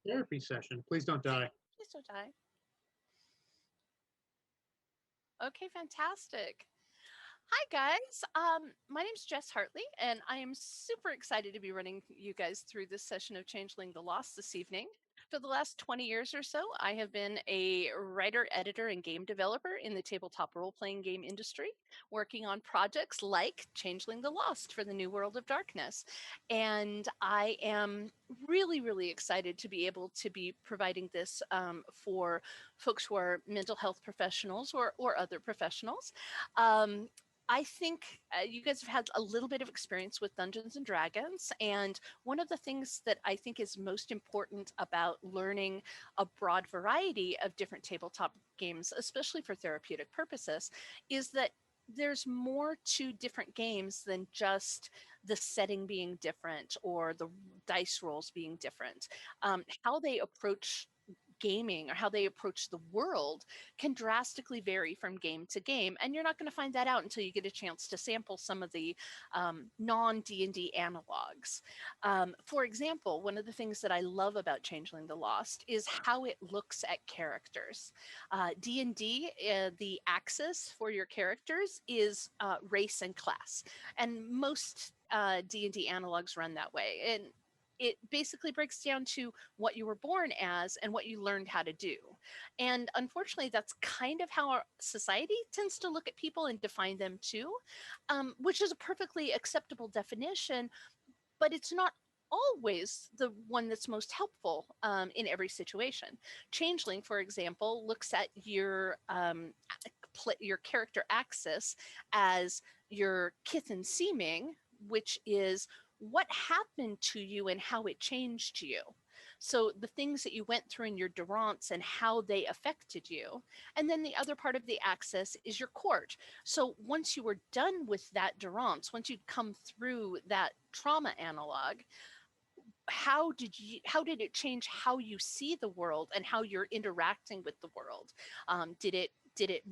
therapy session. Please don't die. Please don't die. Okay, fantastic. Hi, guys. My name's Jess Hartley, and I am super excited to be running you guys through this session of Changeling the Lost this evening. For the last 20 years or so, I have been a writer, editor, and game developer in the tabletop role-playing game industry, working on projects like Changeling the Lost for the New World of Darkness. And I am really, really excited to be able to be providing this for folks who are mental health professionals or other professionals. I think you guys have had a little bit of experience with Dungeons and Dragons, and one of the things that I think is most important about learning a broad variety of different tabletop games, especially for therapeutic purposes, is that there's more to different games than just the setting being different or the dice rolls being different. How they approach gaming or how they approach the world can drastically vary from game to game, and you're not going to find that out until you get a chance to sample some of the non-D&D analogs. For example, one of the things that I love about Changeling the Lost is how it looks at characters. D&D, the axis for your characters is race and class, and most D&D analogs run that way. And it basically breaks down to what you were born as and what you learned how to do. And unfortunately, that's kind of how our society tends to look at people and define them too, which is a perfectly acceptable definition, but it's not always the one that's most helpful in every situation. Changeling, for example, looks at your character axis as your kith and seeming, which is what happened to you and how it changed you. So the things that you went through in your durance and how they affected you. And then the other part of the axis is your court. So once you were done with that durance, once you'd come through that trauma analog, how did it change how you see the world and how you're interacting with the world? Did it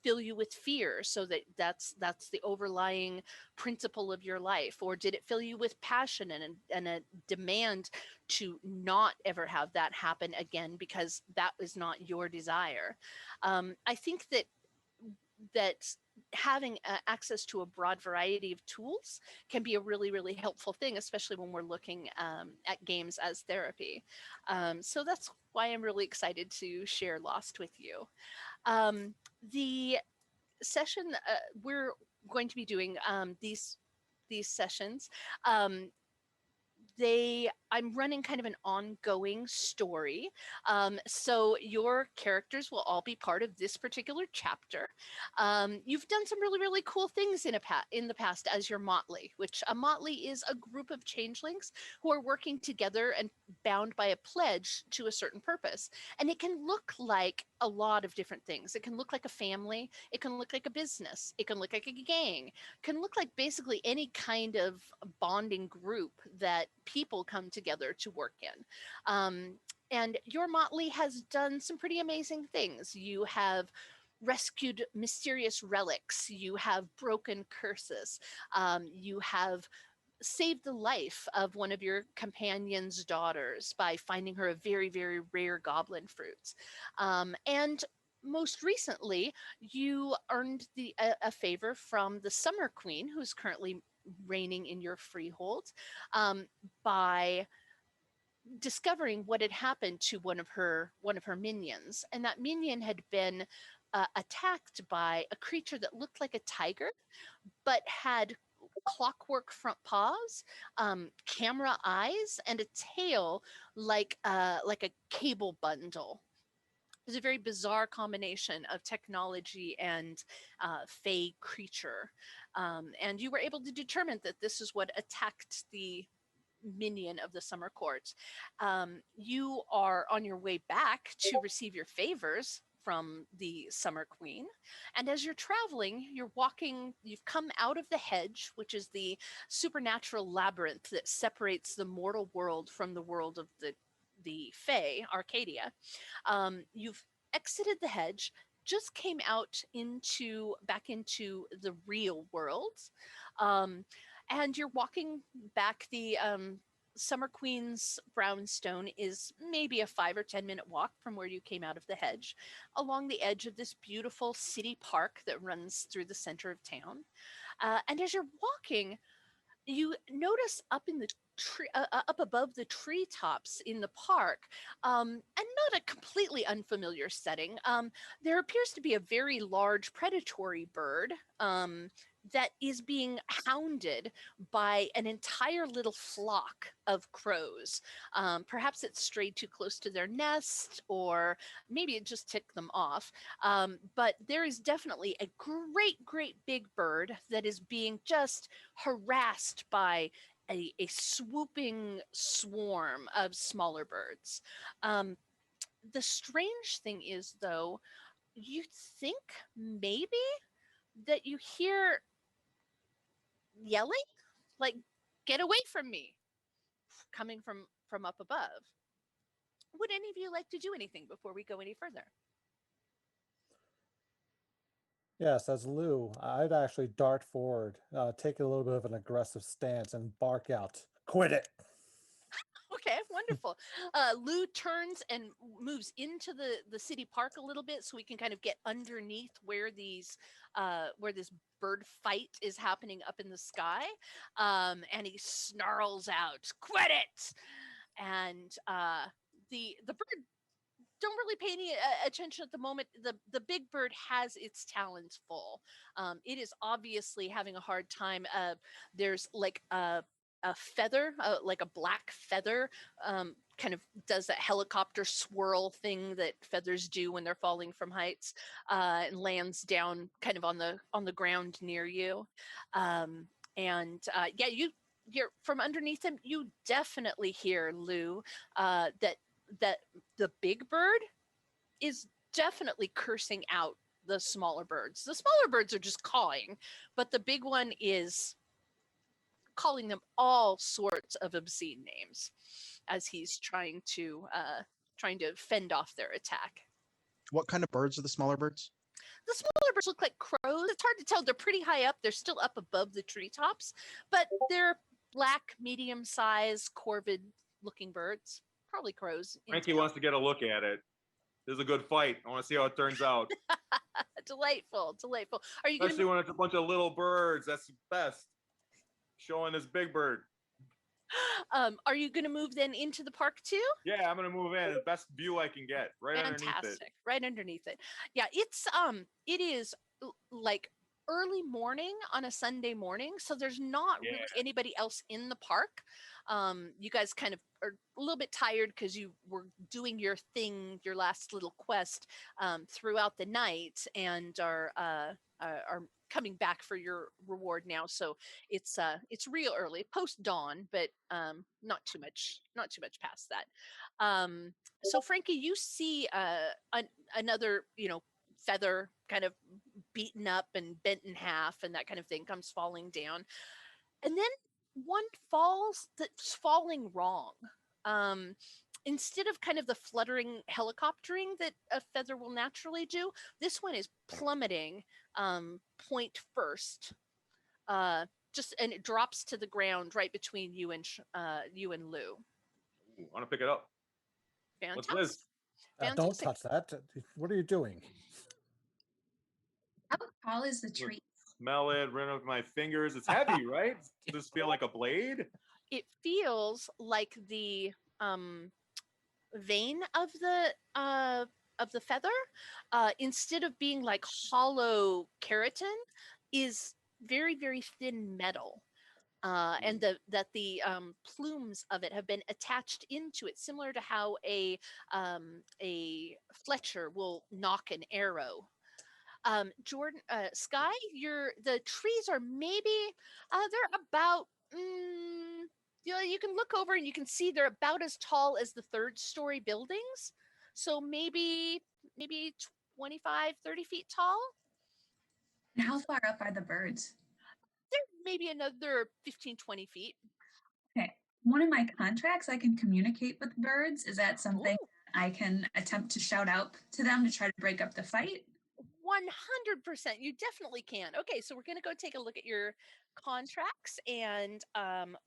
fill you with fear so that's the overlying principle of your life, or did it fill you with passion and a demand to not ever have that happen again because that was not your desire? I think that having access to a broad variety of tools can be a really, really helpful thing, especially when we're looking at games as therapy. So that's why I'm really excited to share Lost with you. The session we're going to be doing these sessions. I'm running kind of an ongoing story. So your characters will all be part of this particular chapter. You've done some really, really cool things in the past as your motley, which a motley is a group of changelings who are working together and bound by a pledge to a certain purpose. And it can look like a lot of different things. It can look like a family. It can look like a business. It can look like a gang. It can look like basically any kind of bonding group that people come together to work in. And your motley has done some pretty amazing things. You have rescued mysterious relics. You have broken curses. You have saved the life of one of your companion's daughters by finding her a very, very rare goblin fruit. And most recently, you earned a favor from the Summer Queen, who's currently reigning in your freehold, by discovering what had happened to one of her minions. And that minion had been attacked by a creature that looked like a tiger, but had clockwork front paws, camera eyes, and a tail like a cable bundle. It was a very bizarre combination of technology and fey creature. And you were able to determine that this is what attacked the minion of the Summer Court. You are on your way back to receive your favors from the Summer Queen. And as you're traveling, you've come out of the hedge, which is the supernatural labyrinth that separates the mortal world from the world of the Fae, Arcadia. You've exited the hedge, just came out back into the real world. And you're walking back the Summer Queen's brownstone is maybe a 5 or 10 minute walk from where you came out of the hedge, along the edge of this beautiful city park that runs through the center of town. And as you're walking, you notice up in the tree, up above the treetops in the park, and not a completely unfamiliar setting. There appears to be a very large predatory bird that is being hounded by an entire little flock of crows. Perhaps it strayed too close to their nest, or maybe it just ticked them off. But there is definitely a great, great big bird that is being just harassed by a swooping swarm of smaller birds. The strange thing is, though, you think maybe that you hear yelling, like, get away from me, coming from up above. Would any of you like to do anything before we go any further? Yes, as Lou, I'd actually dart forward, take a little bit of an aggressive stance, and bark out, "Quit it!" Okay, wonderful. Lou turns and moves into the city park a little bit so we can kind of get underneath where this bird fight is happening up in the sky. And he snarls out, "Quit it!" And the bird don't really pay any attention at the moment. The big bird has its talons full. It is obviously having a hard time. There's like a feather, like a black feather, kind of does that helicopter swirl thing that feathers do when they're falling from heights, and lands down kind of on the ground near you. Yeah, you're from underneath him. You definitely hear, Lou, that the big bird is definitely cursing out the smaller birds. The smaller birds are just cawing, but the big one is calling them all sorts of obscene names as he's trying to fend off their attack. What kind of birds are the smaller birds? The smaller birds look like crows. It's hard to tell. They're pretty high up. They're still up above the treetops, but they're black, medium-sized, corvid looking birds. Probably crows. Frankie wants to get a look at it. This is a good fight. I want to see how it turns out. Delightful. Are you Especially when it's a bunch of little birds. That's the best. Showing this big bird. Are you going to move then into the park too? Yeah, I'm gonna move in. The best view I can get, right underneath it. Fantastic. Right underneath it. Yeah, it is like early morning on a Sunday morning, so there's not really anybody else in the park. You guys kind of are a little bit tired because you were doing your thing, your last little quest, throughout the night, and are coming back for your reward now. So it's real early, post dawn, but not too much past that. So Frankie, you see another feather kind of beaten up and bent in half, and that kind of thing comes falling down, and then one falls that's falling wrong. Instead of kind of the fluttering helicoptering that a feather will naturally do, this one is plummeting point first, and it drops to the ground right between you and Lou. Ooh, I want to pick it up. Fantastic. What's this? Don't touch that. What are you doing? How tall is the tree? Smell it, run up my fingers. It's heavy, right? Does this feel like a blade? It feels like the vein of the feather, instead of being like hollow keratin, is very, very thin metal. And the plumes of it have been attached into it, similar to how a fletcher will nock an arrow. Jordan, Sky, the trees are maybe they're about. You can look over and you can see they're about as tall as the third-story buildings. So maybe 25, 30 feet tall. And how far up are the birds? They're maybe another 15, 20 feet. Okay. One of my contracts, I can communicate with birds. Is that something I can attempt to shout out to them to try to break up the fight? 100%. You definitely can. Okay, so we're going to go take a look at your contracts, and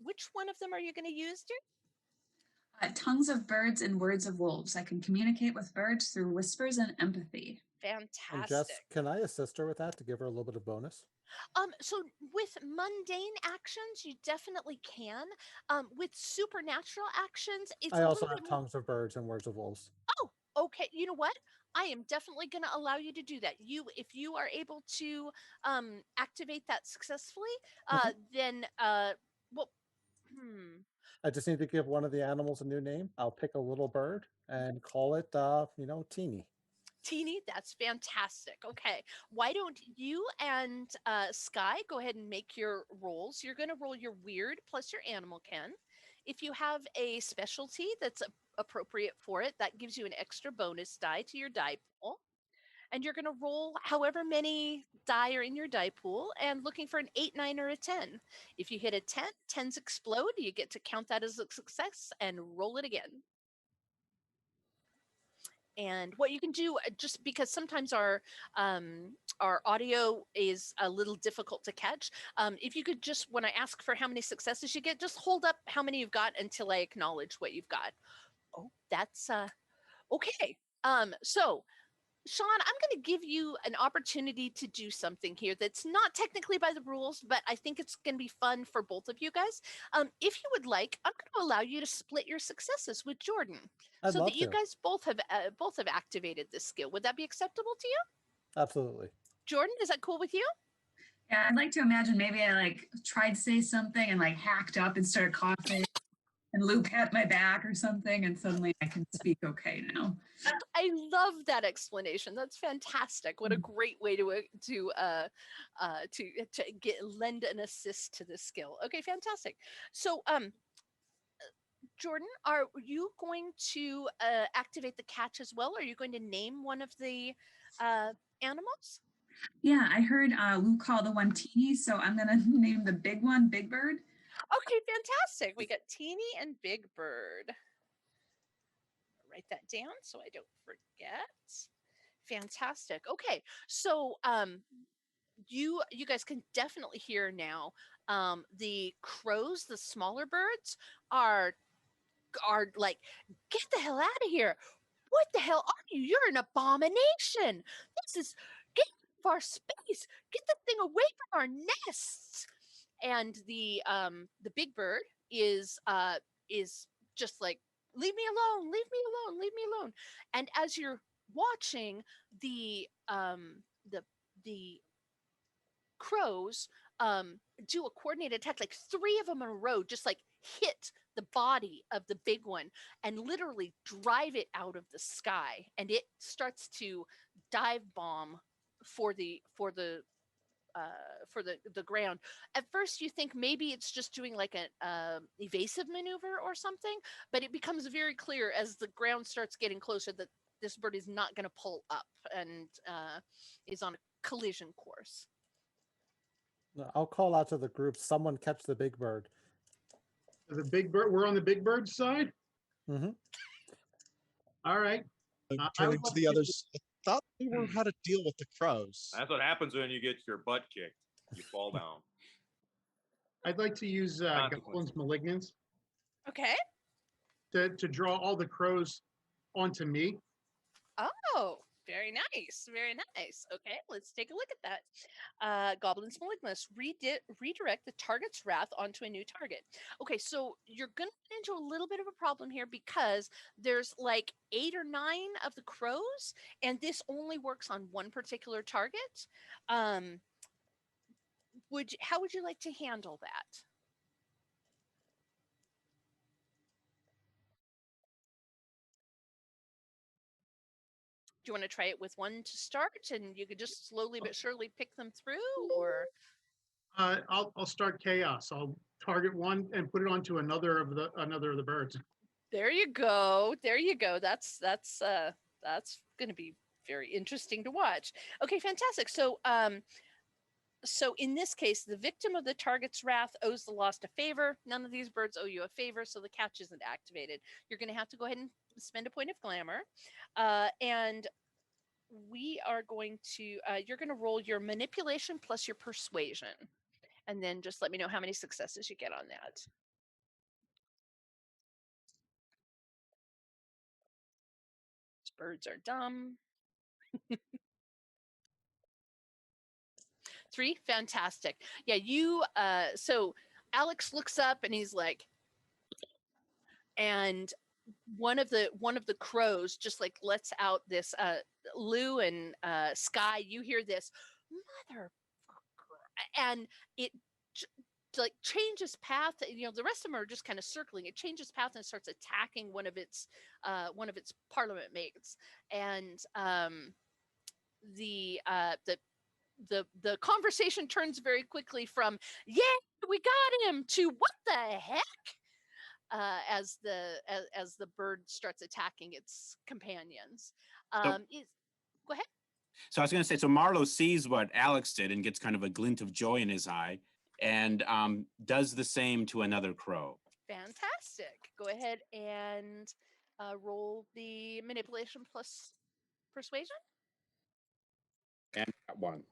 which one of them are you going to use, dear? Tongues of birds and words of wolves. I can communicate with birds through whispers and empathy. And Jess, Fantastic. can I assist her with that to give her a little bit of bonus? So with mundane actions, you definitely can. With supernatural actions, it's I a also little have bit more. tongues of birds and words of wolves. Oh, okay. You know what? I am definitely going to allow you to do that. If you are able to activate that successfully, then well, hmm. I just need to give one of the animals a new name. I'll pick a little bird and call it, Teeny. Teeny, that's fantastic. Okay, why don't you and Sky go ahead and make your rolls? You're going to roll your weird plus your animal ken. If you have a specialty that's appropriate for it, that gives you an extra bonus die to your die pool. And you're going to roll however many die are in your die pool and looking for an 8, 9, or a 10. If you hit a 10, 10s explode. You get to count that as a success and roll it again. And what you can do, just because sometimes our audio is a little difficult to catch, if you could just, when I ask for how many successes you get, just hold up how many you've got until I acknowledge what you've got. Oh, that's okay. So Sean, I'm going to give you an opportunity to do something here that's not technically by the rules, but I think it's going to be fun for both of you guys. If you would like, I'm going to allow you to split your successes with Jordan, I'd so love that you to. guys both have activated this skill. Would that be acceptable to you, Absolutely. Jordan? Is that cool with you? Yeah, I'd like to imagine maybe I like tried to say something and like hacked up and started coughing, and Luke had my back or something, and suddenly I can speak okay now. I love that explanation. That's fantastic. What a great way to get lend an assist to this skill. Okay, fantastic. So Jordan, are you going to activate the catch as well? Are you going to name one of the animals? Yeah, I heard Luke call the one teeny, so I'm gonna name the big one Big Bird. Okay, fantastic. We got Teeny and Big Bird. Write that down so I don't forget. Fantastic. Okay, so you guys can definitely hear now. The crows, the smaller birds, are like, get the hell out of here. What the hell are you? You're an abomination. This is get out of our space. Get the thing away from our nests. And the big bird is just like, leave me alone, leave me alone, leave me alone. And as you're watching, the the the crows do a coordinated attack, like 3 of them in a row, just like hit the body of the big one and literally drive it out of the sky, and it starts to dive bomb for the ground. At first you think maybe it's just doing like an evasive maneuver or something, but it becomes very clear as the ground starts getting closer that this bird is not going to pull up and is on a collision course. I'll call out to the group, someone catch the big bird. The big bird, we're on the big bird side. Mm-hmm. All right. I Turning would to the like to- others, I thought we were how to deal with the crows. That's what happens when you get your butt kicked. You fall down. I'd like to use Consequences. Goblin's Malignance Okay. to draw all the crows onto me. Oh, very nice. Very nice. Okay, let's take a look at that. Goblin's Malignus. Redirect the target's wrath onto a new target. Okay, so you're going to get into a little bit of a problem here because there's like 8 or 9 of the crows, and this only works on one particular target. How would you like to handle that? Do you want to try it with one to start, and you could just slowly but surely pick them through, or? I'll start chaos. I'll target one and put it onto another of the birds. There you go. There you go. That's going to be very interesting to watch. Okay, fantastic. So so in this case, the victim of the target's wrath owes the lost a favor. None of these birds owe you a favor, so the catch isn't activated. You're going to have to go ahead and spend a point of glamour, and we are going to. You're going to roll your manipulation plus your persuasion, and then just let me know how many successes you get on that. Birds are dumb. 3, fantastic. Yeah, so Alex looks up and he's like, and one of the crows just like lets out this Lou and Sky, you hear this mother, and it like changes path. The rest of them are just kind of circling. It changes path and starts attacking one of its parliament mates, and the conversation turns very quickly from "yeah, we got him" to "what the heck," as the bird starts attacking its companions. Go ahead. So I was going to say, so Marlo sees what Alex did and gets kind of a glint of joy in his eye, and does the same to another crow. Fantastic. Go ahead and roll the manipulation plus persuasion. And got 1.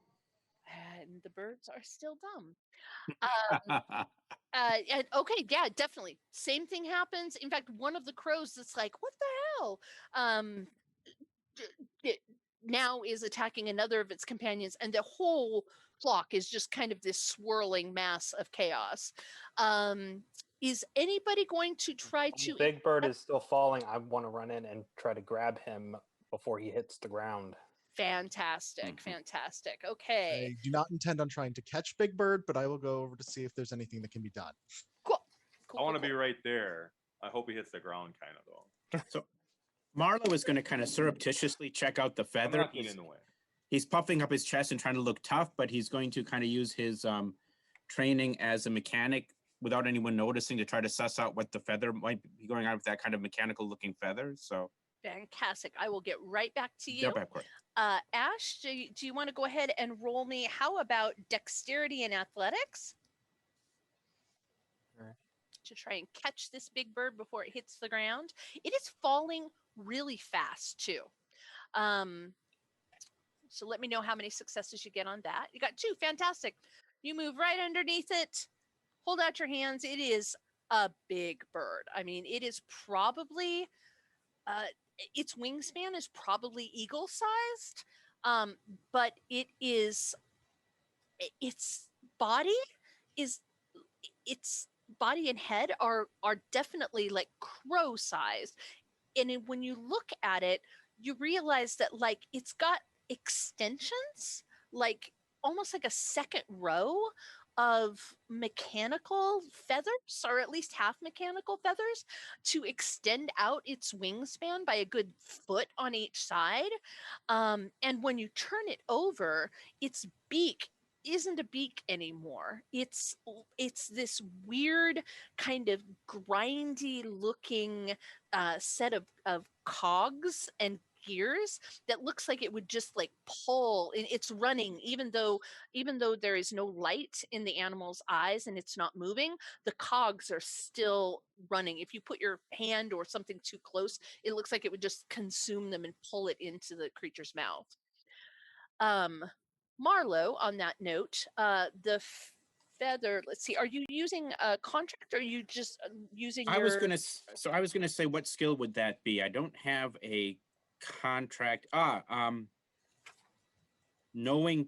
And the birds are still dumb. And okay, yeah, definitely. Same thing happens. In fact, one of the crows that's like, "What the hell?" It now is attacking another of its companions, and the whole flock is just kind of this swirling mass of chaos. Is anybody going to try to? Big Bird is still falling. I want to run in and try to grab him before he hits the ground. Fantastic, fantastic. Okay. I do not intend on trying to catch Big Bird, but I will go over to see if there's anything that can be done. Cool. I want to be right there. I hope he hits the ground, kind of though. So Marlo is going to kind of surreptitiously check out the I'm feather. not getting in the way. He's puffing up his chest and trying to look tough, but he's going to kind of use his training as a mechanic without anyone noticing to try to suss out what the feather might be going on with that kind of mechanical looking feather. So fantastic. I will get right back to you. Yep, of course. Ash, do you want to go ahead and roll me? How about dexterity and athletics? All right. To try and catch this big bird before it hits the ground. It is falling really fast too. So let me know how many successes you get on that. You got 2, fantastic. You move right underneath it, hold out your hands. It is a big bird. I mean, it is probably, its wingspan is probably eagle sized, but its body is, its body and head are definitely like crow sized. And when you look at it, you realize that like it's got extensions, like almost like a second row of mechanical feathers, or at least half mechanical feathers, to extend out its wingspan by a good foot on each side. And when you turn it over, its beak isn't a beak anymore. It's this weird kind of grindy looking set of cogs and gears that looks like it would just like pull, and it's running even though there is no light in the animal's eyes and it's not moving. The cogs are still running. If you put your hand or something too close, it looks like it would just consume them and pull it into the creature's mouth. Marlo, on that note, the feather, let's see, are you using a contract, or are you just using I was gonna say, what skill would that be? I don't have a contract. Knowing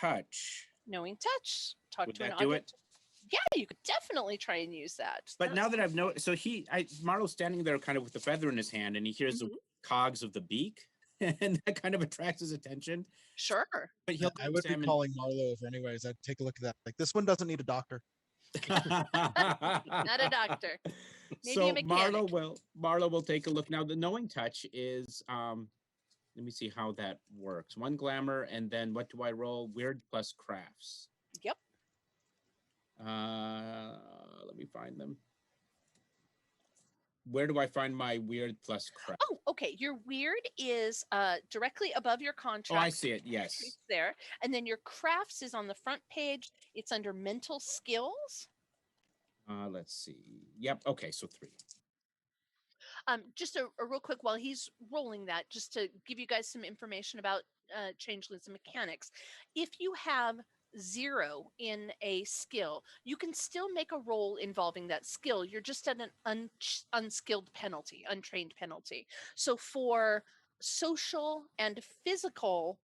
touch. Knowing touch. Talk Would to an that do audience. Yeah, you could definitely try and use that. But now that I've noticed, so Marlo's standing there kind of with the feather in his hand, and he hears the cogs of the beak, and that kind of attracts his attention. Sure. But I would be calling Marlo over anyways. I'd take a look at that. Like, this one doesn't need a doctor. Not a doctor. Maybe so a mechanic. Marlo will take a look. Now the knowing touch is let me see how that works. 1 glamour, and then what do I roll? Weird plus crafts. Yep. Let me find them. Where do I find my weird plus craft? Oh, okay. Your weird is directly above your contract. Oh, I see it. Yes. It's there. And then your crafts is on the front page. It's under mental skills. Let's see. Yep. Okay. So 3. Just a real quick while he's rolling that, just to give you guys some information about changelings and mechanics. If you have 0 in a skill, you can still make a roll involving that skill. You're just at an unskilled penalty, untrained penalty. So for social and physical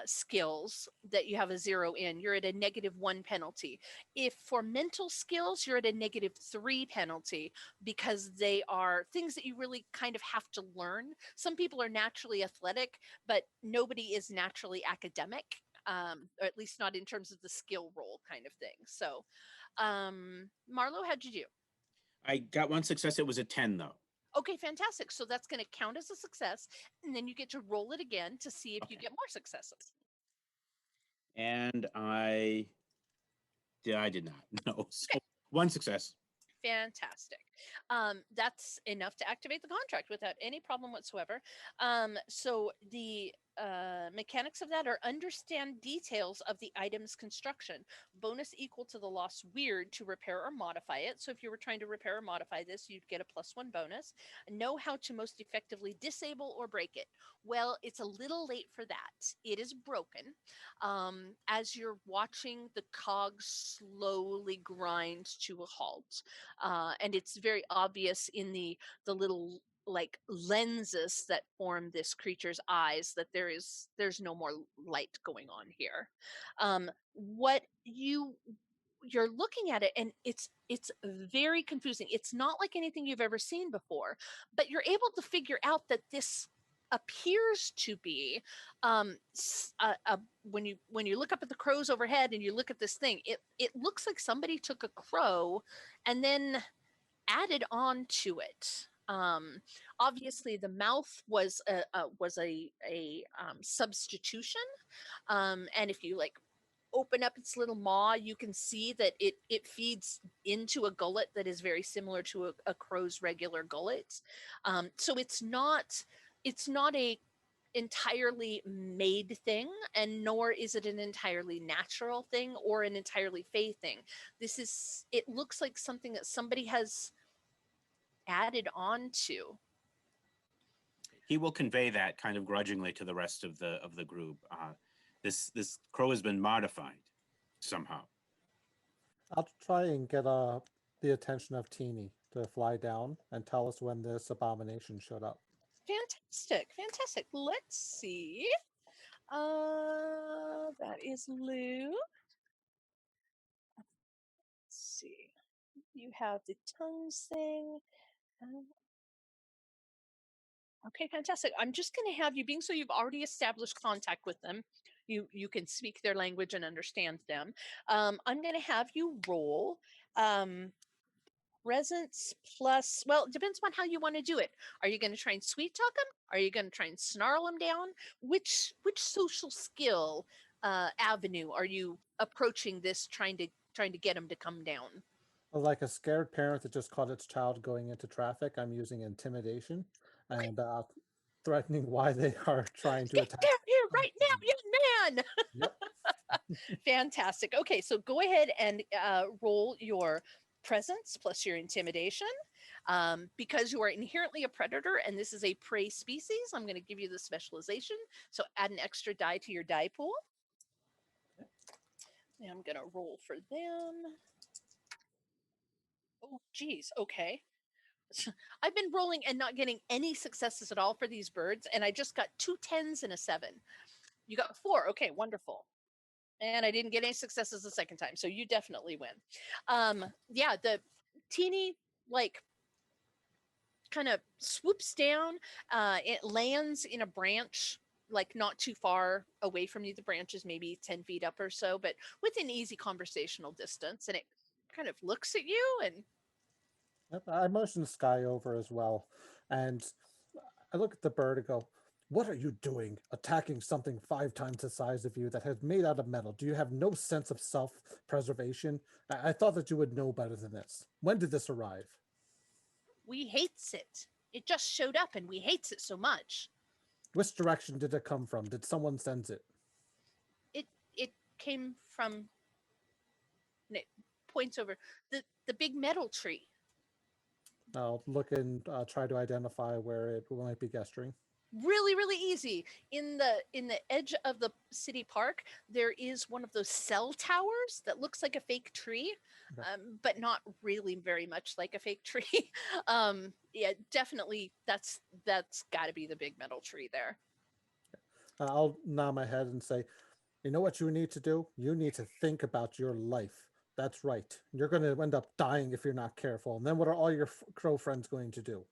skills that you have a 0 in, you're at a -1 penalty. If for mental skills, you're at a -3 penalty because they are things that you really kind of have to learn. Some people are naturally athletic, but nobody is naturally academic, or at least not in terms of the skill roll kind of thing. So, Marlo, how'd you do? I got one success. It was a 10 though. Okay, fantastic. So that's going to count as a success, and then you get to roll it again to see if you Okay. get more successes. And I did not. No. So one success. Fantastic. That's enough to activate the contract without any problem whatsoever. So the mechanics of that are understand details of the item's construction. Bonus equal to the lost weird to repair or modify it. So if you were trying to repair or modify this, you'd get a +1 bonus. Know how to most effectively disable or break it. Well, it's a little late for that. It is broken. As you're watching the cogs slowly grind to a halt. And it's very obvious in the little like lenses that form this creature's eyes that there's no more light going on here. What you're looking at it, and it's very confusing. It's not like anything you've ever seen before, but you're able to figure out that this appears to be when you look up at the crows overhead and you look at this thing, it looks like somebody took a crow and then added on to it. Obviously, the mouth was a substitution, and if you like open up its little maw, you can see that it feeds into a gullet that is very similar to a crow's regular gullet. So it's not a entirely made thing, and nor is it an entirely natural thing or an entirely fey thing. It looks like something that somebody has added on to. He will convey that kind of grudgingly to the rest of the group. This crow has been modified somehow. I'll try and get the attention of Teeny to fly down and tell us when this abomination showed up. Fantastic. Let's see. That is Lou. Let's see. You have the tongues thing. Okay, fantastic. I'm just going to have you, being so you've already established contact with them, you can speak their language and understand them. I'm going to have you roll presence plus, well, it depends on how you want to do it. Are you going to try and sweet talk them? Are you going to try and snarl them down? Which social skill avenue are you approaching this, trying to get them to come down? Like a scared parent that just caught its child going into traffic, I'm using intimidation and threatening why they are trying to Get attack. down here right now, young man! Yep. Fantastic. Okay, so go ahead and roll your presence plus your intimidation. Because you are inherently a predator and this is a prey species, I'm going to give you the specialization. So add an extra die to your die pool. And I'm going to roll for them. Oh, geez. Okay. I've been rolling and not getting any successes at all for these birds, and I just got 2 10s and a 7. You got 4. Okay, wonderful. And I didn't get any successes the second time, so you definitely win. Yeah, the teeny, like, kind of swoops down. It lands in a branch, like not too far away from you. The branch is maybe 10 feet up or so, but within easy conversational distance. And it kind of looks at you and Yep. I motion Sky over as well. And I look at the bird and go, "What are you doing attacking something 5 times the size of you that has made out of metal? Do you have no sense of self-preservation? I thought that you would know better than this. When did this arrive?" we hates it. It just showed up and we hates it so much. Which direction did it come from? Did someone send it? It came from, and it points over the big metal tree. I'll look and try to identify where it might be gesturing. really, really easy. In the edge of the city park, there is one of those cell towers that looks like a fake tree, Okay. but not really very much like a fake tree. Yeah, definitely that's got to be the big metal tree there. I'll nod my head and say, you know what you need to do? You need to think about your life. That's right. You're going to end up dying if you're not careful. And then what are all your crow friends going to do?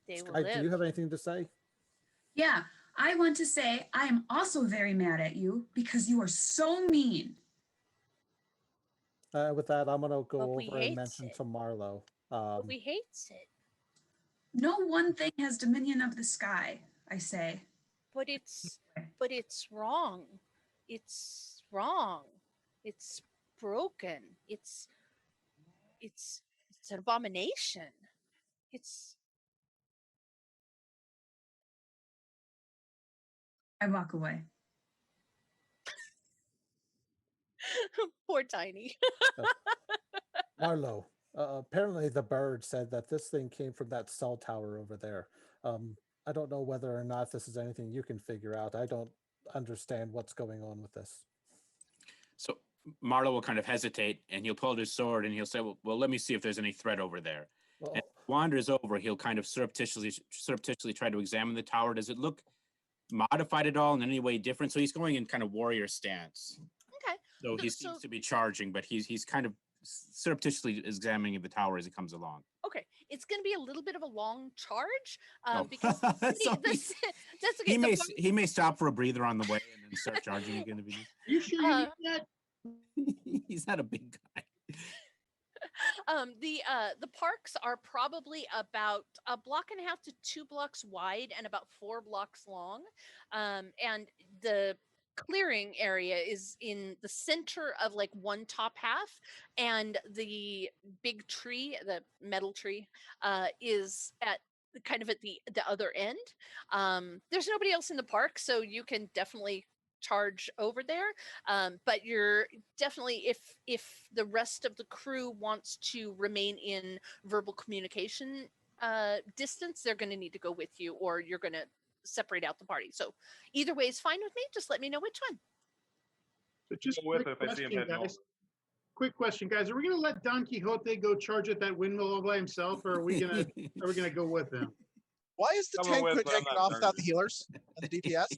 They will Sky, do you live. have anything to say? Yeah, I want to say I am also very mad at you because you are so mean. With that, I'm going to But go we over and hates mention it. to Marlo. But we hates it. No one thing has dominion of the sky, I say. But it's wrong. It's wrong. It's broken. It's an abomination. It's I walk away. poor Tiny. Marlo, apparently the bird said that this thing came from that cell tower over there. I don't know whether or not this is anything you can figure out. I don't understand what's going on with this. So Marlo will kind of hesitate, and he'll pull out his sword, and he'll say, well, let me see if there's any threat over there. Well, And wanders over, he'll kind of surreptitiously try to examine the tower. Does it look modified at all in any way different? So he's going in kind of warrior stance. Okay. So he seems to be charging, but he's kind of surreptitiously examining the tower as it comes along. Okay, it's going to be a little bit of a long charge Oh. because So that's okay. he may stop for a breather on the way and then start charging again. You sure you need that? He's not a big guy. The parks are probably about a block and a half to 2 blocks wide and about 4 blocks long, and the clearing area is in the center of like one top half, and the big tree, the metal tree, is at kind of at the other end. There's nobody else in the park, so you can definitely charge over there, but you're definitely, if the rest of the crew wants to remain in verbal communication distance, they're going to need to go with you, or you're going to separate out the party. So either way is fine with me. Just let me know which one. So just Go with quick it if I see him question, heading guys. Quick question, guys. Are we going to let Don Quixote go charge at that windmill all by himself, or are we going to go with him? Why is the Coming tank with, quit but I'm taking not off without the charging. healers and the DPS?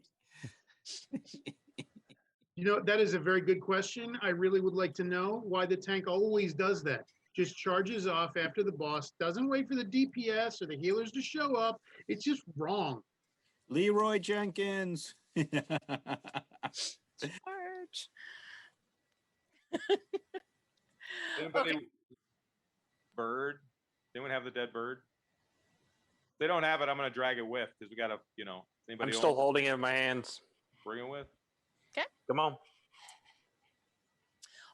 You know, that is a very good question. I really would like to know why the tank always does that. Just charges off after the boss, doesn't wait for the DPS or the healers to show up. It's just wrong. Leroy Jenkins. Charge. Anybody? Okay. Bird? Does anyone have the dead bird? If they don't have it, I'm gonna drag it with, because we gotta, anybody I'm still else holding it in my hands. bring it with? Come on.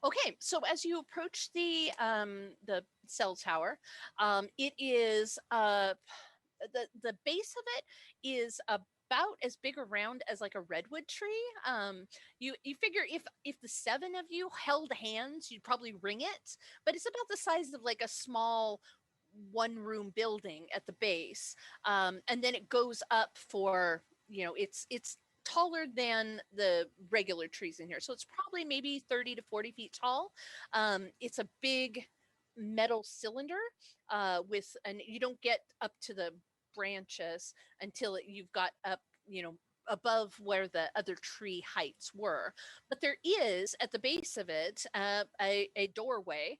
Okay, so as you approach the cell tower, it is the base of it is about as big around as like a redwood tree. You figure if the 7 of you held hands, you'd probably ring it, but it's about the size of like a small 1-room building at the base, and then it goes up for, it's taller than the regular trees in here, so it's probably maybe 30 to 40 feet tall. It's a big metal cylinder, and you don't get up to the branches until you've got up, above where the other tree heights were. But there is at the base of it a doorway.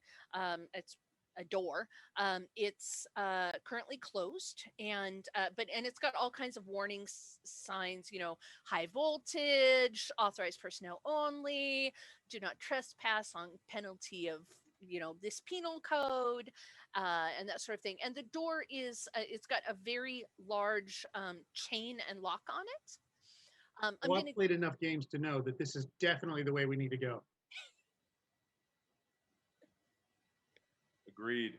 It's a door. It's currently closed, and it's got all kinds of warning signs. High voltage, authorized personnel only, do not trespass on penalty of this penal code, and that sort of thing. And the door is it's got a very large chain and lock on it. I've played enough games to know that this is definitely the way we need to go. Agreed.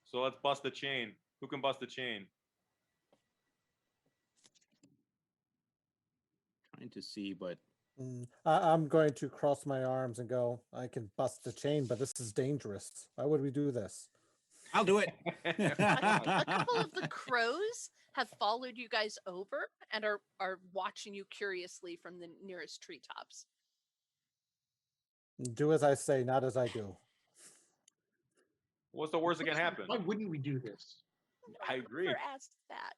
So let's bust the chain. Who can bust the chain? Trying to see, but I'm going to cross my arms and go, I can bust the chain, but this is dangerous. Why would we do this? I'll do it. A couple of the crows have followed you guys over and are watching you curiously from the nearest treetops. Do as I say, not as I do. What's the worst that can happen? Why wouldn't we do this? I agree. Never asked that.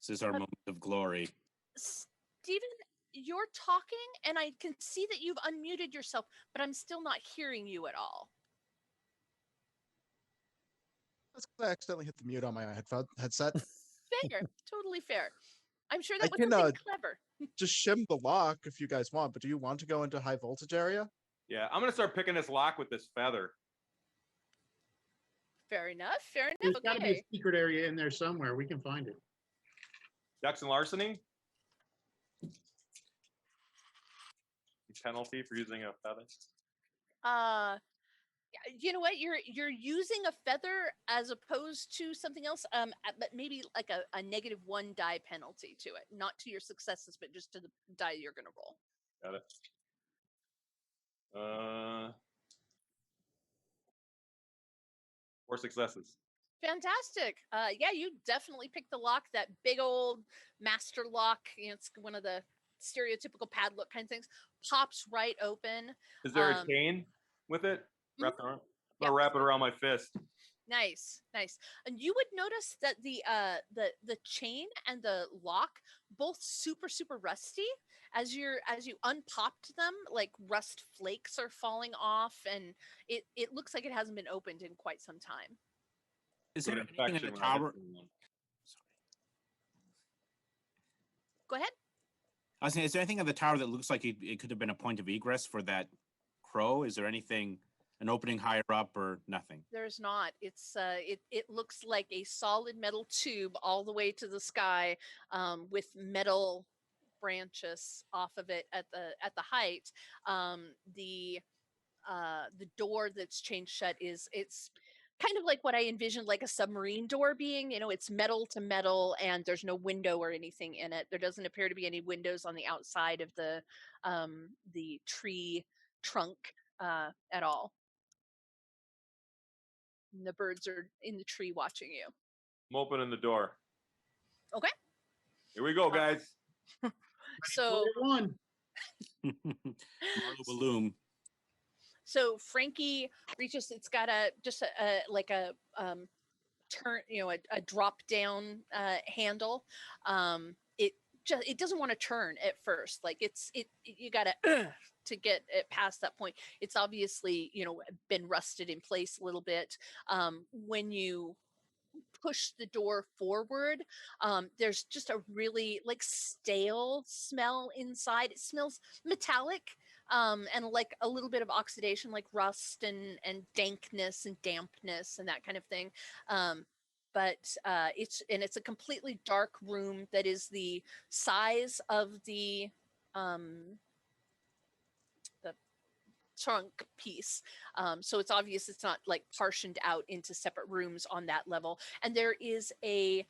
This is our moment of glory. Steven, you're talking and I can see that you've unmuted yourself, but I'm still not hearing you at all. That's 'cause I accidentally hit the mute on my headset. Fair, totally fair. I'm sure I that was can, something clever. Just shim the lock if you guys want, but do you want to go into high voltage area? Yeah, I'm gonna start picking this lock with this feather. Fair enough. Fair enough. There's got to be a Okay. secret area in there somewhere. We can find it. Ducks and larceny. Penalty for using a feather. You know what? You're using a feather as opposed to something else. But maybe like a -1 die penalty to it, not to your successes, but just to the die you're gonna roll. Got it. 4 successes. Fantastic. Yeah, you definitely picked the lock. That big old master lock. It's one of the stereotypical padlock kind of things. Pops right open. Is there a chain with it wrapped around? I'm gonna Yep. wrap it around my fist. Nice. And you would notice that the chain and the lock both super rusty. As you unpopped them, like rust flakes are falling off, and it looks like it hasn't been opened in quite some time. Is Good there anything in infection the when I hit tower? someone. Go ahead. I was saying, is there anything in the tower that looks like it could have been a point of egress for that crow? Is there anything, an opening higher up or nothing? There's not. It's it looks like a solid metal tube all the way to the sky, with metal branches off of it at the height. The door that's changed shut it's kind of like what I envisioned, like a submarine door being. It's metal to metal, and there's no window or anything in it. There doesn't appear to be any windows on the outside of the tree trunk at all. And the birds are in the tree watching you. I'm opening the door. Okay. Here we go, guys. So One. Marlo Balloon. So Frankie reaches. It's got a turn, a drop down handle. It doesn't want to turn at first. Like you gotta to get it past that point. It's obviously been rusted in place a little bit. When you push the door forward, there's just a really like stale smell inside. It smells metallic, and like a little bit of oxidation, like rust and dankness and dampness and that kind of thing. But it's a completely dark room that is the size of the trunk piece. So it's obvious it's not like partitioned out into separate rooms on that level. And there is a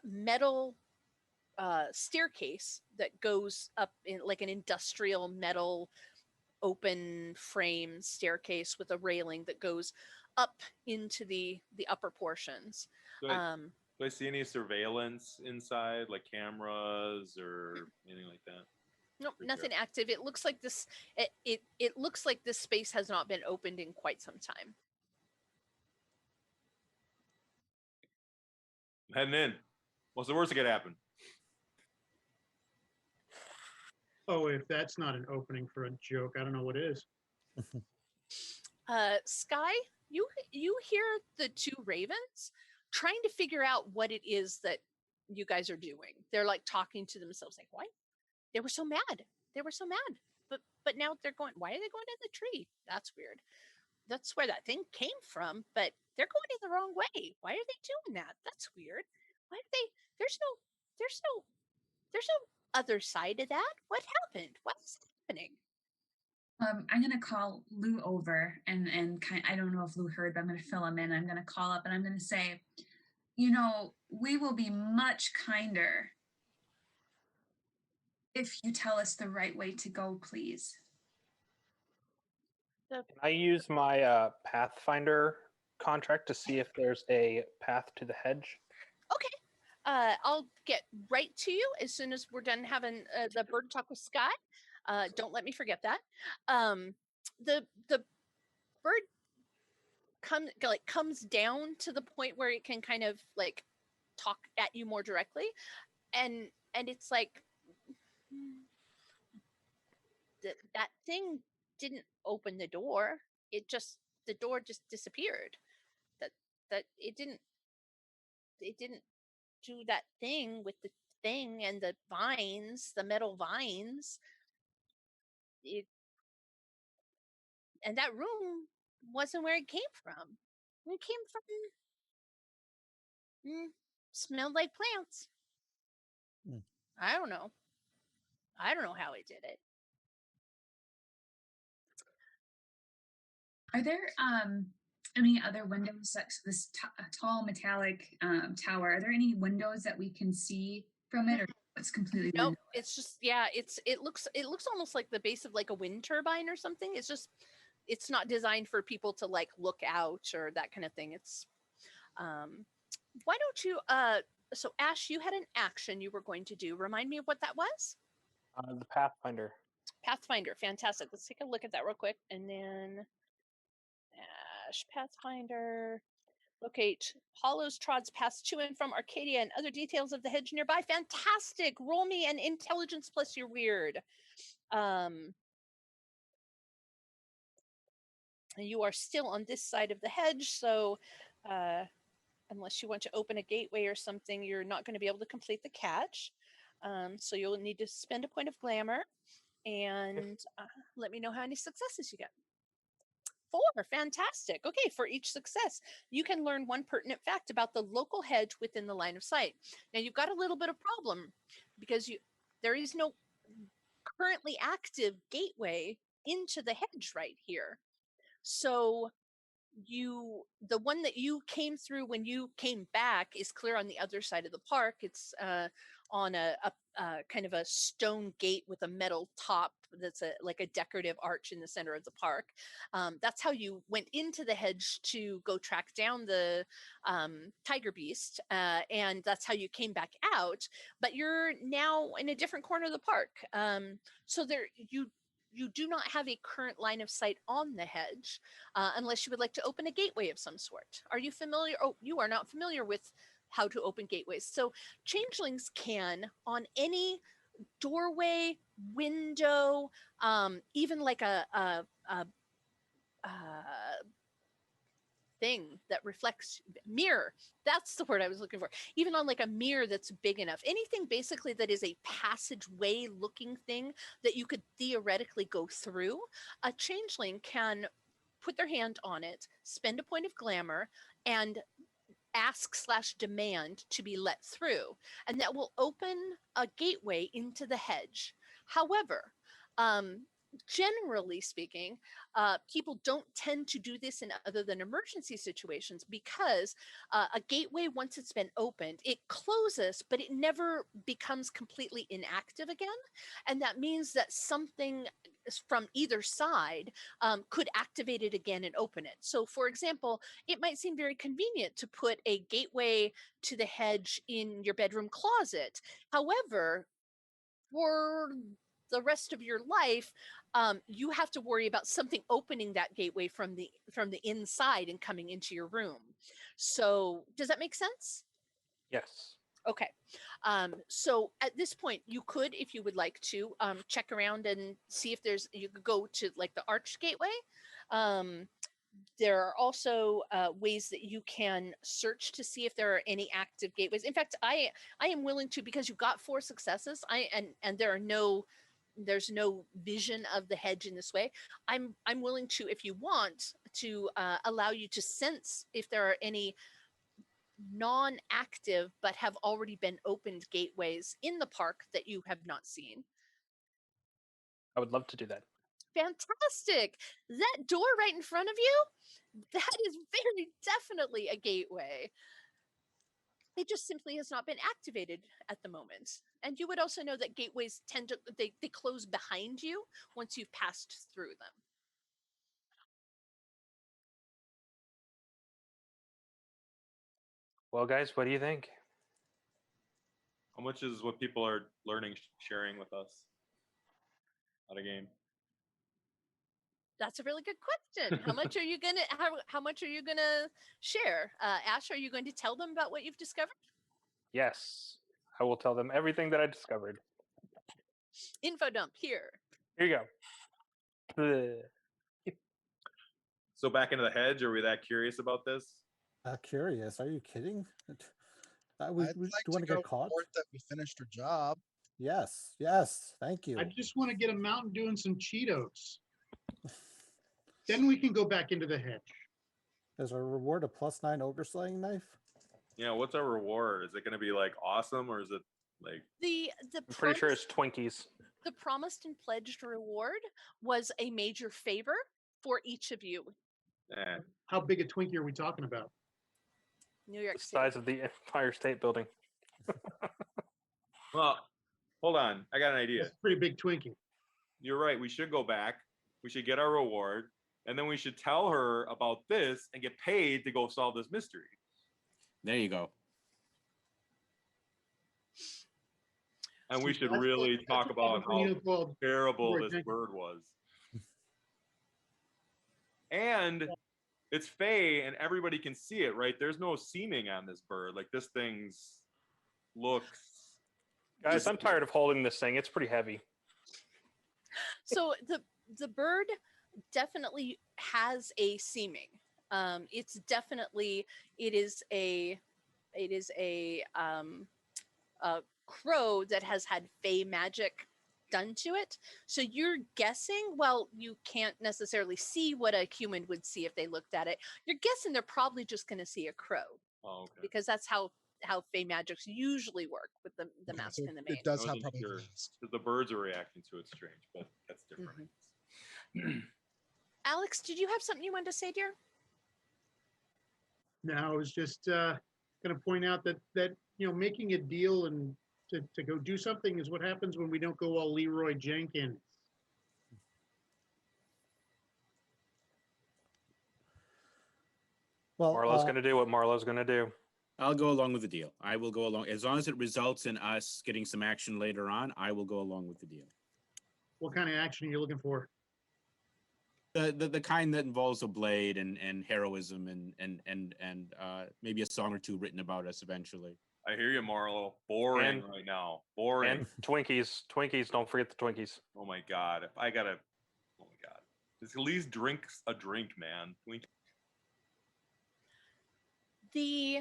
metal staircase that goes up in like an industrial metal open frame staircase with a railing that goes up into the upper portions. Do I see any surveillance inside, like cameras or anything like that? Nope, nothing active. It looks like this. It looks like this space has not been opened in quite some time. I'm heading in. What's the worst that could happen? Oh, if that's not an opening for a joke, I don't know what is. Sky, you hear the two ravens trying to figure out what it is that you guys are doing. They're like talking to themselves, like, "Why? They were so mad. They were so mad. But now they're going. Why are they going in the tree? That's weird. That's where that thing came from. But they're going in the wrong way. Why are they doing that? That's weird. Why are they? There's no other side of that. What happened? What's happening?" I'm gonna call Lou over and I don't know if Lou heard, but I'm gonna fill him in. I'm gonna call up and I'm gonna say, we will be much kinder if you tell us the right way to go, please. Can I use my Pathfinder contract to see if there's a path to the hedge? Okay. I'll get right to you as soon as we're done having the bird talk with Scott. Don't let me forget that. The bird comes down to the point where it can kind of like talk at you more directly, and it's like that thing didn't open the door. The door just disappeared. That it didn't do that thing with the thing and the vines, the metal vines. It and that room wasn't where it came from. It came from smelled like plants. Mm. I don't know. I don't know how it did it. Are there any other windows, like this tall metallic tower? Are there any windows that we can see from it, or it's completely Nope. window? It's just it looks almost like the base of like a wind turbine or something. It's not designed for people to like look out or that kind of thing. It's why don't you so Ash, you had an action you were going to do. Remind me of what that was? The Pathfinder. Pathfinder, fantastic. Let's take a look at that real quick. And then Ash, Pathfinder. Locate hollows, trods, paths to and from Arcadia and other details of the hedge nearby. Fantastic. Roll me an intelligence plus your weird. You are still on this side of the hedge, so unless you want to open a gateway or something, you're not going to be able to complete the catch. So you'll need to spend a point of glamour and let me know how many successes you get. 4, fantastic. Okay, for each success, you can learn one pertinent fact about the local hedge within the line of sight. Now you've got a little bit of problem because there is no currently active gateway into the hedge right here. So the one that you came through when you came back is clear on the other side of the park. It's on a kind of a stone gate with a metal top that's like a decorative arch in the center of the park. That's how you went into the hedge to go track down the tiger beast, and that's how you came back out. But you're now in a different corner of the park, so you do not have a current line of sight on the hedge, unless you would like to open a gateway of some sort. Are you familiar? Oh, you are not familiar with how to open gateways. So changelings can, on any doorway, window, even like a thing that reflects, mirror, that's the word I was looking for, even on like a mirror that's big enough, anything basically that is a passageway looking thing that you could theoretically go through, a changeling can put their hand on it, spend a point of glamour, and ask/demand to be let through, and that will open a gateway into the hedge. However, generally speaking, people don't tend to do this in other than emergency situations because a gateway, once it's been opened, it closes, but it never becomes completely inactive again. And that means that something from either side could activate it again and open it. So, for example, it might seem very convenient to put a gateway to the hedge in your bedroom closet. However, for the rest of your life, you have to worry about something opening that gateway from the inside and coming into your room. So, does that make sense? Yes. Okay. So at this point, you could, if you would like to, check around and see if you could go to like the arch gateway. There are also ways that you can search to see if there are any active gateways. In fact, I am willing to, because you got 4 successes, and there's no vision of the hedge in this way. I'm willing to, if you want to, allow you to sense if there are any non-active but have already been opened gateways in the park that you have not seen. I would love to do that. Fantastic. That door right in front of you, that is very definitely a gateway. It just simply has not been activated at the moment. And you would also know that gateways tend to they close behind you once you've passed through them. Well, guys, what do you think? How much is what people are learning, sharing with us at a game? That's a really good question. How much are you gonna how much are you gonna share? Ash, are you going to tell them about what you've discovered? Yes, I will tell them everything that I discovered. Info dump here. Here you go. So back into the hedge. Are we that curious about this? Curious. Are you kidding? I'd We like do to want to go get caught? report that we finished our job. Yes. Yes. Thank you. I just want to get a Mountain Dew and some Cheetos. Then we can go back into the hedge. Is our reward a +9 ogre slaying knife? Yeah. What's our reward? Is it going to be like awesome, or is it like? The I'm pretty sure it's Twinkies. the promised and pledged reward was a major favor for each of you. Eh. How big a Twinkie are we talking about? New York The State. size of the Empire State Building. Well, hold on. I got an idea. That's a pretty big Twinkie. You're right. We should go back. We should get our reward, and then we should tell her about this and get paid to go solve this mystery. There you go. And we should That's really what- talk that's what about how Pellegrino called terrible Right, this thank you. bird was. And it's fey, and everybody can see it, right? There's no seaming on this bird. Like this thing's looks. Guys, I'm tired of holding this thing. It's pretty heavy. So the bird definitely has a seaming. It's definitely it is a crow that has had fey magic done to it. So you're guessing, well, you can't necessarily see what a human would see if they looked at it. You're guessing they're probably just going to see a crow Oh, okay. because that's how fey magics usually work with the Okay, mask so and the mane. it does I have wasn't probably sure. mask. 'Cause the birds are reacting to it strange, but that's different. Alex, did you have something you wanted to say, dear? No, I was just going to point out that making a deal and to go do something is what happens when we don't go all Leroy Jenkins. Well, Marlo's going to do what Marlo's going to do. I'll go along with the deal. I will go along as long as it results in us getting some action later on. I will go along with the deal. What kind of action are you looking for? The kind that involves a blade and heroism and maybe a song or two written about us eventually. I hear you, Marlo. Boring And- right now. Boring. And Twinkies. Twinkies. Don't forget the Twinkies. Oh my god. If I gotta. Oh my god. Just at least drink a drink, man. The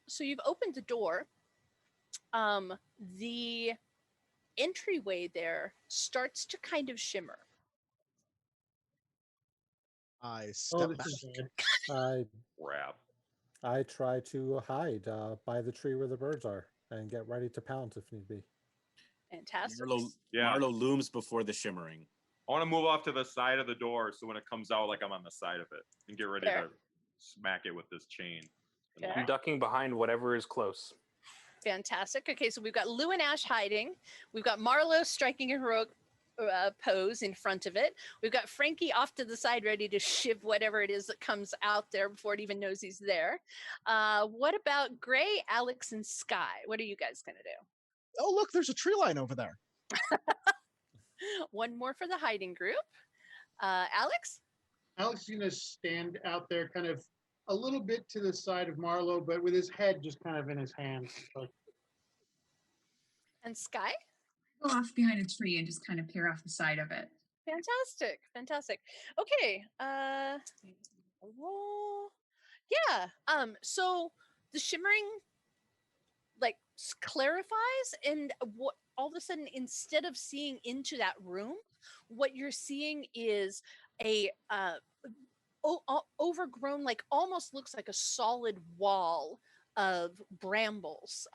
so you've opened the door. The entryway there starts to kind of shimmer. I Oh, step this back. is bad. Crap. I try to hide by the tree where the birds are and get ready to pounce if need be. Fantastic. Yeah. Marlo looms before the shimmering. I want to move off to the side of the door so when it comes out, like I'm on the side of it and get ready Fair. to smack it with this chain. Fair. I'm ducking behind whatever is close. Fantastic. Okay, so we've got Lou and Ash hiding. We've got Marlo striking a heroic pose in front of it. We've got Frankie off to the side ready to shiv whatever it is that comes out there before it even knows he's there. What about Gray, Alex, and Sky? What are you guys going to do? Oh, look, there's a tree line over there. One more for the hiding group. Alex? Alex is going to stand out there kind of a little bit to the side of Marlo, but with his head just kind of in his hands. Like, And Sky? Go off behind a tree and just kind of peer off the side of it. Fantastic. Fantastic. Okay. Roll. Yeah. So the shimmering clarifies, and what all of a sudden, instead of seeing into that room, what you're seeing is a overgrown, like almost looks like a solid wall of brambles.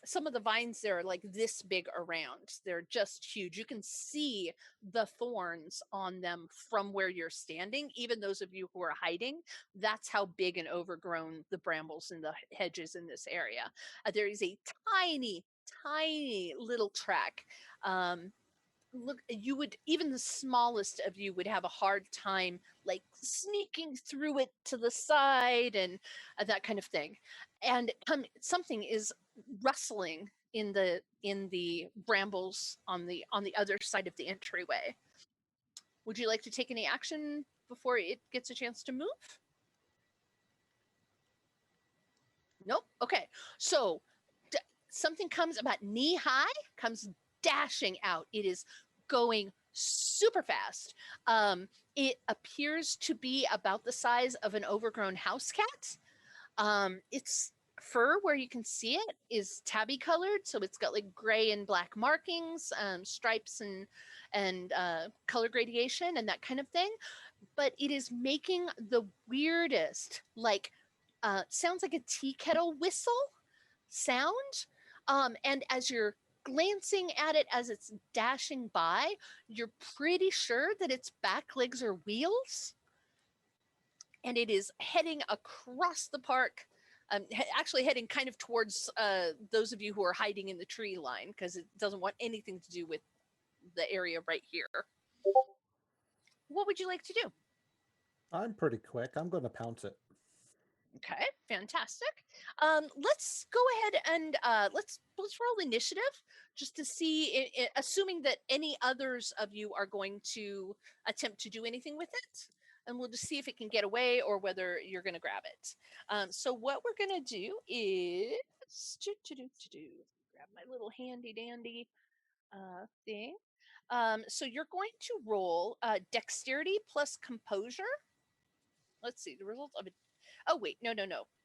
Some of the vines there are like this big around. They're just huge. You can see the thorns on them from where you're standing. Even those of you who are hiding, that's how big and overgrown the brambles and the hedges in this area. There is a tiny little track look, you would, even the smallest of you would have a hard time like sneaking through it to the side and that kind of thing. And something is rustling in the brambles on the other side of the entryway. Would you like to take any action before it gets a chance to move? Nope. Okay. So something comes about knee high, comes dashing out. It is going super fast. It appears to be about the size of an overgrown house cat. Its fur, where you can see it, is tabby colored, so it's got like gray and black markings, stripes and color gradation and that kind of thing. But it is making the weirdest, like, sounds like a tea kettle whistle sound. And as you're glancing at it as it's dashing by, you're pretty sure that its back legs are wheels. And it is heading across the park, actually heading kind of towards those of you who are hiding in the tree line, because it doesn't want anything to do with the area right here. What would you like to do? I'm pretty quick. I'm going to pounce it. Okay, fantastic. Let's go ahead and let's roll initiative just to see, assuming that any others of you are going to attempt to do anything with it, and we'll just see if it can get away or whether you're going to grab it. So what we're going to do is grab my little handy dandy thing. So you're going to roll dexterity plus composure. Let's see the result of it. Oh, wait, no.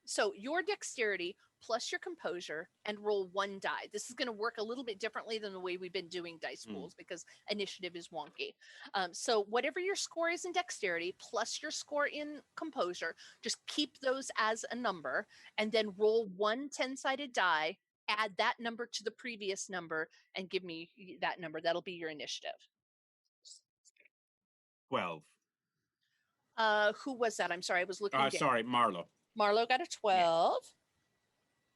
So your dexterity plus your composure and roll one die. This is going to work a little bit differently than the way we've been doing dice pools because initiative is wonky. So whatever your score is in dexterity plus your score in composure, just keep those as a number and then roll one 10-sided die, add that number to the previous number and give me that number. That'll be your initiative. 12. Who was that? I'm sorry, I was looking down. Sorry, Marlo. Marlo got a 12.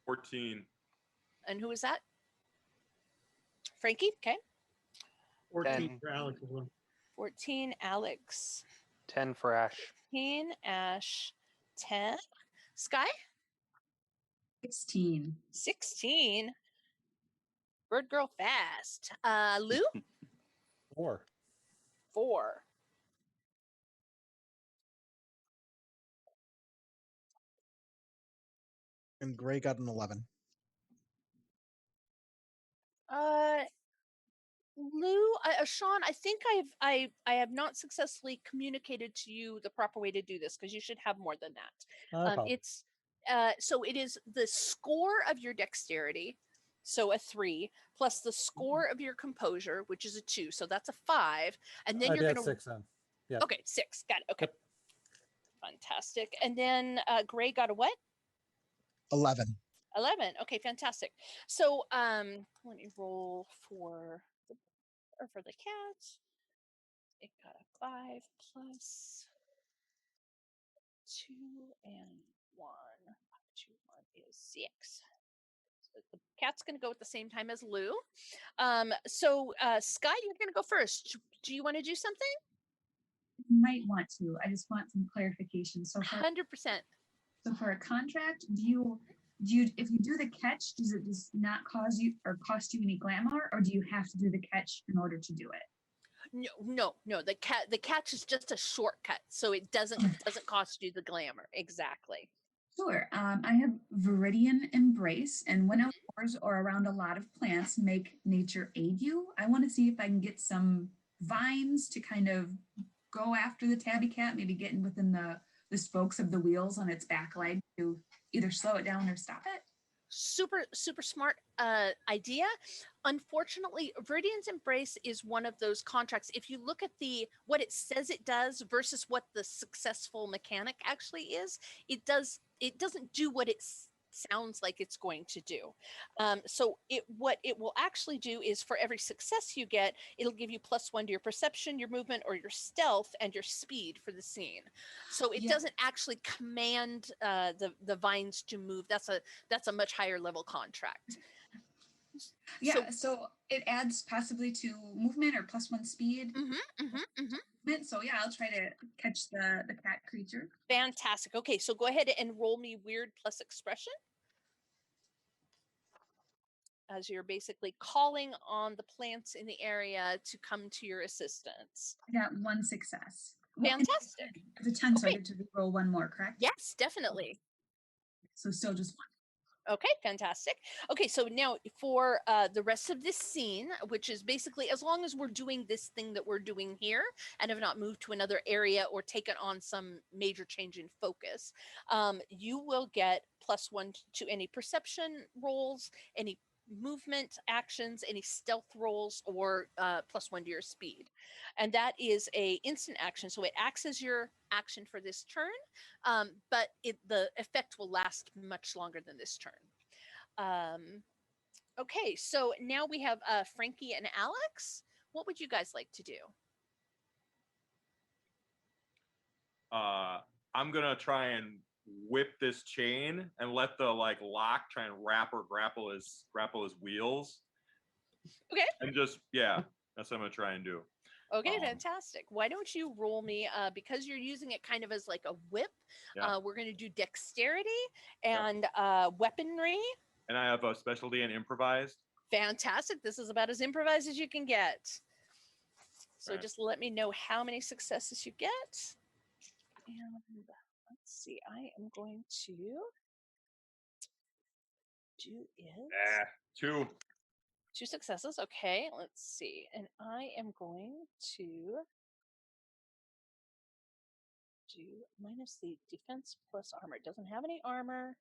14. And who was that? Frankie? Okay. 14 10. for Alex as well. 14, Alex. 10 for Ash. 15, Ash. 10. Sky? 16. 16. Bird girl fast. Lou? 4. 4. And Gray got an 11. Lou, Sean, I think I have not successfully communicated to you the proper way to do this because you should have more than that. It's so it is the score of your dexterity, so a 3, plus the score of your composure, which is a 2, so that's a 5, and then you're gonna 6 then. Yeah. Okay, 6. Got it. Okay. Fantastic. And then Gray got a what? 11. 11. Okay, fantastic. So let me roll for the cat. It got a 5 plus 2 and 1. 5, 2, 1 is 6. So the cat's going to go at the same time as Lou. So Sky, you're going to go first. Do you want to do something? Might want to. I just want some clarification. So 100%. So for a contract, do you if you do the catch, does it just not cause you or cost you any glamour, or do you have to do the catch in order to do it? No. The catch is just a shortcut, so it doesn't cost you the glamour. Exactly. Sure. I have Viridian Embrace, and when outdoors or around a lot of plants, make nature aid you. I want to see if I can get some vines to kind of go after the tabby cat, maybe getting within the spokes of the wheels on its back leg to either slow it down or stop it. Super smart idea. Unfortunately, Viridian's Embrace is one of those contracts. If you look at what it says it does versus what the successful mechanic actually is, it doesn't do what it sounds like it's going to do. So what it will actually do is for every success you get, it'll give you +1 to your perception, your movement, or your stealth, and your speed for the scene. So it doesn't actually command the vines to move. That's a much higher level contract. Yeah, so it adds possibly to movement or +1 speed. Movement. So yeah, I'll try to catch the cat creature. Fantastic. Okay, so go ahead and roll me weird plus expression. As you're basically calling on the plants in the area to come to your assistance. I got 1 success. Well, Fantastic. It's a 10, so I get to roll 1 more, correct? Yes, definitely. So still just 1. Okay, fantastic. Okay, so now for the rest of this scene, which is basically as long as we're doing this thing that we're doing here and have not moved to another area or taken on some major change in focus, you will get +1 to any perception rolls, any movement actions, any stealth rolls, or +1 to your speed. And that is a instant action, so it acts as your action for this turn, but the effect will last much longer than this turn. Okay, so now we have Frankie and Alex. What would you guys like to do? I'm gonna try and whip this chain and let the lock try and wrap or grapple his wheels. Okay. And just that's what I'm gonna try and do. Okay, fantastic. Why don't you roll me, because you're using it kind of as like a whip, we're going to do dexterity and weaponry. And I have a specialty in improvised. Fantastic. This is about as improvised as you can get. So just let me know how many successes you get. And let's see, I am going to do it. 2. 2 successes. Okay, let's see. And I am going to do minus the defense plus armor. It doesn't have any armor.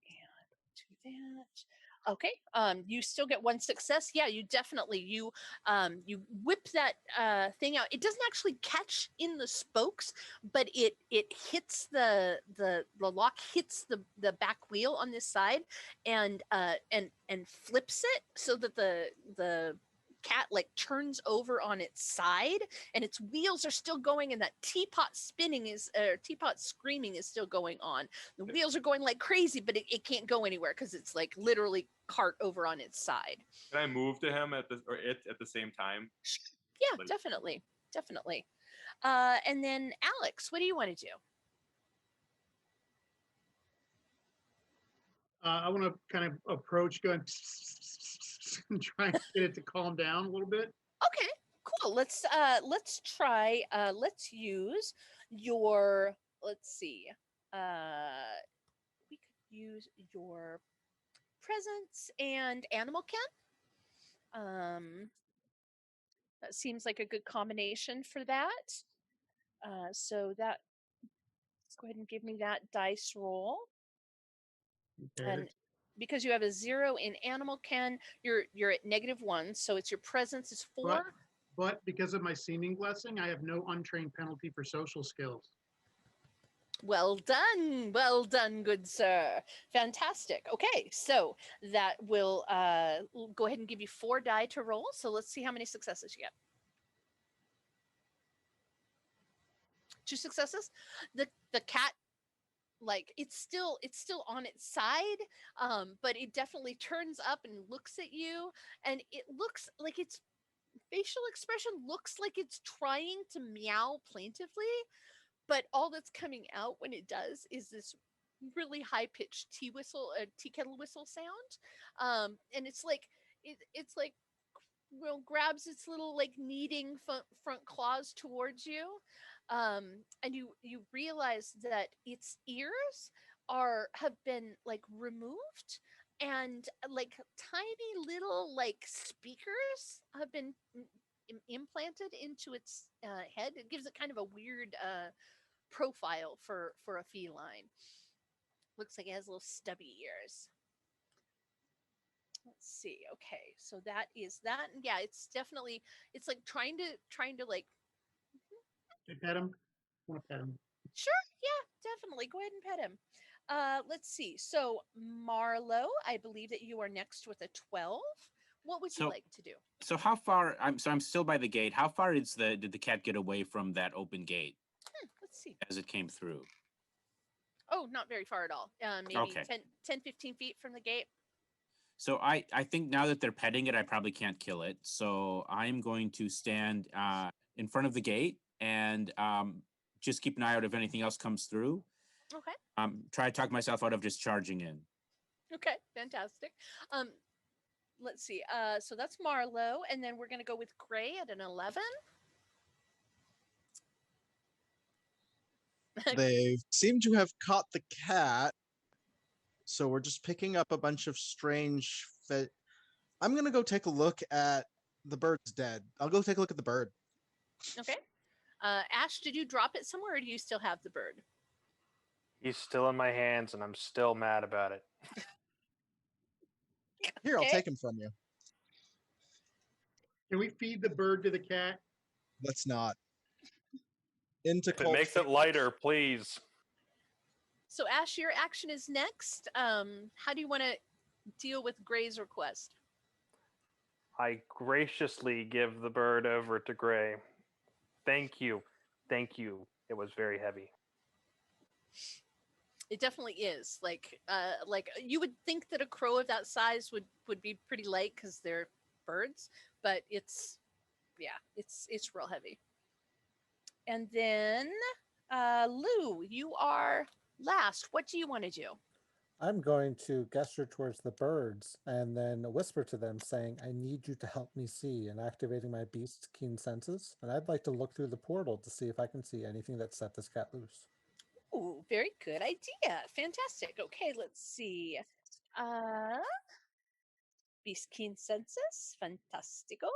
And do that. Okay. You still get 1 success. Yeah, you definitely you whip that thing out. It doesn't actually catch in the spokes, but it hits the lock hits the back wheel on this side and flips it so that the cat turns over on its side and its wheels are still going and that teapot screaming is still going on. The wheels are going like crazy, but it can't go anywhere because it's literally cart over on its side. Can I move to him at the same time? Yeah, definitely. And then Alex, what do you want to do? I want to kind of approach going and try and get it to calm down a little bit. Okay, cool. Let's try. Let's use your. Let's see. We could use your presence and animal ken. That seems like a good combination for that. So that. Let's go ahead and give me that dice roll. Okay. And because you have a 0 in animal ken, you're at -1, so it's your presence is 4. But because of my seeming blessing, I have no untrained penalty for social skills. Well done, good sir. Fantastic. Okay, so that will go ahead and give you 4 die to roll. So let's see how many successes you get. 2 successes. The cat, it's still on its side, but it definitely turns up and looks at you, and it looks like its facial expression looks like it's trying to meow plaintively, but all that's coming out when it does is this really high-pitched tea kettle whistle sound, and it's like grabs its little kneading front claws towards you, and you realize that its ears have been removed, and tiny little speakers have been implanted into its head. It gives it kind of a weird profile for a feline. Looks like it has little stubby ears. Let's see. Okay, so that is that. And yeah, it's definitely trying to Can I pet him? I want to pet him. Sure, yeah, definitely. Go ahead and pet him. Let's see. So Marlo, I believe that you are next with a 12. What would you like to do? So how far? I'm still by the gate. How far did the cat get away from that open gate? Let's see. As it came through. Oh, not very far at all. Maybe Okay. 10, 15 feet from the gate. So I think now that they're petting it, I probably can't kill it. So I'm going to stand in front of the gate and just keep an eye out if anything else comes through. Okay. Try to talk myself out of just charging in. Okay, fantastic. Let's see. So that's Marlowe, and then we're going to go with Gray at an 11. They seem to have caught the cat. So we're just picking up a bunch of strange I'm gonna go take a look at the bird's dead. I'll go take a look at the bird. Okay. Ash, did you drop it somewhere, or do you still have the bird? He's still in my hands, and I'm still mad about it. Here, I'll Okay. take him from you. Can we feed the bird to the cat? Let's not. Into If it makes it lighter, please. So Ash, your action is next. How do you want to deal with Gray's request? I graciously give the bird over to Gray. Thank you. Thank you. It was very heavy. It definitely is. Like you would think that a crow of that size would be pretty light because they're birds, but it's real heavy. And then Lou, you are last. What do you want to do? I'm going to gesture towards the birds and then whisper to them saying, I need you to help me see, and activating my beast's keen senses. And I'd like to look through the portal to see if I can see anything that set this cat loose. Ooh, very good idea. Fantastic. Okay, let's see. Beast keen senses. Fantastico.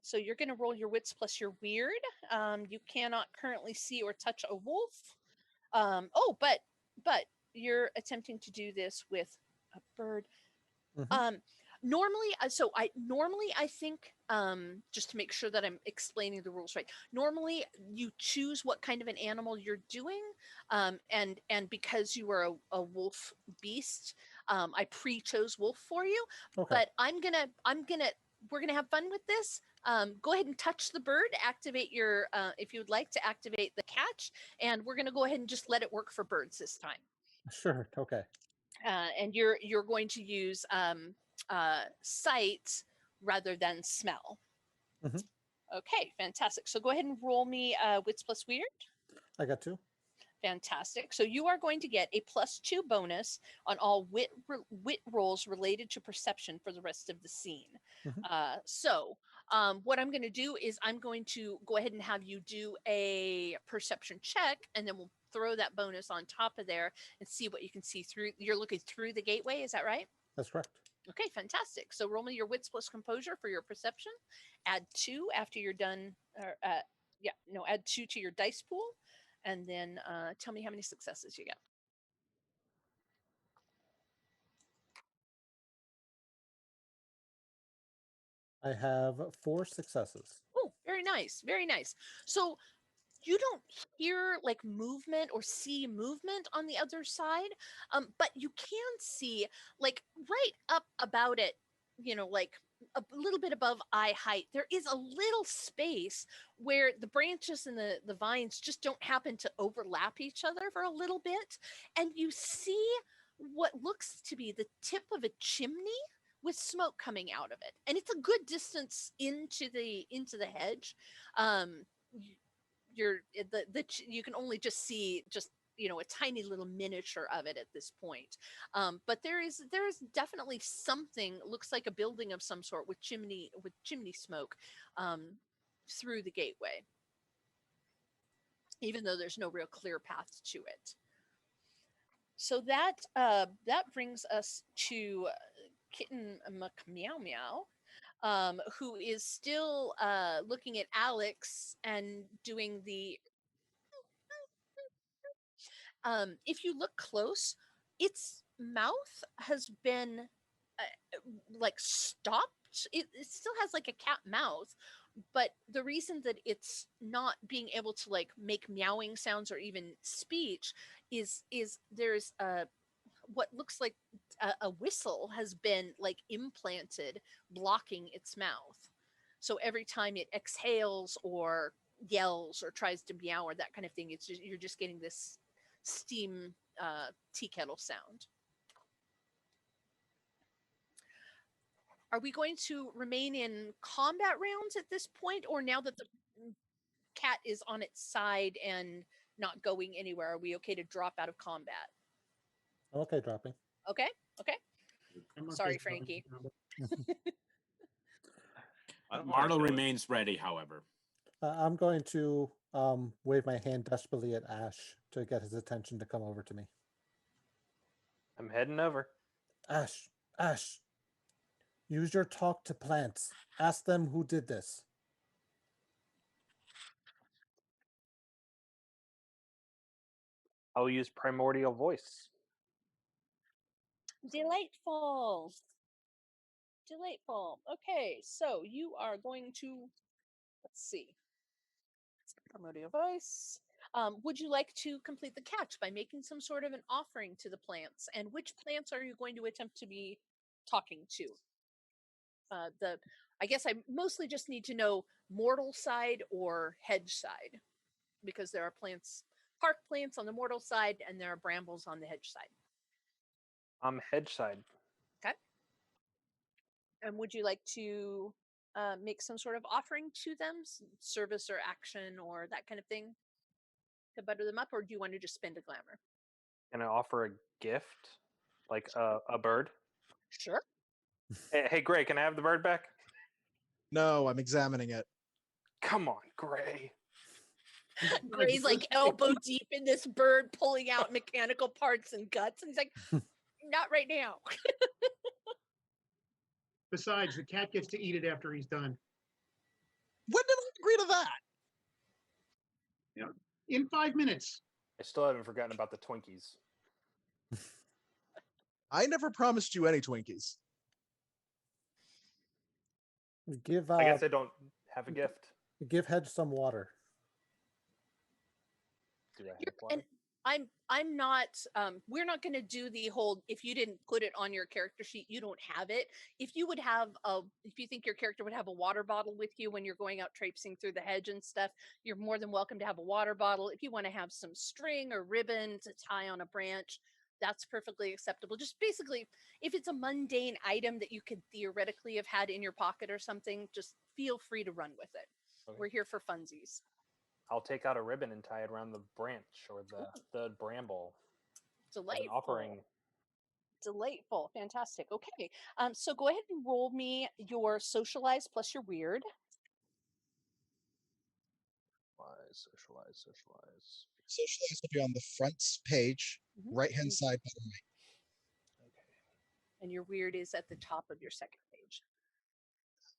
So you're going to roll your wits plus your weird. You cannot currently see or touch a wolf. But you're attempting to do this with a bird. Mhm. Normally, I think just to make sure that I'm explaining the rules right. Normally, you choose what kind of an animal you're doing, and because you are a wolf beast, I pre-chose wolf for you. Okay. But we're gonna have fun with this. Go ahead and touch the bird. Activate your if you would like to activate the catch, and we're gonna go ahead and just let it work for birds this time. Sure. Okay. And you're going to use sight rather than smell. Mhm. Okay, fantastic. So go ahead and roll me wits plus weird. I got two. Fantastic. So you are going to get a +2 bonus on all wit rolls related to perception for the rest of the scene. Mhm. What I'm going to do is I'm going to go ahead and have you do a perception check, and then we'll throw that bonus on top of there and see what you can see through. You're looking through the gateway, is that right? That's correct. Okay, fantastic. So roll me your wits plus composure for your perception. Add 2 after you're done. Add 2 to your dice pool, and then tell me how many successes you get. I have 4 successes. Oh, very nice, very nice. So you don't hear like movement or see movement on the other side, but you can see like right up about it, like a little bit above eye height, there is a little space where the branches and the vines just don't happen to overlap each other for a little bit, and you see what looks to be the tip of a chimney with smoke coming out of it, and it's a good distance into the hedge. You can only just see a tiny little miniature of it at this point, but there is definitely something, looks like a building of some sort with chimney smoke through the gateway, even though there's no real clear path to it. So that brings us to Kitten Meow Meow, who is still looking at Alex and doing the. If you look close, its mouth has been like stopped. It still has like a cat mouth, but the reason that it's not being able to like make meowing sounds or even speech is there's what looks like a whistle has been like implanted blocking its mouth. So every time it exhales or yells or tries to meow or that kind of thing, you're just getting this steam tea kettle sound. Are we going to remain in combat rounds at this point, or now that the cat is on its side and not going anywhere, are we okay to drop out of combat? I'm okay dropping. Okay. I'm okay Sorry, with dropping Frankie. the I don't wanna Marlo kill it. remains ready, however. I'm going to wave my hand desperately at Ash to get his attention to come over to me. I'm heading over. Ash, use your talk to plants. Ask them who did this. I'll use primordial voice. Delightful. Okay, so you are going to, let's see, primordial voice. Would you like to complete the catch by making some sort of an offering to the plants? And which plants are you going to attempt to be talking to? I guess I mostly just need to know mortal side or hedge side, because there are park plants on the mortal side, and there are brambles on the hedge side. I'm hedge side. Okay. And would you like to make some sort of offering to them, service or action or that kind of thing, to butter them up, or do you want to just spend a glamour? Can I offer a gift, like a bird? Sure. Hey, Gray, can I have the bird back? No, I'm examining it. Come on, Gray. Gray's like elbow deep in this bird, pulling out mechanical parts and guts, and he's like, "Not right now." Besides, the cat gets to eat it after he's done. When did I agree to that? In 5 minutes. I still haven't forgotten about the Twinkies. I never promised you any Twinkies. Give I guess I don't have a gift. give Hedge some water. Do I have water? And I'm not we're not going to do the whole, if you didn't put it on your character sheet, you don't have it. If you think your character would have a water bottle with you when you're going out traipsing through the hedge and stuff, you're more than welcome to have a water bottle. If you want to have some string or ribbon to tie on a branch, that's perfectly acceptable. Just basically, if it's a mundane item that you could theoretically have had in your pocket or something, just feel free to run with it. Okay. We're here for funsies. I'll take out a ribbon and tie it around the branch or the bramble. As an Delightful. offering. Delightful. Fantastic. Okay. So go ahead and roll me your socialize plus your weird. Socialize. Socialize will be on the front page, right-hand side, bottom right. Okay. And your weird is at the top of your second page.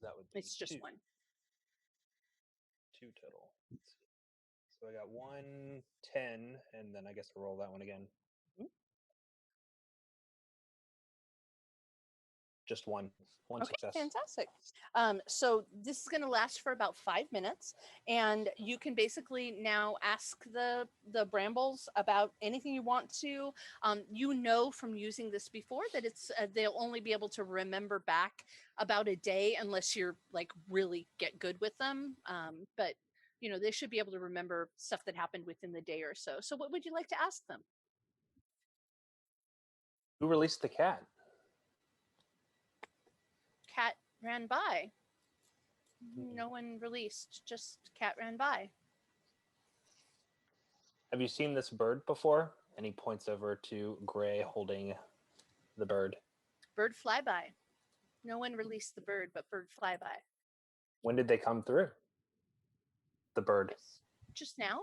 That would be It's just two. one. 2 total. So I got 1, 10, and then I guess I'll roll that one again. Just one Okay, success. fantastic. So this is going to last for about 5 minutes, and you can basically now ask the brambles about anything you want to. You know from using this before that it's they'll only be able to remember back about a day unless you're like really get good with them. But you know they should be able to remember stuff that happened within the day or so. So what would you like to ask them? Who released the cat? Cat ran by. No one released, just cat ran by. Have you seen this bird before? And he points over to Gray holding the bird. Bird flyby. No one released the bird, but bird flyby. When did they come through? The bird. Just now?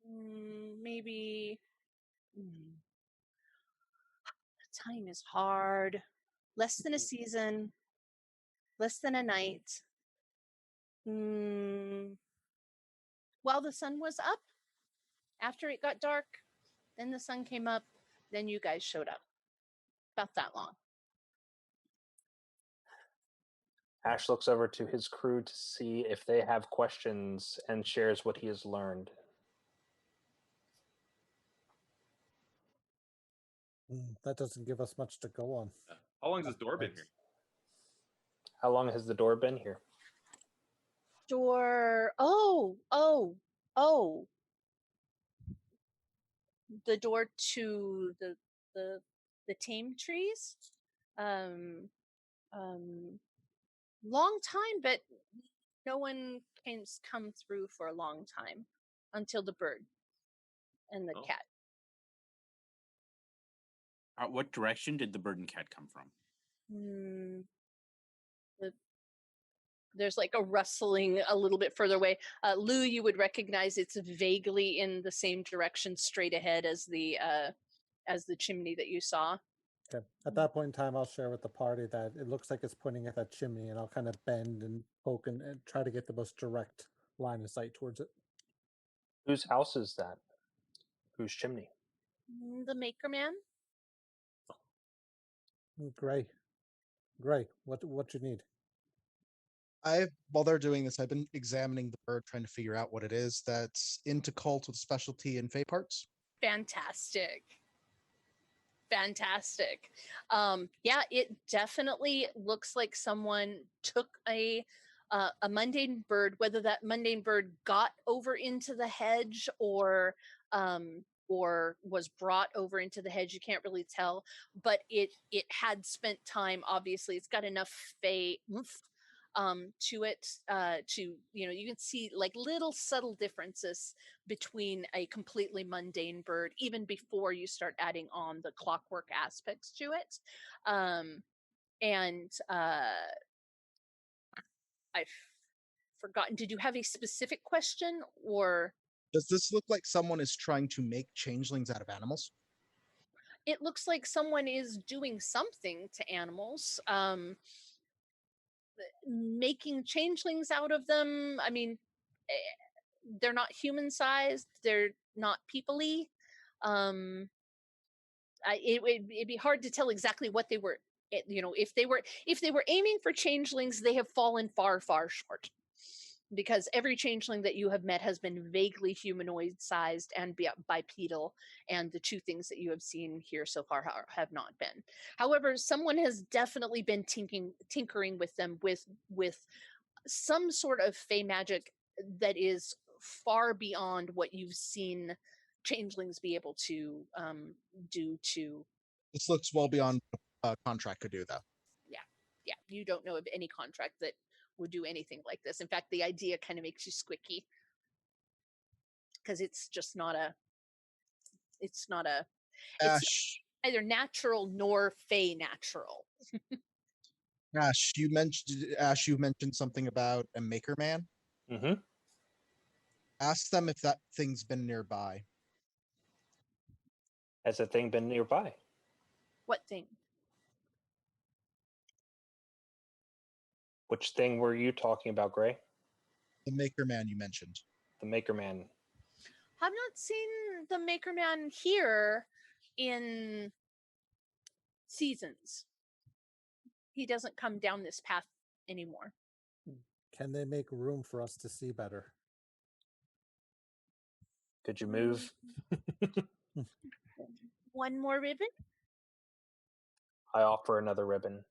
Maybe. Time is hard. Less than a season. Less than a night. While the sun was up, after it got dark, then the sun came up, then you guys showed up. About that long. Ash looks over to his crew to see if they have questions and shares what he has learned. That doesn't give us much to go on. How long has this door been here? How long has the door been here? Door. Oh. the door to the tame trees. Long time, but no one can come through for a long time until the bird and the Oh. cat. What direction did the bird and cat come from? There's like a rustling a little bit further away. Lou, you would recognize it's vaguely in the same direction straight ahead as the chimney that you saw. Okay. At that point in time, I'll share with the party that it looks like it's pointing at that chimney, and I'll kind of bend and poke and try to get the most direct line of sight towards it. Whose house is that? Whose chimney? The Maker Man. Gray, what you need? While they're doing this, I've been examining the bird, trying to figure out what it is that's into cult with specialty in Fey parts. Fantastic. Yeah, it definitely looks like someone took a mundane bird, whether that mundane bird got over into the hedge or was brought over into the hedge. You can't really tell, but it had spent time. Obviously, it's got enough Fey oomph to it to, you can see like little subtle differences between a completely mundane bird even before you start adding on the clockwork aspects to it. And I've forgotten, did you have a specific question? Or Does this look like someone is trying to make changelings out of animals? it looks like someone is doing something to animals, making changelings out of them. I mean, they're not human sized, they're not people-y. It'd be hard to tell exactly what they were. If they were aiming for changelings, they have fallen far short, because every changeling that you have met has been vaguely humanoid sized and bipedal, and the two things that you have seen here so far have not been. However, someone has definitely been tinkering with them with some sort of fey magic that is far beyond what you've seen changelings be able to do to. This looks well beyond what a contract could do, though. Yeah, you don't know of any contract that would do anything like this. In fact, the idea kind of makes you squicky, because it's Ash, neither natural nor fey natural. you mentioned something about a maker man. Mm-hmm. Ask them if that thing's been nearby. Has that thing been nearby? What thing? Which thing were you talking about, Gray? The maker man you mentioned. The Maker Man. I've not seen the Maker Man here in seasons. He doesn't come down this path anymore. Can they make room for us to see better? Could you move? One more ribbon. I offer another ribbon.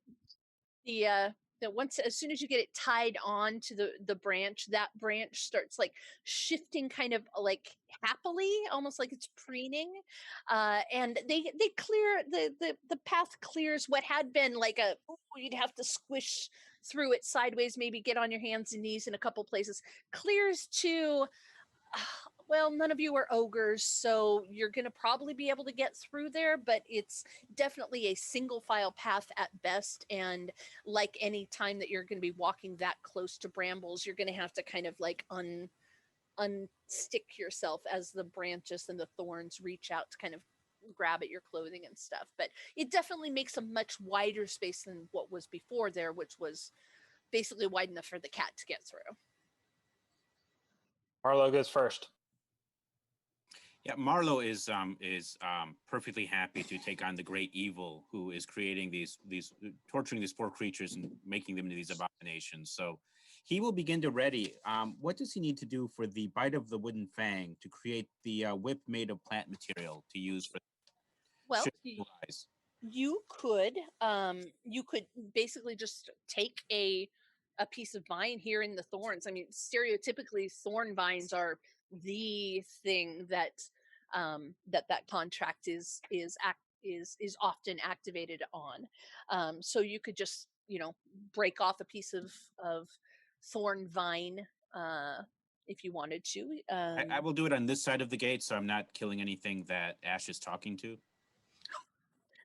As soon as you get it tied on to the branch, that branch starts like shifting kind of like happily, almost like it's preening, and they clear the path, clears what had been like you'd have to squish through it sideways, maybe get on your hands and knees in a couple places, clears to well, none of you are ogres, so you're going to probably be able to get through there, but it's definitely a single file path at best. And like any time that you're going to be walking that close to brambles, you're going to have to kind of like unstick yourself as the branches and the thorns reach out to kind of grab at your clothing and stuff. But it definitely makes a much wider space than what was before there, which was basically wide enough for the cat to get through. Marlo goes first. Yeah, Marlo is perfectly happy to take on the great evil who is creating these torturing these poor creatures and making them into these abominations. So he will begin to ready. What does he need to do for the bite of the wooden fang to create the whip made of plant material to use for? Well, you could basically just take a piece of vine here in the thorns. I mean, stereotypically, thorn vines are the thing that that contract is often activated on. So you could just break off a piece of thorn vine if you wanted to. I will do it on this side of the gate, so I'm not killing anything that Ash is talking to.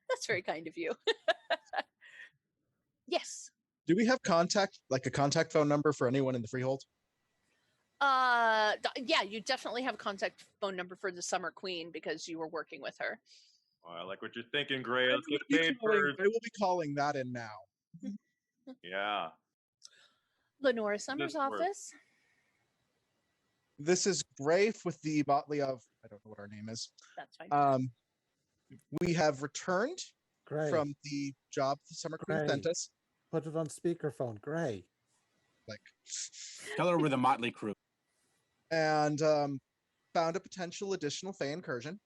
That's very kind of you. Yes. Do we have a contact phone number for anyone in the freehold? Yeah, you definitely have a contact phone number for the Summer Queen because you were working with her. Oh, I like what you're thinking, Gray. I Let's get will paid be calling- first. I will be calling that in now. Yeah. Lenora Summers' This works. office. This is Grafe with the motley of, I don't know what our name is. That's fine. We have returned Gray. from the job the Summer Queen sent Gray. us. Put it on speakerphone. Gray. Like, Tell her we're the Motley Crew. and found a potential additional Fey incursion.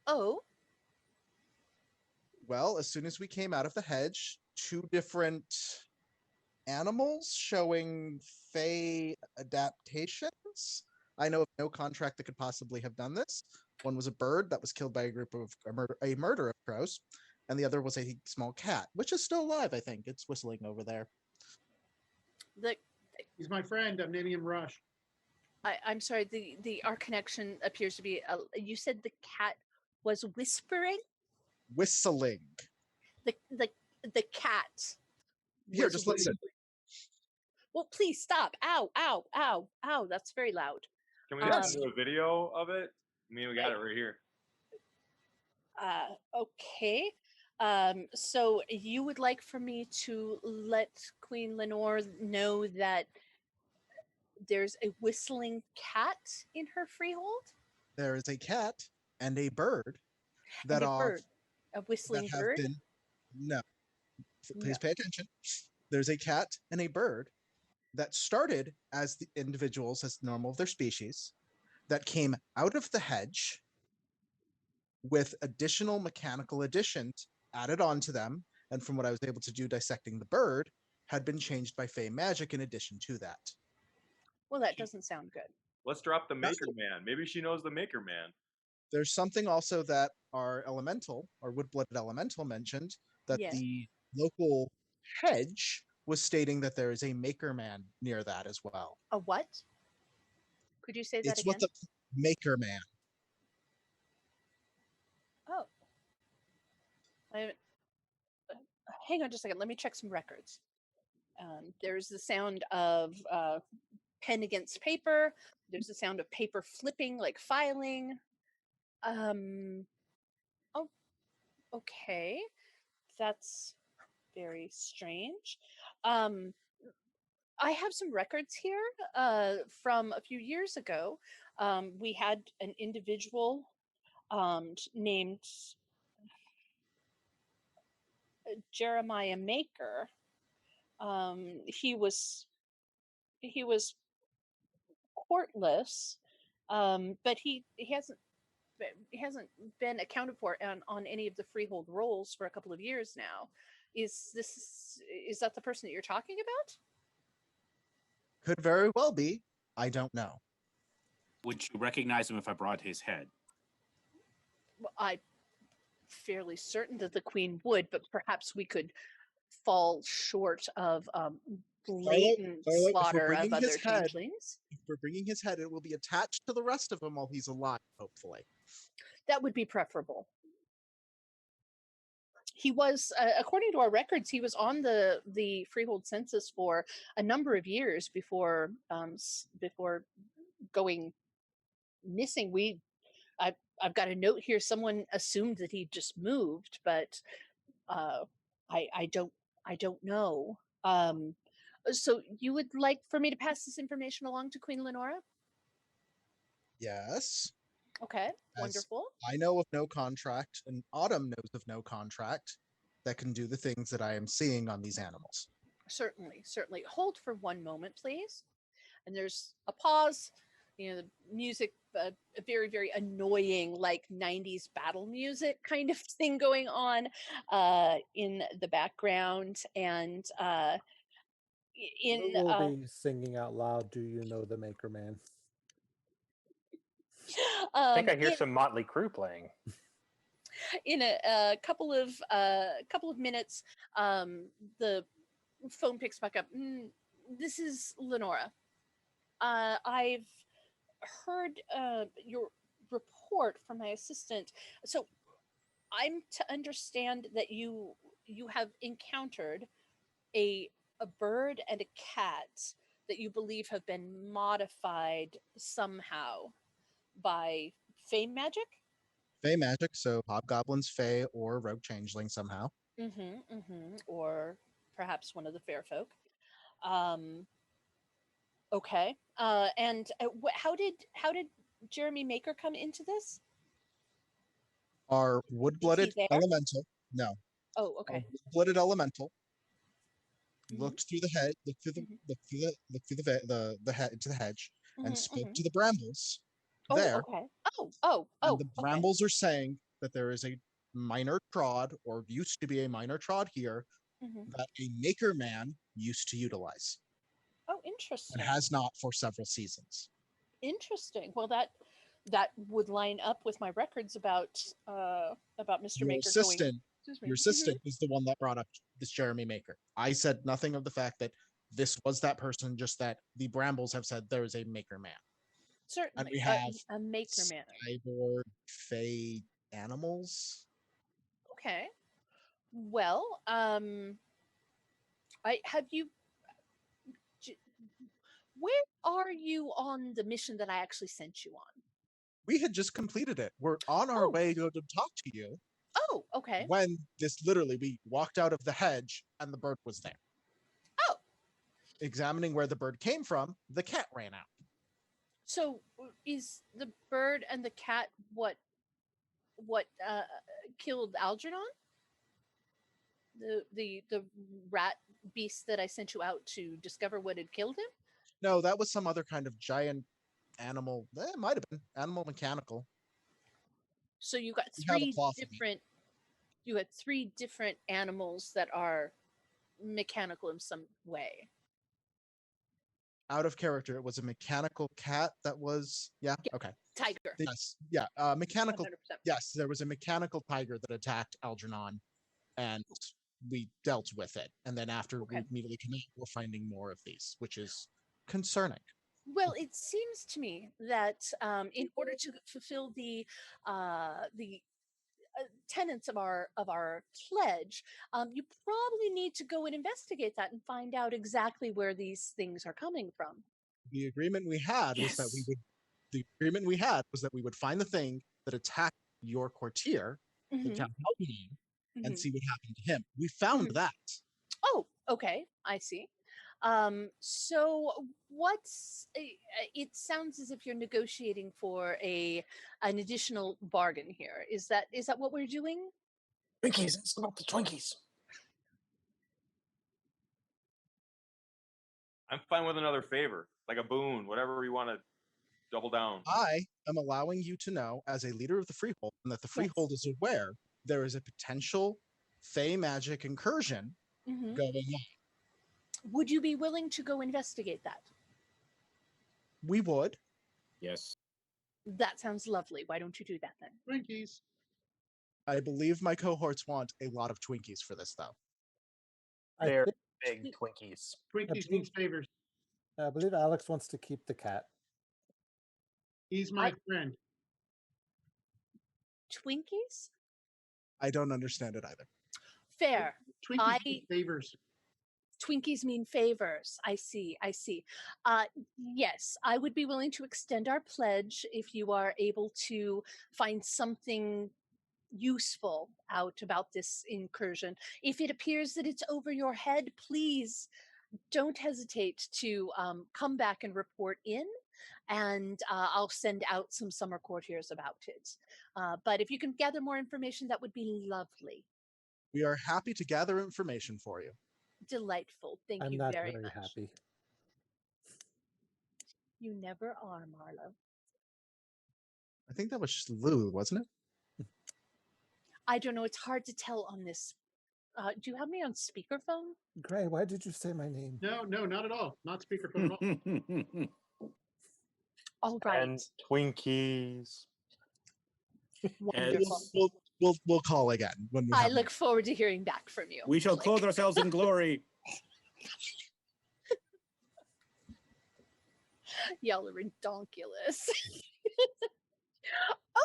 Oh, Well, as soon as we came out of the hedge, 2 different animals showing Fey adaptations. I know of no contract that could possibly have done this. One was a bird that was killed by a group of a murder of crows, and the other was a small cat, which is still alive, I think. It's whistling over there. He's my friend. I'm naming him Rush. I'm sorry. Our connection appears to be. You said the cat was whispering. Whistling. The cat. Here, was just listen. Well, please stop. Ow, ow, ow, ow. That's very loud. Can we do a video of it? I mean, we got it right here. Okay. So you would like for me to let Queen Lenore know that there's a whistling cat in her freehold? There is a cat and a bird that And are bird. A whistling that have bird? been no. Please No. pay attention. There's a cat and a bird that started as the individuals as normal of their species, that came out of the hedge with additional mechanical additions added onto them, and from what I was able to do dissecting the bird, had been changed by Fey magic in addition to that. Well, that doesn't sound good. Let's drop the That's Maker Man. Maybe she knows the Maker Man. There's something also that our elemental, our wood-blooded elemental, mentioned that Yes. the local hedge was stating that there is a Maker Man near that as well. A what? Could you say that It's again? what the Maker Man. Oh. Hang on just a second. Let me check some records. There's the sound of pen against paper. There's the sound of paper flipping, like filing. Oh, okay. That's very strange. I have some records here from a few years ago. We had an individual named Jeremiah Maker. He was courtless, but he hasn't been accounted for on any of the freehold rolls for a couple of years now. Is that the person that you're talking about? Could very well be. I don't know. Would you recognize him if I brought his head? Well, I'm fairly certain that the queen would, but perhaps we could fall short of blatant Starlight, if we're slaughter bringing of other his head- changelings. If we're bringing his head, it will be attached to the rest of him while he's alive, hopefully. That would be preferable. He was, according to our records, he was on the freehold census for a number of years before going missing. I've got a note here. Someone assumed that he just moved, but I don't know. So you would like for me to pass this information along to Queen Lenora? Yes. Okay, As wonderful. I know of no contract, and Autumn knows of no contract that can do the things that I am seeing on these animals. Certainly. Hold for one moment, please. And there's a pause. The music, a very, very annoying, like 90s battle music kind of thing going on in the background. And Who will be singing out loud, "Do You Know the Maker Man"? I think I hear in- some Motley Crue playing. in a couple of minutes, the phone picks back up. This is Lenora. I've heard your report from my assistant. So I'm to understand that you have encountered a bird and a cat that you believe have been modified somehow by fey magic. Fey magic, so hobgoblins, fey, or rogue changeling somehow. Or perhaps one of the fair folk. Okay. And how did Jeremy Maker come into this? Our wood-blooded there? elemental. No. Oh, Our okay. wood-blooded elemental Mhm. looked through the hedge, looked through the Mhm. looked through the into the hedge, and Mhm, spoke mhm. to the brambles Oh, there. okay. And the Okay. brambles are saying that there is a minor trod, or used to be a minor trod here, Mhm. that a maker man used to utilize, Oh, and interesting. has not for several seasons. Interesting. Well, that would line up with my records about Mr. Your Maker going. assistant, Excuse me. your assistant is the one that brought up this Jeremy Maker. I said nothing of the fact that this was that person, just that the brambles have said there is a maker man. Certainly. And we have a maker man. cyborg fey animals. Okay. Well, I have you. Where are you on the mission that I actually sent you on? We had just completed it. We're on our Oh. way to talk to you. Oh, okay. When this literally, we walked out of the hedge and the bird was there. Oh. Examining where the bird came from, the cat ran out. So is the bird and the cat what killed Algernon? The rat beast that I sent you out to discover what had killed him? No, that was some other kind of giant animal. It might have been animal mechanical. So you got We have a three cloth of it. different. You had three different animals that are mechanical in some way. Out of character, it was a mechanical cat that was okay. Tiger. Yes, mechanical. 100%. Yes, there was a mechanical tiger that attacked Algernon, and we dealt with it. And then after we immediately came out, we're finding more of these, which is concerning. Well, it seems to me that in order to fulfill the tenets of our pledge, you probably need to go and investigate that and find out exactly where these things are coming from. The agreement we had was that we would. The agreement we had was that we would find the thing that attacked your courtier, the Count Algernon, and see what happened to him. We found that. Oh, okay, I see. So what's it sounds as if you're negotiating for an additional bargain here. Is that what we're doing? Twinkies, it's about the Twinkies. I'm fine with another favor, like a boon, whatever you want to double down. I am allowing you to know, as a leader of the Freehold, and that the Freehold is aware there is a potential fey magic incursion going on. Would you be willing to go investigate that? We would. Yes. That sounds lovely. Why don't you do that then? Twinkies. I believe my cohorts want a lot of Twinkies for this, though. They're big Twinkies. Twinkies means favors. I believe Alex wants to keep the cat. He's my friend. Twinkies? I don't understand it either. Fair. Twinkies mean favors. Twinkies mean favors. I see. Yes, I would be willing to extend our pledge if you are able to find something useful out about this incursion. If it appears that it's over your head, please don't hesitate to come back and report in, and I'll send out some summer courtiers about it. But if you can gather more information, that would be lovely. We are happy to gather information for you. Delightful. Thank I'm you not very very much. happy. You never are, Marlo. I think that was just Lou, wasn't it? I don't know. It's hard to tell on this. Do you have me on speakerphone? Gray, why did you say my name? No, not at all. Not speakerphone at all. All right. And Twinkies. Wonderful. We'll call again when we I have look forward to hearing back from you. We shall Like, clothe ourselves in glory. y'all are redonkulous.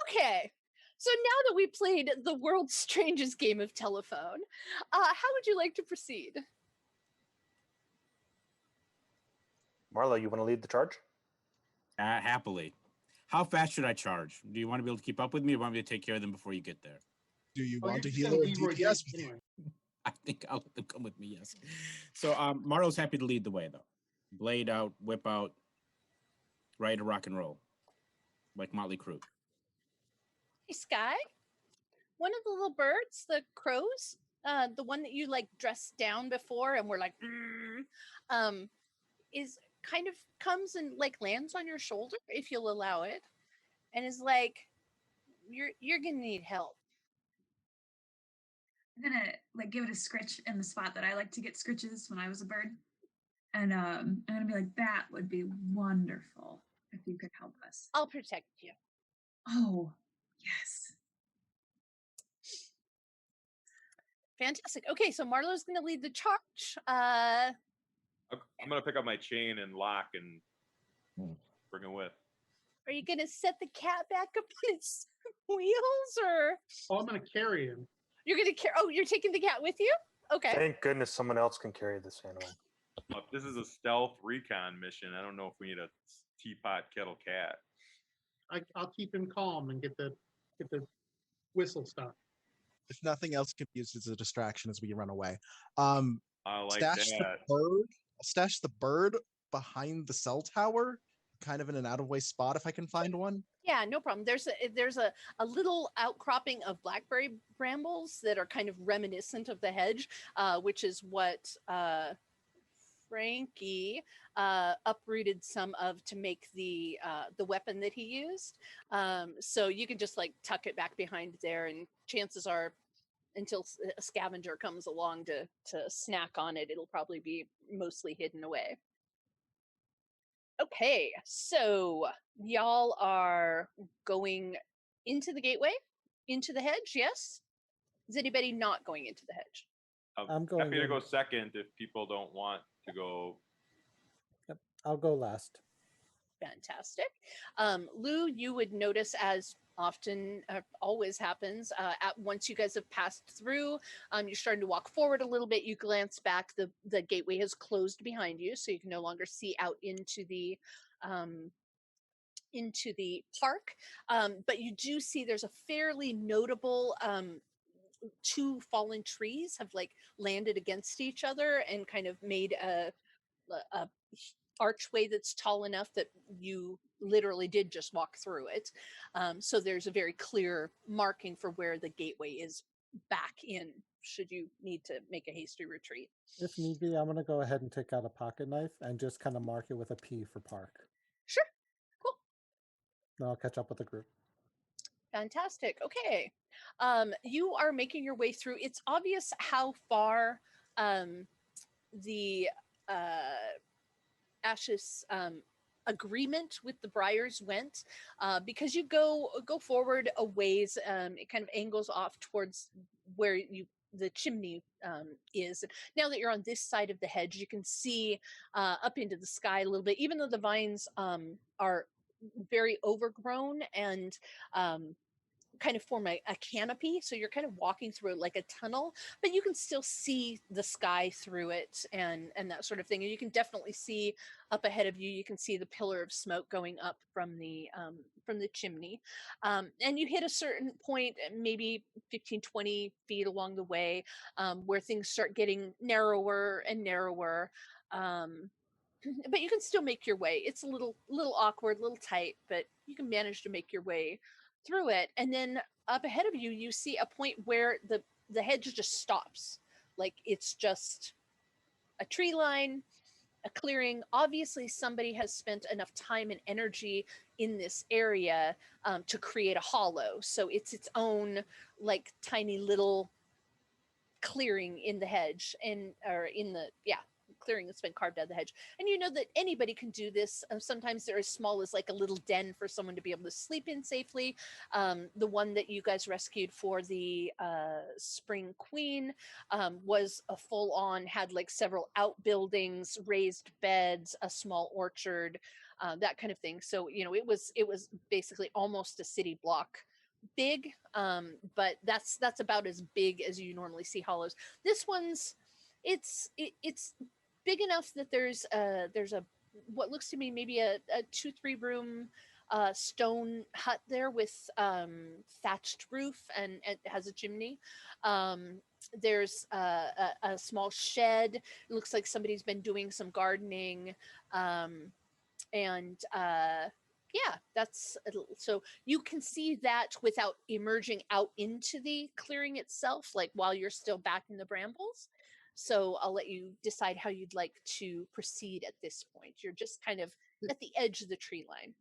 Okay. So now that we played the world's strangest game of telephone, how would you like to proceed? Marlo, you want to lead the charge? Happily. How fast should I charge? Do you want to be able to keep up with me, or want me to take care of them before you get there? Do you Oh, want you're a just gonna healer and Leroy DPS? Jenkins anyway. I think I'll let them come with me, yes. So Marlo's happy to lead the way, though. Blade out, whip out, ready to rock and roll. Like Motley Crue. Hey, Sky, one of the little birds, the crows, the one that you like dressed down before and were like, is kind of comes and like lands on your shoulder if you'll allow it, and is like, you're gonna need help. I'm gonna like give it a scritch in the spot that I like to get scritches when I was a bird. And I'm gonna be like, that would be wonderful if you could help us. I'll protect you. Oh, yes. Fantastic. Okay, so Marlo's gonna lead the charge. I'm gonna pick up my chain and lock and bring it with. Are you gonna set the cat back up on its wheels, or Oh, I'm gonna carry him. you're gonna carry? Oh, you're taking the cat with you? Okay. Thank goodness someone else can carry this animal. If this is a stealth recon mission, I don't know if we need a teapot kettle cat. I'll keep him calm and get the whistle stopped. If nothing else, can be used as a distraction as we run away. I like Stash the that. bird. I'll stash the bird behind the cell tower, kind of in an out of way spot if I can find one. Yeah, no problem. There's a little outcropping of blackberry brambles that are kind of reminiscent of the hedge, which is what Frankie uprooted some of to make the weapon that he used. So you can just like tuck it back behind there, and chances are, until a scavenger comes along to snack on it, it'll probably be mostly hidden away. Okay, so y'all are going into the gateway, into the hedge, yes? Is anybody not going into the hedge? I'm going happy to in. go second if people don't want to go. Yep, I'll go last. Fantastic. Lou, you would notice, as often always happens, once you guys have passed through, you're starting to walk forward a little bit, you glance back, the gateway has closed behind you, so you can no longer see out into the park, but you do see there's a fairly notable two fallen trees have like landed against each other and kind of made a archway that's tall enough that you literally did just walk through it. So there's a very clear marking for where the gateway is back in, should you need to make a hasty retreat. If need be, I'm going to go ahead and take out a pocket knife and just kind of mark it with a P for park. Sure. Cool. Then I'll catch up with the group. Fantastic. Okay. You are making your way through. It's obvious how far the Ash's agreement with the Briars went, because you go forward a ways. It kind of angles off towards where the chimney is. Now that you're on this side of the hedge, you can see up into the sky a little bit, even though the vines are very overgrown and kind of form a canopy, so you're kind of walking through like a tunnel, but you can still see the sky through it and that sort of thing. And you can definitely see up ahead of you, you can see the pillar of smoke going up from the chimney, and you hit a certain point, maybe 15-20 feet along the way, where things start getting narrower and narrower, but you can still make your way. It's a little awkward, a little tight, but you can manage to make your way through it. And then up ahead of you, you see a point where the hedge just stops. Like it's just a tree line, a clearing. Obviously, somebody has spent enough time and energy in this area to create a hollow. So it's its own like tiny little clearing in the hedge, or in the clearing that's been carved out of the hedge. And you know that anybody can do this. Sometimes they're as small as like a little den for someone to be able to sleep in safely. The one that you guys rescued for the Spring Queen was a full-on, had like several outbuildings, raised beds, a small orchard, that kind of thing. So you know, it was basically almost a city block big, but that's about as big as you normally see hollows. This one's it's big enough that there's a what looks to me maybe a 2-3 room stone hut there with thatched roof, and it has a chimney. There's a small shed. It looks like somebody's been doing some gardening, and yeah, that's so you can see that without emerging out into the clearing itself, like while you're still back in the brambles. So I'll let you decide how you'd like to proceed at this point. You're just kind of at the edge of the tree line.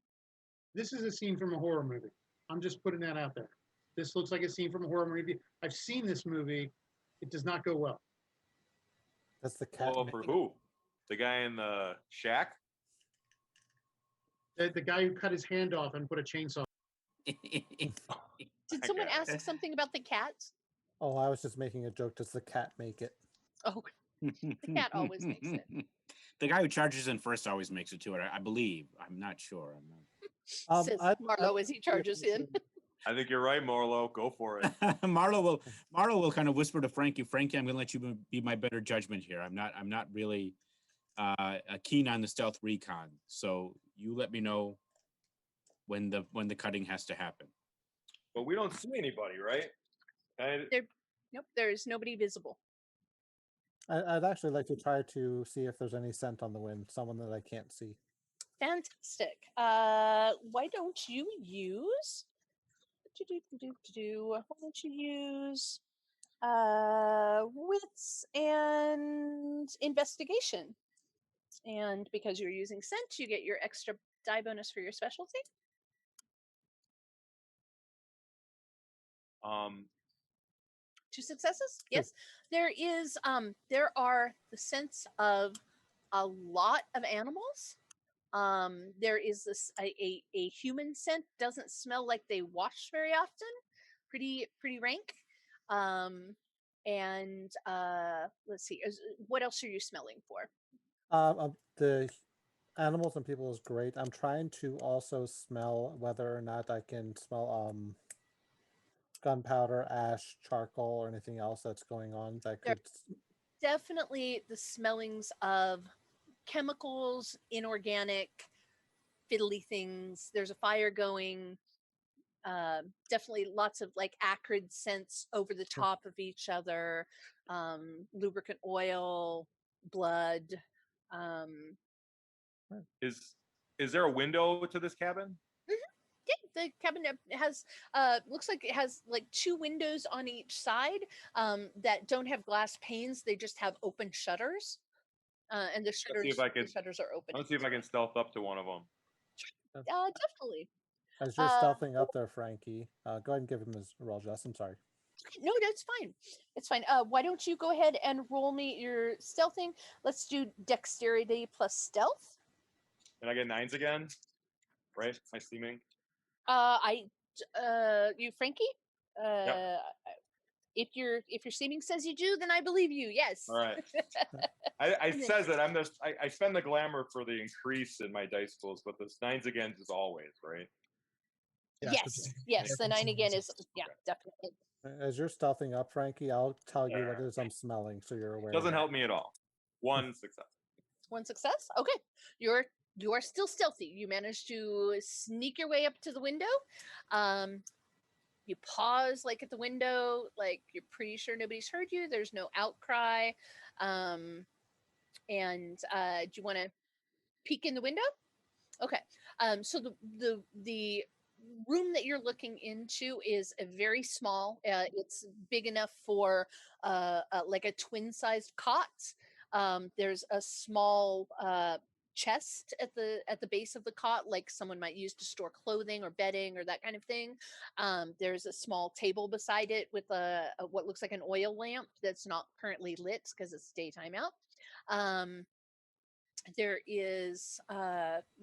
This is a scene from a horror movie. I'm just putting that out there. This looks like a scene from a horror movie. I've seen this movie. It does not go well. That's the cat. Well, for who? The guy in the shack? The guy who cut his hand off and put a chainsaw. Did someone ask something about the cat? Oh, I was just making a joke. Does the cat make it? Oh, the cat always makes it. The guy who charges in first always makes it to it. I believe. I'm not sure. I'm Says Marlo as he charges in. I think you're right, Marlo. Go for it. not. Marlo will kind of whisper to Frankie. Frankie, I'm going to let you be my better judgment here. I'm not really keen on the stealth recon. So you let me know when the cutting has to happen. But we don't see anybody, right? Nope, there's nobody visible. I'd actually like to try to see if there's any scent on the wind, someone that I can't see. Fantastic. Why don't you use? Why don't you use wits and investigation? And because you're using scent, you get your extra die bonus for your specialty. 2 successes. Yes, there are the sense of a lot of animals. There is this a human scent, doesn't smell like they wash very often, pretty rank. And let's see, what else are you smelling for? The animals and people is great. I'm trying to also smell whether or not I can smell gunpowder, ash, charcoal, or anything else that's going on that could. Definitely the smellings of chemicals, inorganic, fiddly things. There's a fire going. Definitely lots of like acrid scents over the top of each other. Lubricant oil, blood. Is there a window to this cabin? Yeah, the cabin has looks like it has like 2 windows on each side that don't have glass panes. They just have open shutters, and the shutters are open. Let's see if I can stealth up to one of them. Definitely. As you're stealthing up there, Frankie, go ahead and give him his roll, Jess. I'm sorry. No, that's fine. It's fine. Why don't you go ahead and roll me your stealthing? Let's do dexterity plus stealth. And I get 9s again, right? My steaming. You, Frankie. Yep. If your seeming says you do, then I believe you. Yes. All right. I says that I spend the glamour for the increase in my dice pools, but this 9s again is always right. Yes. The 9 again is definitely. As you're stealthing up, Frankie, I'll tell you what it is I'm smelling, so you're aware. Doesn't help me at all. 1 success. 1 success. Okay, you are still stealthy. You managed to sneak your way up to the window. You pause like at the window, like you're pretty sure nobody's heard you. There's no outcry. And do you want to peek in the window? Okay. So the room that you're looking into is a very small. It's big enough for like a twin-sized cot. There's a small chest at the base of the cot, like someone might use to store clothing or bedding or that kind of thing. There's a small table beside it with a what looks like an oil lamp that's not currently lit because it's daytime out. There is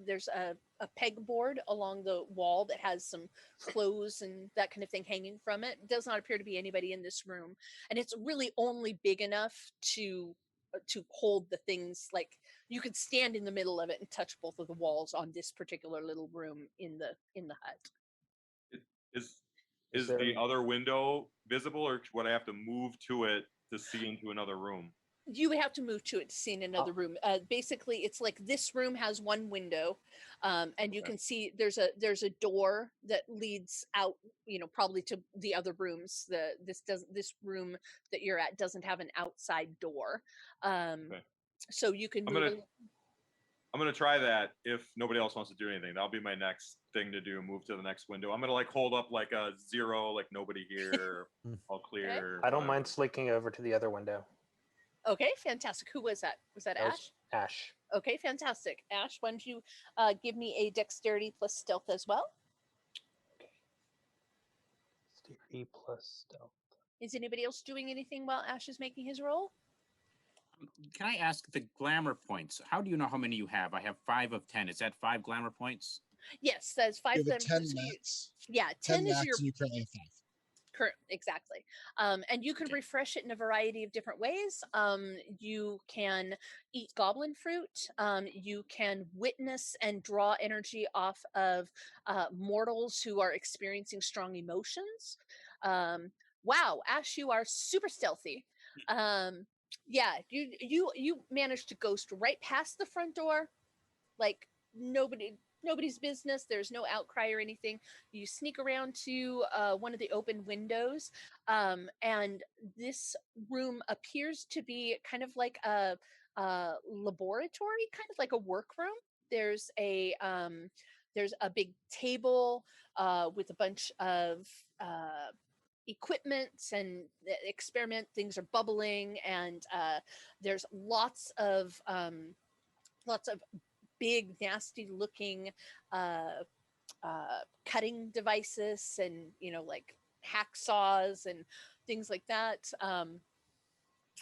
there's a pegboard along the wall that has some clothes and that kind of thing hanging from it. Does not appear to be anybody in this room, and it's really only big enough to hold the things. Like you could stand in the middle of it and touch both of the walls on this particular little room in the hut. Is there- the other window visible, or would I have to move to it to see into another room? You would have to move to it to see in another room. Basically, it's like this room has one window, and you Okay. can see there's a door that leads out. Probably to the other rooms. This room that you're at doesn't have an outside door, Okay. so you can I'm move. gonna I'm gonna try that if nobody else wants to do anything. That'll be my next thing to do. Move to the next window. I'm gonna like hold up like a 0, like nobody here, all clear. I don't mind whatever. slinking over to the other window. Okay, fantastic. Who was that? Was that That Ash? was Ash. Okay, fantastic. Ash, why don't you give me a dexterity plus stealth as well? Dexterity plus stealth. Is anybody else doing anything while Ash is making his roll? Can I ask the glamour points? How do you know how many you have? I have 5 of 10. Is that 5 glamour points? Yes, that's 5 You have a them. 10 so you- max. yeah, 10 10 is max, your and you currently have 5. current, exactly. And you can refresh it in a variety of different ways. You can eat goblin fruit. You can witness and draw energy off of mortals who are experiencing strong emotions. Wow, Ash, you are super stealthy. Yeah, you managed to ghost right past the front door, like nobody's business. There's no outcry or anything. You sneak around to one of the open windows, and this room appears to be kind of like a laboratory, kind of like a workroom. There's a big table with a bunch of equipment and experiment things are bubbling, and there's lots of big nasty looking cutting devices, and like hacksaws and things like that.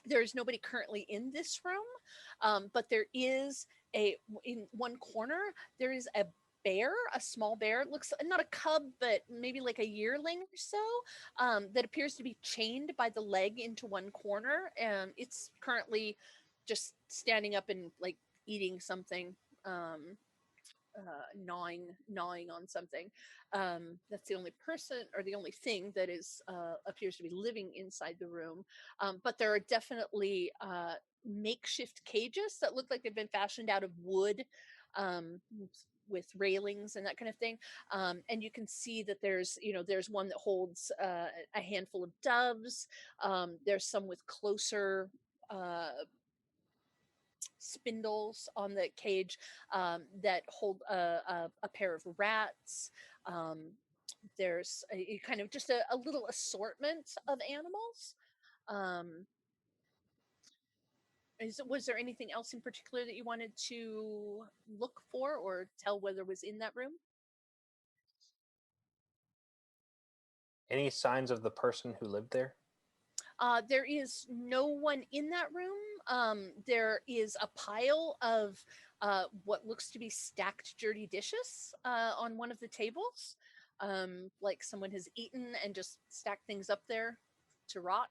There's nobody currently in this room, but there is in one corner there is a bear, a small bear. It looks not a cub, but maybe like a yearling or so, that appears to be chained by the leg into one corner, and it's currently just standing up and like eating something, gnawing on something. That's the only person or the only thing that is appears to be living inside the room. But there are definitely makeshift cages that look like they've been fashioned out of wood, with railings and that kind of thing. And you can see that there's one that holds a handful of doves. There's some with closer spindles on the cage, that hold a pair of rats. There's a kind of just a little assortment of animals. Um, was there anything else in particular that you wanted to look for or tell whether was in that room? Any signs of the person who lived there? There is no one in that room. There is a pile of what looks to be stacked dirty dishes on one of the tables. Like someone has eaten and just stacked things up there to rot.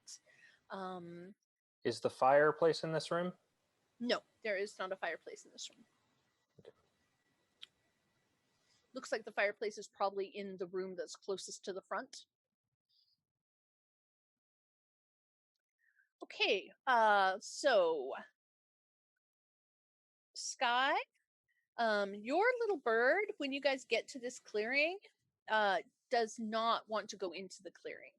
Is the fireplace in this room? No, there is not a fireplace in this room. Looks like the fireplace is probably in the room that's closest to the front. Okay, so Sky, your little bird, when you guys get to this clearing, does not want to go into the clearing.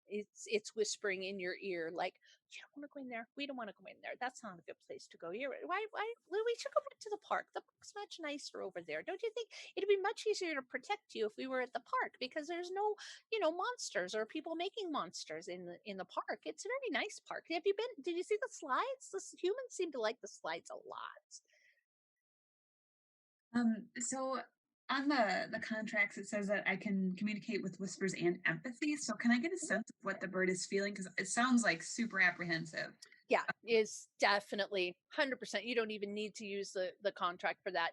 It's whispering in your ear like, you don't want to go in there. We don't want to go in there. That's not a good place to go. Why we should go back to the park. The park's much nicer over there. Don't you think it'd be much easier to protect you if we were at the park, because there's no, monsters or people making monsters in the park. It's a very nice park. Did you see the slides? The humans seem to like the slides a lot. So on the contracts, it says that I can communicate with whispers and empathy. So can I get a sense of what the bird is feeling? Because it sounds like super apprehensive. Yeah, is definitely 100%. You don't even need to use the contract for that.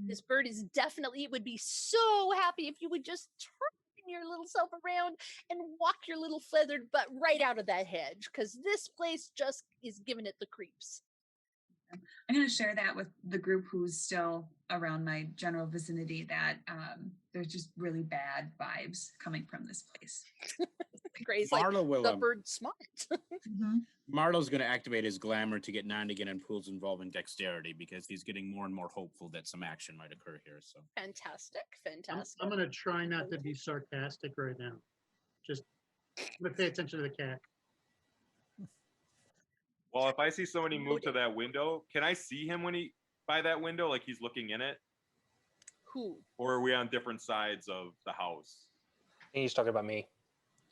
This bird is definitely, it would be so happy if you would just turn your little self around and walk your little feathered butt right out of that hedge, because this place just is giving it the creeps. I'm going to share that with the group who's still around my general vicinity, that there's just really bad vibes coming from this place. Gray's like, Marlo will, the bird's smart. Marlo's going to activate his glamour to get 9 again in pools involving dexterity, because he's getting more and more hopeful that some action might occur here. So Fantastic, fantastic. I'm going to try not to be sarcastic right now. Just I'm going to pay attention to the cat. Well, if I see somebody move to that window, can I see him when by that window, like he's looking in it? Who? Or are we on different sides of the house? He's talking about me.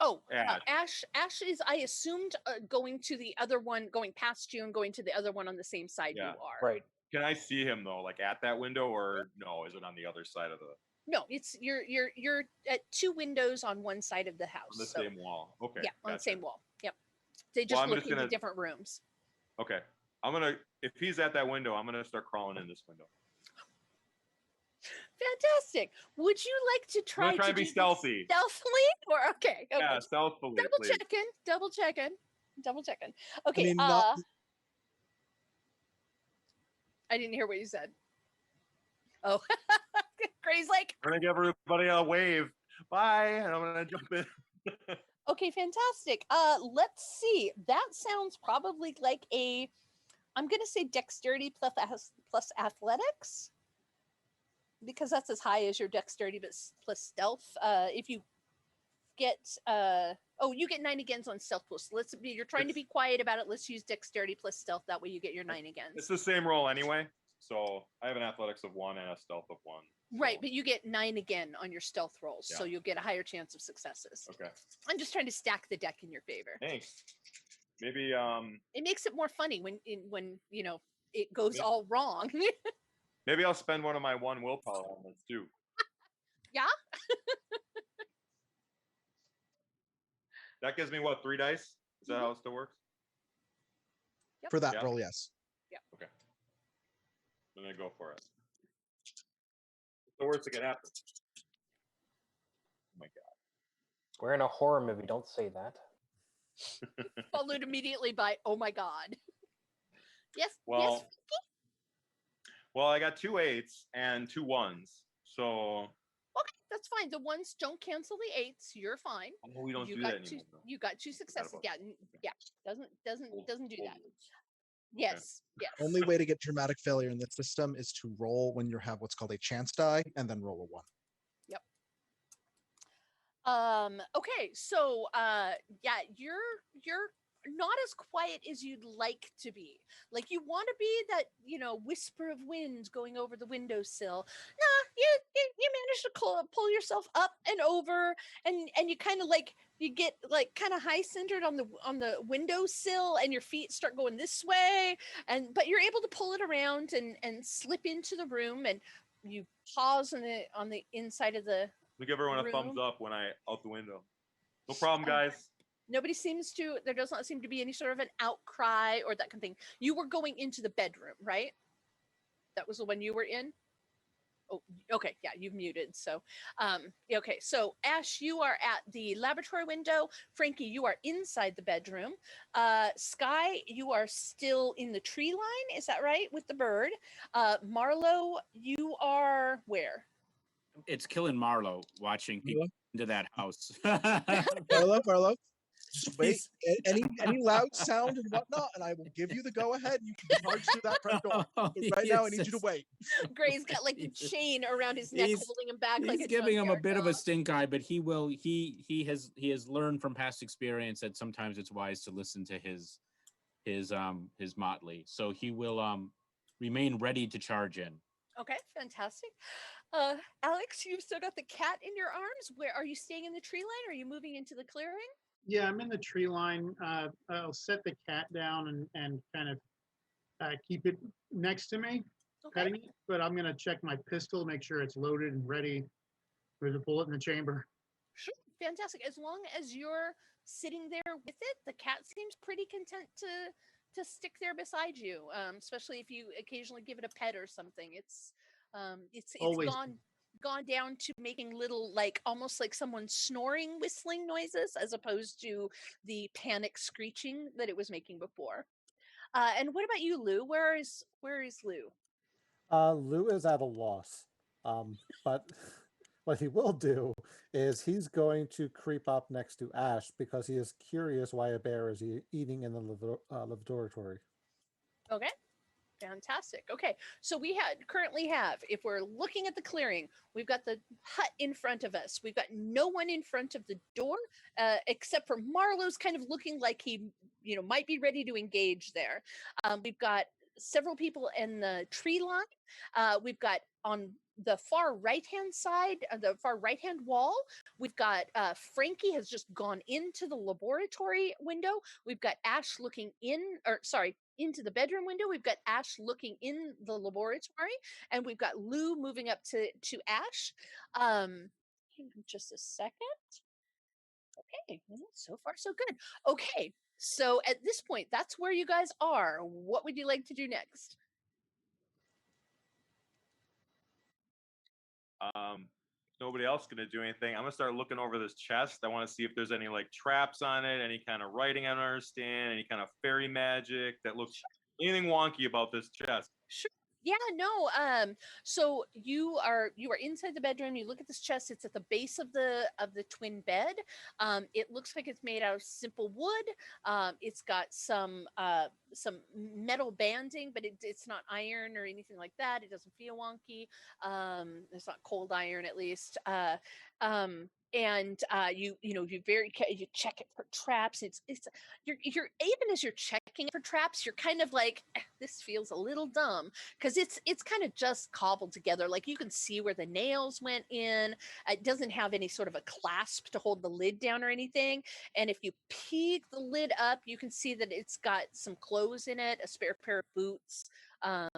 Oh, Ash. Ash is, I assumed, going to the other one, going past you and going to the other one on the same side you are. Right. Can I see him though, like at that window, or no? Is it on the other side of the? No, it's you're at 2 windows on one side of the house. On the same wall. Okay. Yeah, on gotcha. the same wall. Yep. They just I'm look just into gonna- different rooms. Okay. If he's at that window, I'm gonna start crawling in this window. Fantastic. Would you like to try try to and be do this stealthy. stealthily? Or okay. Yeah, stealthily. please. Double checking. Okay. mean, not- I didn't hear what you said. Oh, Gray's like, I'm gonna give everybody a wave. Bye, and I'm gonna jump in. okay, fantastic. Let's see. That sounds probably like I'm gonna say dexterity plus athletics, because that's as high as your dexterity plus stealth. If you get you get 9 agains on stealth plus. You're trying to be quiet about it. Let's use dexterity plus stealth. That way you get your 9 agains. It's the same roll anyway. So I have an athletics of 1 and a stealth of 1. Right, but you get 9 again on your stealth rolls, so Yeah. you'll get a higher chance of successes. Okay. I'm just trying to stack the deck in your favor. Thanks. Maybe It makes it more funny when it goes all wrong. maybe I'll spend one of my 1 willpower on this too. Yeah. That gives me what, 3 dice? Is that how it still works? For that Yeah. roll, yes. Okay. I'm gonna go for it. What's the worst that can happen? Oh my god. We're in a horror movie. Don't say that. Followed immediately by, oh my god. Yes. Well, I got 2 8s and 2 1s. So Okay, that's fine. The 1s don't cancel the 8s. You're fine. we don't You do got that 2. anymore. Though. You got 2 successes. about Yeah. Doesn't do that. Holds. Yes. Yes. Only way to get dramatic failure in this system is to roll when you have what's called a chance die and then roll a 1. Okay, so yeah, you're not as quiet as you'd like to be. Like, you want to be that, whisper of wind going over the windowsill. Nah, you manage to pull yourself up and over, and you kind of you get kind of high centered on the windowsill, and your feet start going this way, but you're able to pull it around and slip into the room, and you pause on the inside of the We give everyone a thumbs room. up when I out the window. No problem, guys. There does not seem to be any sort of an outcry or that kind of thing. You were going into the bedroom, right? That was the one you were in? Oh, okay. Yeah, you've muted. So, okay. So, Ash, you are at the laboratory window. Frankie, you are inside the bedroom. Sky, you are still in the tree line. Is that right? With the bird. Marlo, you are where? it's killing Marlo watching people into that house. Marlo, just wait. Any loud sound and whatnot, and I will give you the go ahead. You can charge through that front door. But right now, I need you to wait. Gray's got a chain around his neck, holding him back. He's giving him a bit of a stink eye, but he has learned from past experience that sometimes it's wise to listen to his motley. So he will remain ready to charge in. Okay, fantastic. Alex, you've still got the cat in your arms. Where are you staying in the tree line? Or are you moving into the clearing? Yeah, I'm in the tree line. I'll set the cat down and kind of keep it next to me, petting it. But I'm going to check my pistol, make sure it's loaded and ready for the bullet in the chamber. Sure, fantastic. As long as you're sitting there with it, the cat seems pretty content to stick there beside you, especially if you occasionally give it a pet or something. It's Always. gone down to making little, like almost like someone snoring whistling noises as opposed to the panic screeching that it was making before. And what about you, Lou? Where is Lou? Lou is at a loss. But what he will do is he's going to creep up next to Ash because he is curious why a bear is eating in the laboratory. Okay. Fantastic. Okay, so we currently have, if we're looking at the clearing, we've got the hut in front of us. We've got no one in front of the door, except for Marlowe's kind of looking like he, might be ready to engage there. We've got several people in the tree line. We've got on the far right-hand side, the far right-hand wall, we've got Frankie has just gone into the laboratory window. We've got Ash looking into the bedroom window. We've got Ash looking in the laboratory, and we've got Lou moving up to Ash. Hang on just a second. Okay, so far so good. Okay, so at this point, that's where you guys are. What would you like to do next? Nobody else gonna do anything. I'm gonna start looking over this chest. I want to see if there's any like traps on it, any kind of writing I don't understand, any kind of fairy magic that looks anything wonky about this chest. Sure. Yeah, no. So you are inside the bedroom. You look at this chest. It's at the base of the twin bed. It looks like it's made out of simple wood. It's got some metal banding, but it's not iron or anything like that. It doesn't feel wonky. It's not cold iron, at least. And you check it for traps. You're even as you're checking for traps, you're kind of like, this feels a little dumb, because it's kind of just cobbled together. Like you can see where the nails went in. It doesn't have any sort of a clasp to hold the lid down or anything. And if you peek the lid up, you can see that it's got some clothes in it, a spare pair of boots, a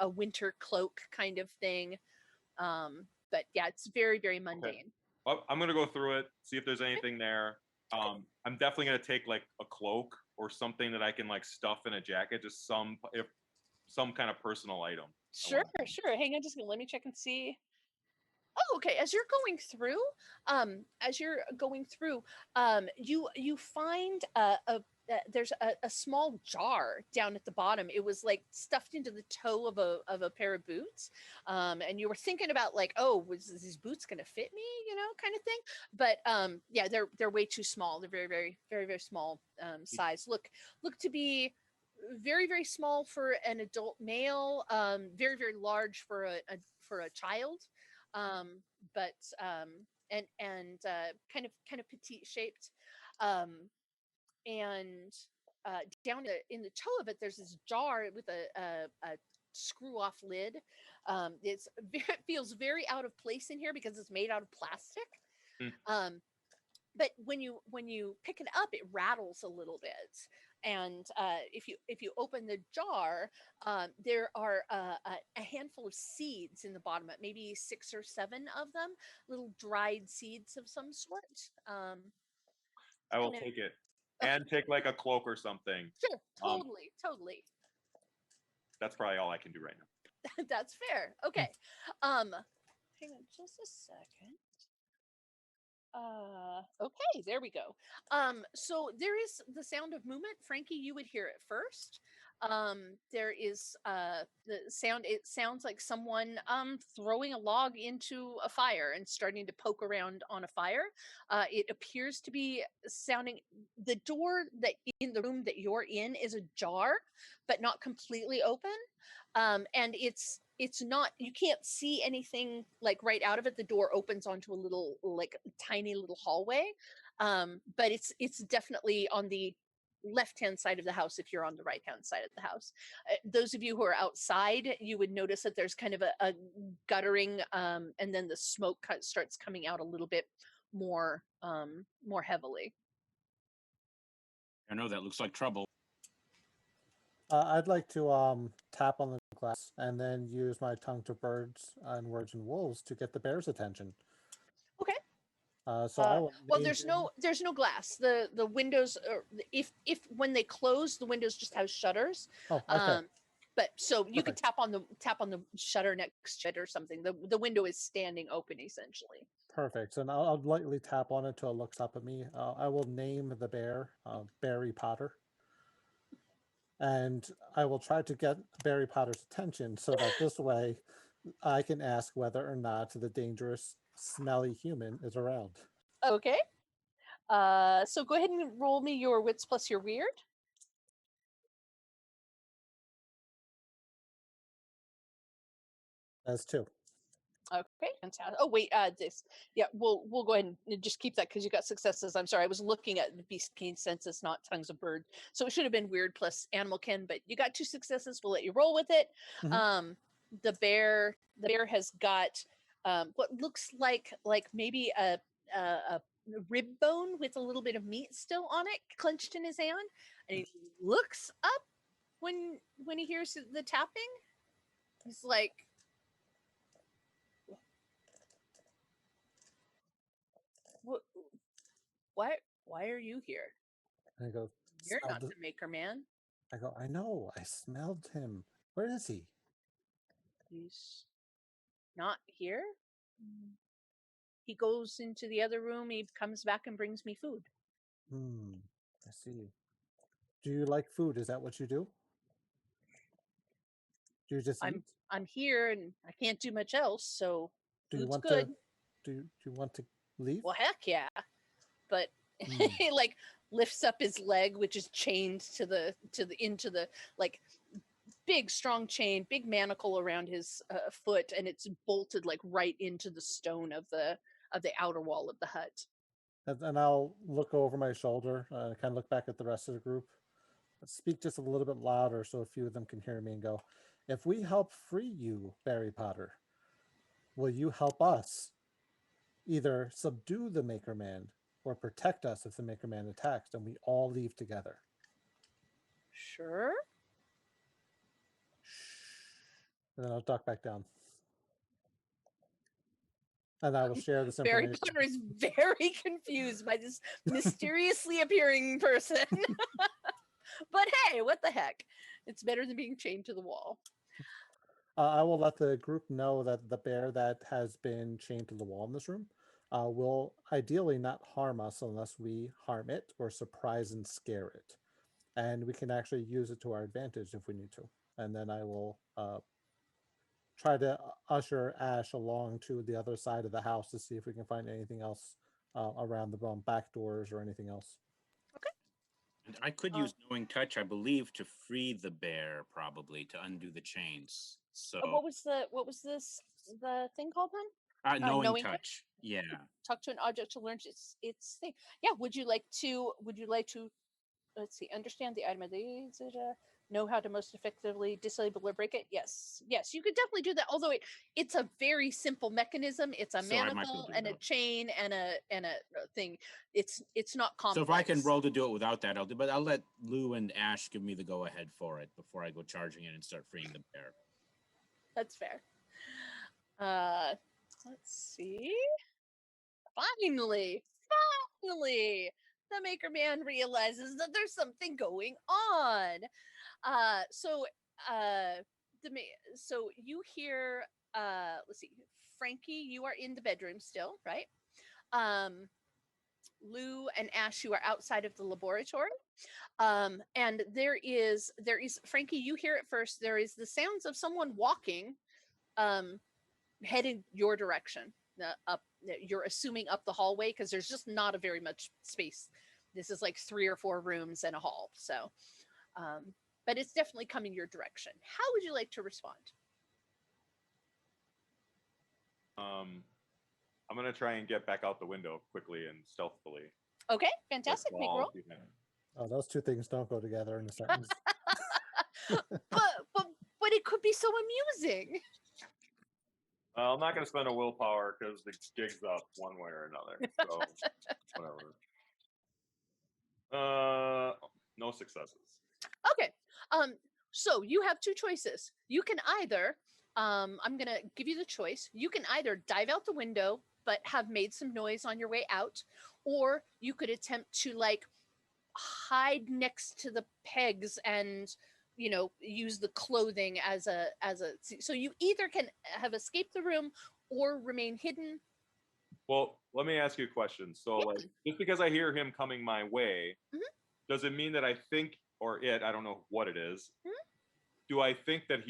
winter cloak kind of thing. But yeah, it's very, very mundane. Okay. Well, I'm gonna go through it, see if there's anything there. I'm definitely gonna take like a cloak or something that I can like stuff in a jacket, just some kind of personal item. Sure. Hang on, just let me check and see. Oh, okay. As you're going through, you find there's a small jar down at the bottom. It was like stuffed into the toe of a pair of boots, and you were thinking about like, oh, was these boots going to fit me, kind of thing. But yeah, they're way too small. They're very, very, very, very small size. Look to be very, very small for an adult male. Very, very large for a child. But and kind of petite shaped, and down in the toe of it, there's this jar with a screw off lid. It feels very out of place in here because it's made out of plastic. But when you pick it up, it rattles a little bit. And if you open the jar, there are a handful of seeds in the bottom, maybe 6 or 7 of them, little dried seeds of some sort. I will take it and take like a cloak or something. Sure, totally. That's probably all I can do right now. That's fair. Okay. Hang on just a second. Okay, there we go. So there is the sound of movement. Frankie, you would hear it first. There is the sound. It sounds like someone throwing a log into a fire and starting to poke around on a fire. It appears to be sounding. The door that in the room that you're in is ajar, but not completely open. And it's not, you can't see anything like right out of it. The door opens onto a little, like tiny little hallway. But it's definitely on the left-hand side of the house if you're on the right-hand side of the house. Those of you who are outside, you would notice that there's kind of a guttering, and then the smoke starts coming out a little bit more heavily. I know that looks like trouble. I'd like to tap on the glass and then use my tongue to birds and words and wolves to get the bear's attention. Okay. So I will Well, name there's him- no glass. The windows are, if when they close, the windows just have shutters. Oh, okay. But so you could Perfect. tap on the shutter next to it or something. The window is standing open essentially. Perfect. And I'll lightly tap on it till it looks up at me. I will name the bear Barry Potter. And I will try to get Barry Potter's attention so that this way I can ask whether or not the dangerous, smelly human is around. Okay. So go ahead and roll me your wits plus your weird. As two. Okay, fantastic. Oh wait, this we'll go ahead and just keep that because you got successes. I'm sorry, I was looking at the beast keen census, not tongues of bird. So it should have been weird plus animal kin, but you got 2 successes. We'll let you roll with it. Mhm. The bear has got what looks like maybe a rib bone with a little bit of meat still on it, clenched in his hand, and he looks up when he hears the tapping. He's like, what? Why are you here? And I go, You're smell not the maker man. I go, I know, I smelled him. Where is he? He's not here. He goes into the other room. He comes back and brings me food. I see. Do you like food? Is that what you do? Do you just eat? I'm here and I can't do much else, so Do you food's want good. to do you want to leave? Well, heck yeah. But he like lifts up his leg, which is chained to the into the like big strong chain, big manacle around his foot, and it's bolted like right into the stone of the outer wall of the hut. And I'll look over my shoulder, kind of look back at the rest of the group, speak just a little bit louder so a few of them can hear me and go, if we help free you, Barry Potter, will you help us either subdue the Maker Man or protect us if the Maker Man attacks and we all leave together? Sure. And then I'll duck back down. And I will share this Barry information. Potter is very confused by this mysteriously appearing person. But hey, what the heck? It's better than being chained to the wall. I will let the group know that the bear that has been chained to the wall in this room will ideally not harm us unless we harm it or surprise and scare it. And we can actually use it to our advantage if we need to. And then I will try to usher Ash along to the other side of the house to see if we can find anything else around the back doors or anything else. And I could use knowing touch, I believe, to free the bear, probably to undo the chains. So What was the thing called then? knowing touch. Yeah. Talk to an object to learn its thing. Yeah. Would you like to? Let's see. Understand the item of these. Know how to most effectively disable or break it. Yes. You could definitely do that. Although it's a very simple mechanism. It's a So I might be able manacle to do and a that. chain and a thing. It's not complex. So if I can roll to do it without that, I'll do. But I'll let Lou and Ash give me the go ahead for it before I go charging in and start freeing the bear. That's fair. Let's see. Finally, the Maker Man realizes that there's something going on. So you hear. Let's see, Frankie, you are in the bedroom still, right? Lou and Ash, you are outside of the laboratory. And there is Frankie, you hear it first. There is the sounds of someone walking, heading your direction. Up, you're assuming up the hallway because there's just not a very much space. This is like 3 or 4 rooms and a hall. So, but it's definitely coming your direction. How would you like to respond? I'm gonna try and get back out the window quickly and stealthily. Okay, fantastic. Make roll. Oh, those two things don't go together in a sentence. but it could be so amusing. I'm not gonna spend a willpower because the gig's up one way or another. So whatever. No successes. Okay. So you have 2 choices. You can either I'm gonna give you the choice. You can either dive out the window but have made some noise on your way out, or you could attempt to like hide next to the pegs and use the clothing as a so you either can have escaped the room or remain hidden. Well, let me ask you a question. So, Yeah. like, just because I hear him coming my way, Mhm. does it mean that I think, or it, I don't know what it is, Mhm. do I think that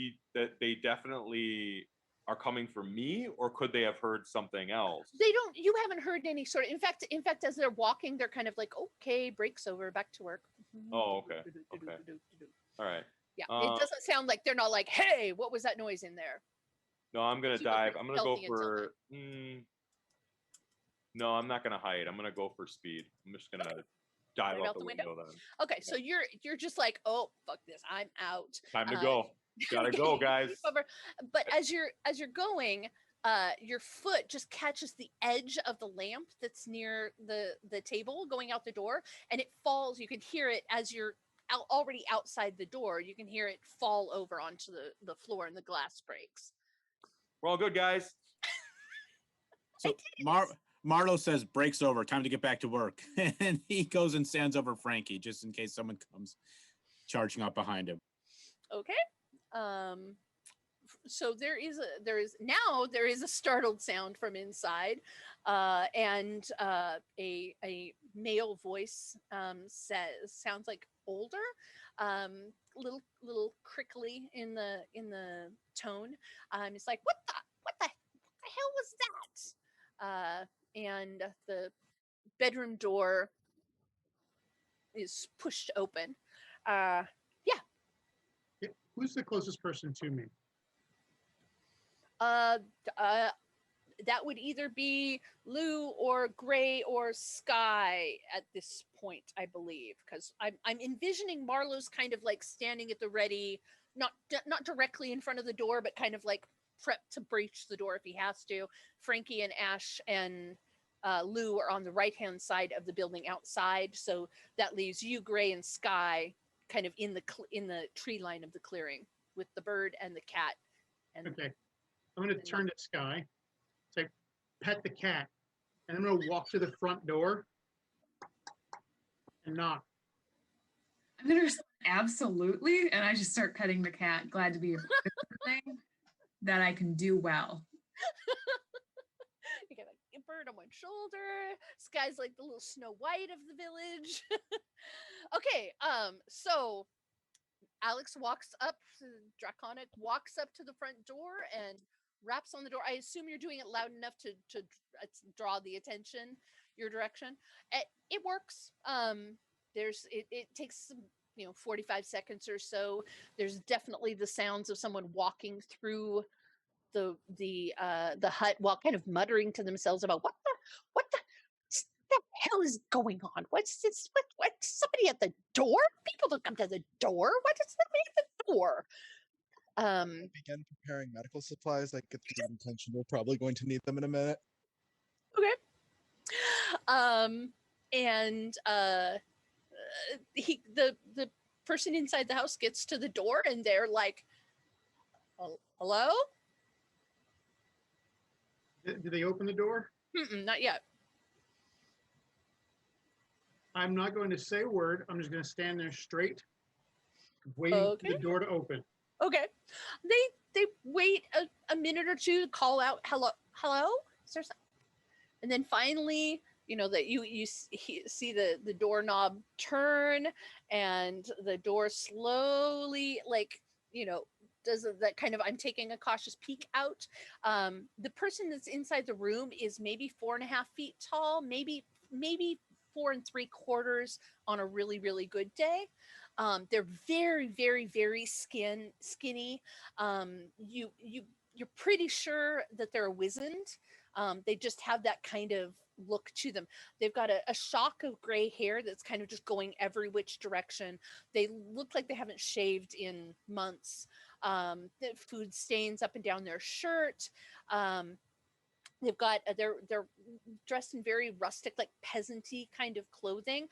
they definitely are coming for me, or could they have heard something else? You haven't heard any sort of, in fact, as they're walking, they're kind of like, okay, break's over, back to work. Oh, okay. All right. Yeah, it doesn't sound like they're not like, hey, what was that noise in there? No, I'm gonna Super dive. I'm gonna go stealthy until for. No, I'm not gonna hide. I'm gonna go for speed. I'm just gonna dive Right out the window then. Okay, so you're just like, oh, fuck this, I'm out. Time to go. Gotta go, guys. But as you're going, your foot just catches the edge of the lamp that's near the table going out the door, and it falls. You can hear it as you're already outside the door. You can hear it fall over onto the floor, and the glass breaks. We're all good, guys. So Marlo says break's over, time to get back to work. And he goes and stands over Frankie just in case someone comes charging up behind him. Okay. So there is a startled sound from inside, and a male voice sounds like older, little crickly in the tone. It's like, what the hell was that? And the bedroom door is pushed open. Yeah, who's the closest person to me? That would either be Lou or Gray or Sky at this point, I believe, because I'm envisioning Marlo's kind of like standing at the ready, not directly in front of the door, but kind of like prepped to breach the door if he has to. Frankie and Ash and Lou are on the right-hand side of the building outside, so that leaves you, Gray, and Sky kind of in the tree line of the clearing with the bird and the cat. And Okay, I'm going to turn to Sky, say, pet the cat, and I'm going to walk to the front door and knock. I'm gonna respond, absolutely, and I just start petting the cat. Glad to be a part of something that I can do well. You got a bird on one shoulder. Sky's like the little Snow White of the village. Okay, so Alex Draconic walks up to the front door and raps on the door. I assume you're doing it loud enough to draw the attention your direction. It works. It takes some 45 seconds or so. There's definitely the sounds of someone walking through the hut while kind of muttering to themselves about what the hell is going on? What's this? What? Somebody at the door? People don't come to the door. What is somebody at the door? Begin preparing medical supplies. I get the intention we're probably going to need them in a minute. Okay. And the person inside the house gets to the door and they're like, hello? Did they open the door? Not yet. I'm not going to say a word. I'm just going to stand there straight, waiting for the door to open. Okay. They wait a minute or two to call out, hello? Is there something? And then finally, that you see the doorknob turn and the door slowly, does that kind of, I'm taking a cautious peek out. The person that's inside the room is maybe 4.5 feet tall, maybe 4 3/4 on a really, really good day. They're very, very, very skinny. You're pretty sure that they're wizened. They just have that kind of look to them. They've got a shock of gray hair that's kind of just going every which direction. They look like they haven't shaved in months. The food stains up and down their shirt. They've got they're dressed in very rustic, like peasanty kind of clothing,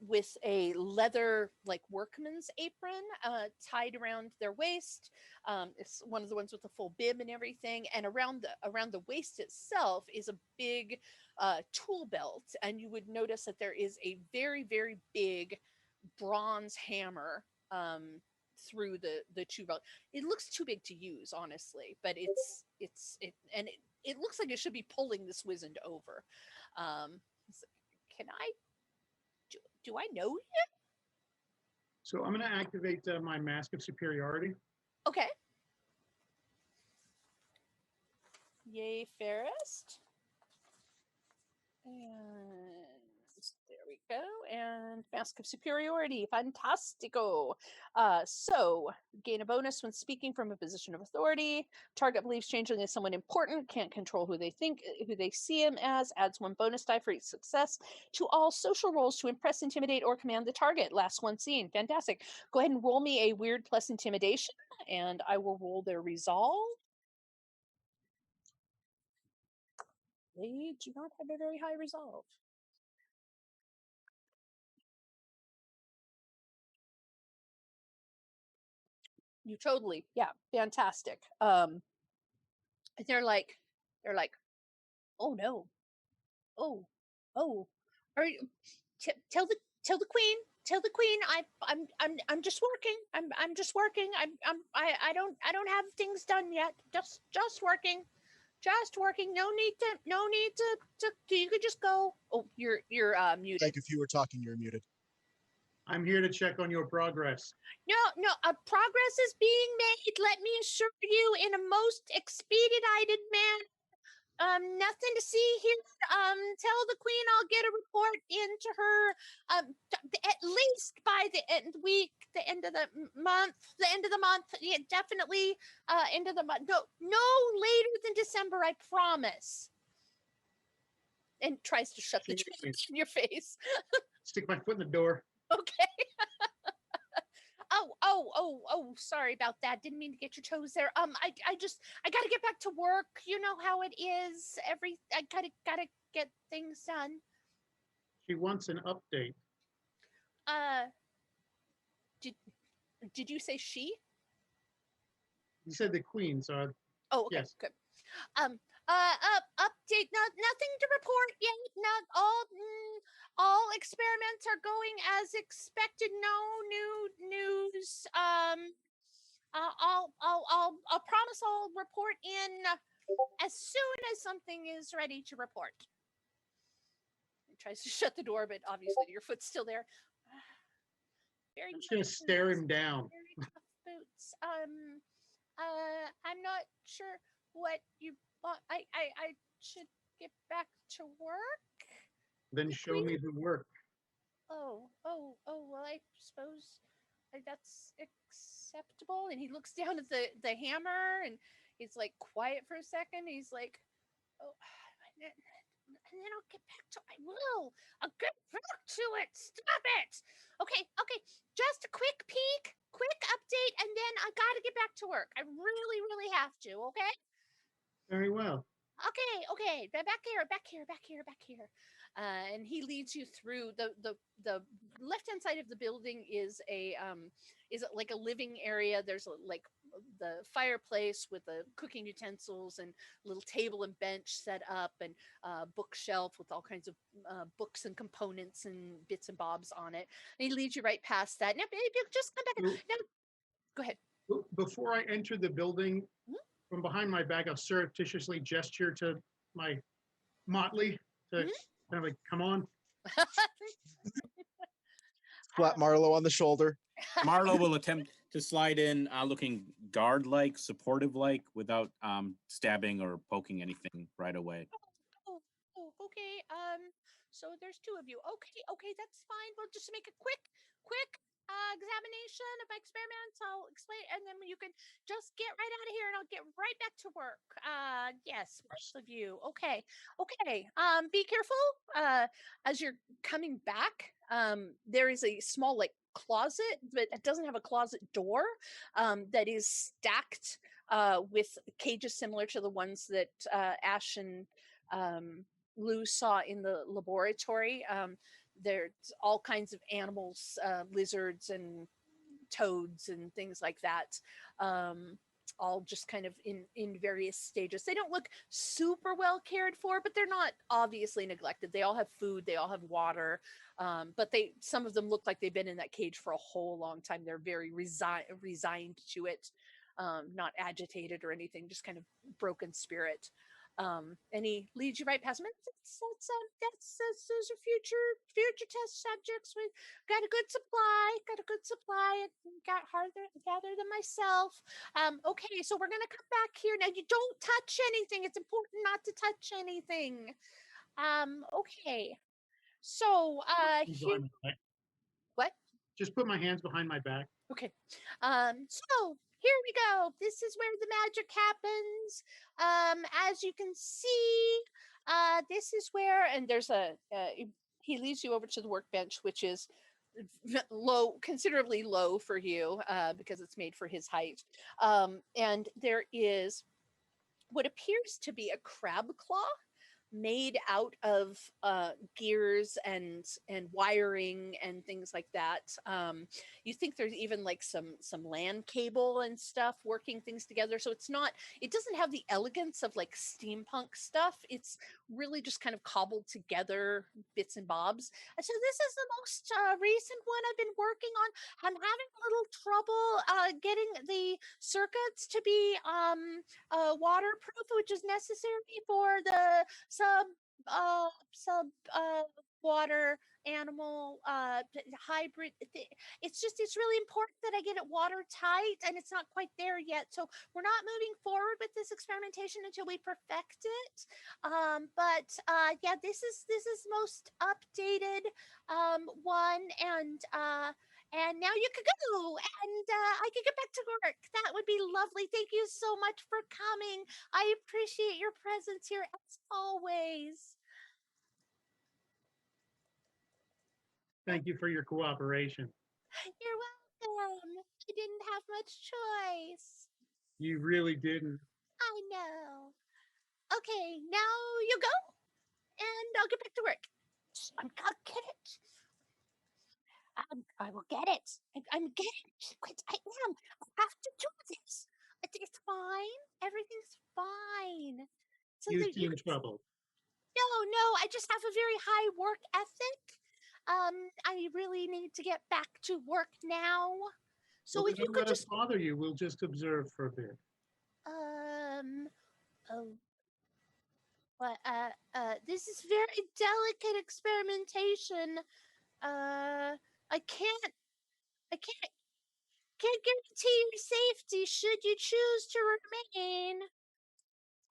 with a leather like workman's apron tied around their waist. It's one of the ones with the full bib and everything. And around the waist itself is a big tool belt, and you would notice that there is a very big bronze hammer through the tool belt. It looks too big to use, honestly, but it looks like it should be pulling this wizard over. So can I do I know you? So I'm going to activate my Mask of Superiority. Okay. Yay, Fairest. And there we go. And Mask of Superiority. Fantastico. So gain a bonus when speaking from a position of authority. Target believes Changeling is someone important, can't control who they see him as, adds 1 bonus die for each success to all social rolls to impress, intimidate, or command the target. Last one seen. Fantastic. Go ahead and roll me a weird plus intimidation, and I will roll their resolve. They do not have a very high resolve. You totally, yeah, fantastic. They're like, oh no, oh, are you, tell the queen, I'm just working. I'm just working. I don't have things done yet. Just working. No need to you could just go. Oh, you're muted. Like if you were talking, you're muted. I'm here to check on your progress. No, progress is being made. Let me assure you, in a most expedited manner. Nothing to see here. Tell the queen I'll get a report into her. At least by the end of the week, the end of the month. Yeah, definitely. End of the month. No later than December. I promise. And tries to shut the door in your face. Stick my foot in the door. Okay. Oh, sorry about that. Didn't mean to get your toes there. I gotta get back to work. You know how it is. I gotta get things done. She wants an update. Did you say she? You said the queen, so Oh, okay, yes. good. Update. Nothing to report yet. Not all experiments are going as expected. No new news. I'll promise I'll report in as soon as something is ready to report. He tries to shut the door, but obviously your foot's still there. I'm just gonna stare him down. Very tough boots. I'm not sure what you want. I should get back to work. Then show me the work. Oh, well, I suppose that's acceptable. And he looks down at the hammer, and he's like quiet for a second. He's like, oh, and then I'll get back to, I'll get back to it. Stop it. Okay. Just a quick peek, quick update, and then I gotta get back to work. I really have to, okay? Very well. Okay. Back here. And he leads you through the left-hand side of the building is like a living area. There's like the fireplace with the cooking utensils and little table and bench set up, and bookshelf with all kinds of books and components and bits and bobs on it. And he leads you right past that. Now, just come back. Now, go ahead. Before I enter the building, from behind my back, I'll surreptitiously gesture to my motley to kind of like, come on. Slap Marlo on the shoulder. Marlo will attempt to slide in looking guard-like, supportive-like, without stabbing or poking anything right away. Okay. So there's 2 of you. Okay, that's fine. We'll just make a quick examination of my experiments. I'll explain, and then you can just get right out of here, and I'll get right back to work. Yes, most of you. Okay. Be careful. As you're coming back, there is a small like closet, but it doesn't have a closet door, that is stacked with cages similar to the ones that Ash and Lou saw in the laboratory. There's all kinds of animals, lizards and toads and things like that. All just kind of in various stages. They don't look super well cared for, but they're not obviously neglected. They all have food, they all have water, but some of them look like they've been in that cage for a whole long time. They're very resigned to it, not agitated or anything, just kind of broken spirit. And he leads you right past them. That's those are future test subjects. We got a good supply. Got harder gather than myself. Okay, so we're gonna come back here now. You don't touch anything. It's important not to touch anything. Okay. So here. Behind my back. What? Just put my hands behind my back. Okay. So here we go. This is where the magic happens. As you can see, this is where, and there's he leads you over to the workbench, which is low, considerably low for you, because it's made for his height. And there is what appears to be a crab claw made out of gears and wiring and things like that. You think there's even like some land cable and stuff working things together. So it doesn't have the elegance of like steampunk stuff. It's really just kind of cobbled together bits and bobs. And so this is the most recent one I've been working on. I'm having a little trouble getting the circuits to be waterproof, which is necessary for the sub water animal hybrid. It's really important that I get it watertight, and it's not quite there yet. So we're not moving forward with this experimentation until we perfect it. But yeah, this is most updated one, and now you could go, and I could get back to work. That would be lovely. Thank you so much for coming. I appreciate your presence here as always. Thank you for your cooperation. You're welcome. I didn't have much choice. You really didn't. I know. Okay, now you go, and I'll get back to work. I'll get it. I will get it. I'm getting it. I am. I have to do this. It's fine. Everything's fine. So You that you seem troubled. No, I just have a very high work ethic. I really need to get back to work now. So Well, if you don't could let us just bother you. We'll just observe for a bit. oh, this is very delicate experimentation. I can't guarantee your safety should you choose to remain.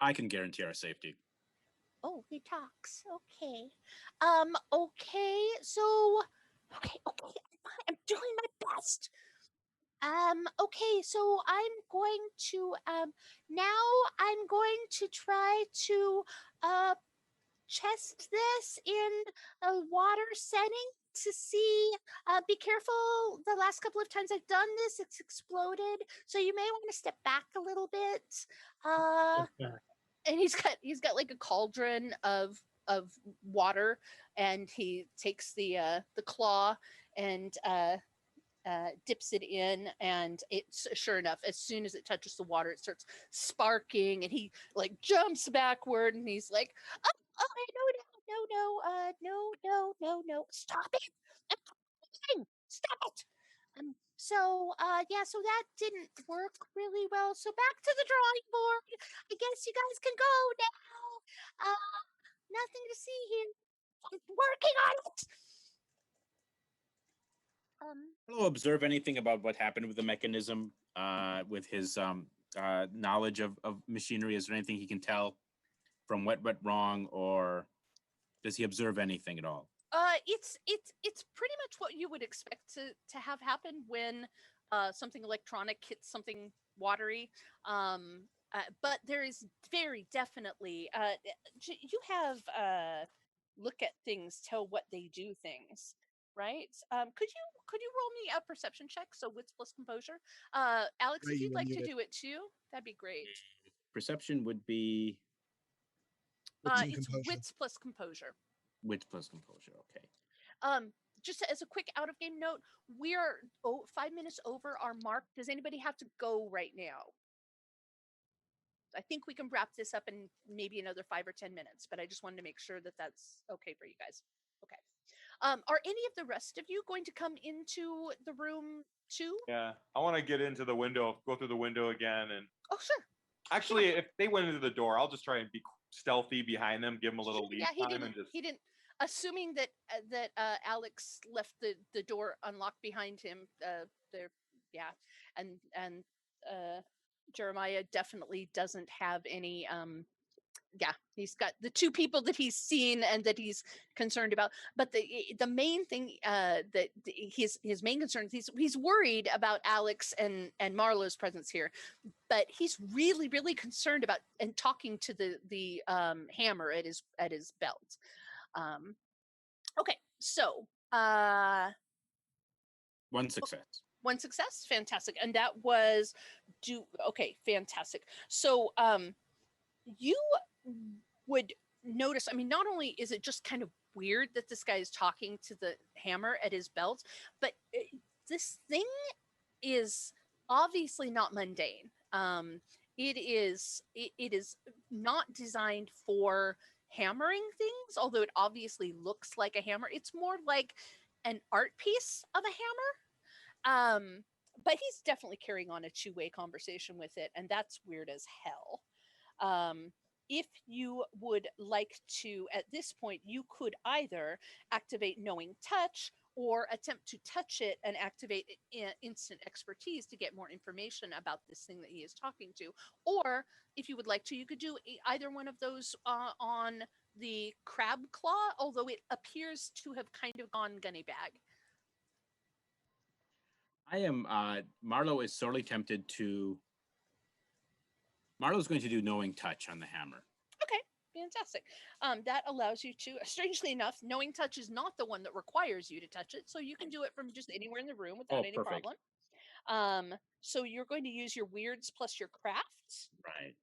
I can guarantee our safety. Oh, he talks. Okay. Okay. So, okay. I'm doing my best. Okay. So I'm going to, now I'm going to try to, test this in a water setting to see. Be careful. The last couple of times I've done this, it's exploded. So you may want to step back a little bit. And he's got like a cauldron of water, and he takes the claw and dips it in, and it's sure enough, as soon as it touches the water, it starts sparking, and he like jumps backward, and he's like, oh no, stop it. Stop it. So that didn't work really well. So back to the drawing board. I guess you guys can go now. Nothing to see here. I'm working on it. Hello, observe anything about what happened with the mechanism, with his knowledge of machinery? Is there anything he can tell from what went wrong, or does he observe anything at all? It's pretty much what you would expect to have happen when something electronic hits something watery. But there is very definitely you have look at things, tell what they do things, right? Could could you roll me a perception check? So wits plus composure. Alex, Right, if you'd you like to muted. do it too, that'd be great. Perception would be Wits and It's composure. wits plus composure. wit plus composure. Okay. Just as a quick out of game note, we're 5 minutes over our mark. Does anybody have to go right now? I think we can wrap this up in maybe another 5 or 10 minutes, but I just wanted to make sure that that's okay for you guys. Okay. Are any of the rest of you going to come into the room too? Yeah, I want to get into the window, go through the window again, and Oh, sure. actually, if they went into the door, I'll just try and be stealthy behind them, give them a little lead Yeah, he time, didn't. and just. He didn't. Assuming that Alex left the door unlocked behind him. There, yeah, and Jeremiah definitely doesn't have any. Yeah, he's got the two people that he's seen and that he's concerned about. But the main thing that his main concern is he's worried about Alex and Marlowe's presence here, but he's really concerned about and talking to the hammer at his belt. Okay, so One success. one success, fantastic, and that was okay, fantastic. So you would notice. I mean, not only is it just kind of weird that this guy is talking to the hammer at his belt, but this thing is obviously not mundane. It is not designed for hammering things, although it obviously looks like a hammer. It's more like an art piece of a hammer. But he's definitely carrying on a two-way conversation with it, and that's weird as hell. If you would like to, at this point, you could either activate knowing touch or attempt to touch it and activate instant expertise to get more information about this thing that he is talking to. Or if you would like to, you could do either one of those on the crab claw, although it appears to have kind of gone gunny bag. I am. Marlo is sorely tempted to. Marlo's going to do knowing touch on the hammer. Okay, fantastic. That allows you to, strangely enough, knowing touch is not the one that requires you to touch it, so you can do it from just anywhere in the room without any perfect. problem. So you're going to use your weirds plus your crafts. Right.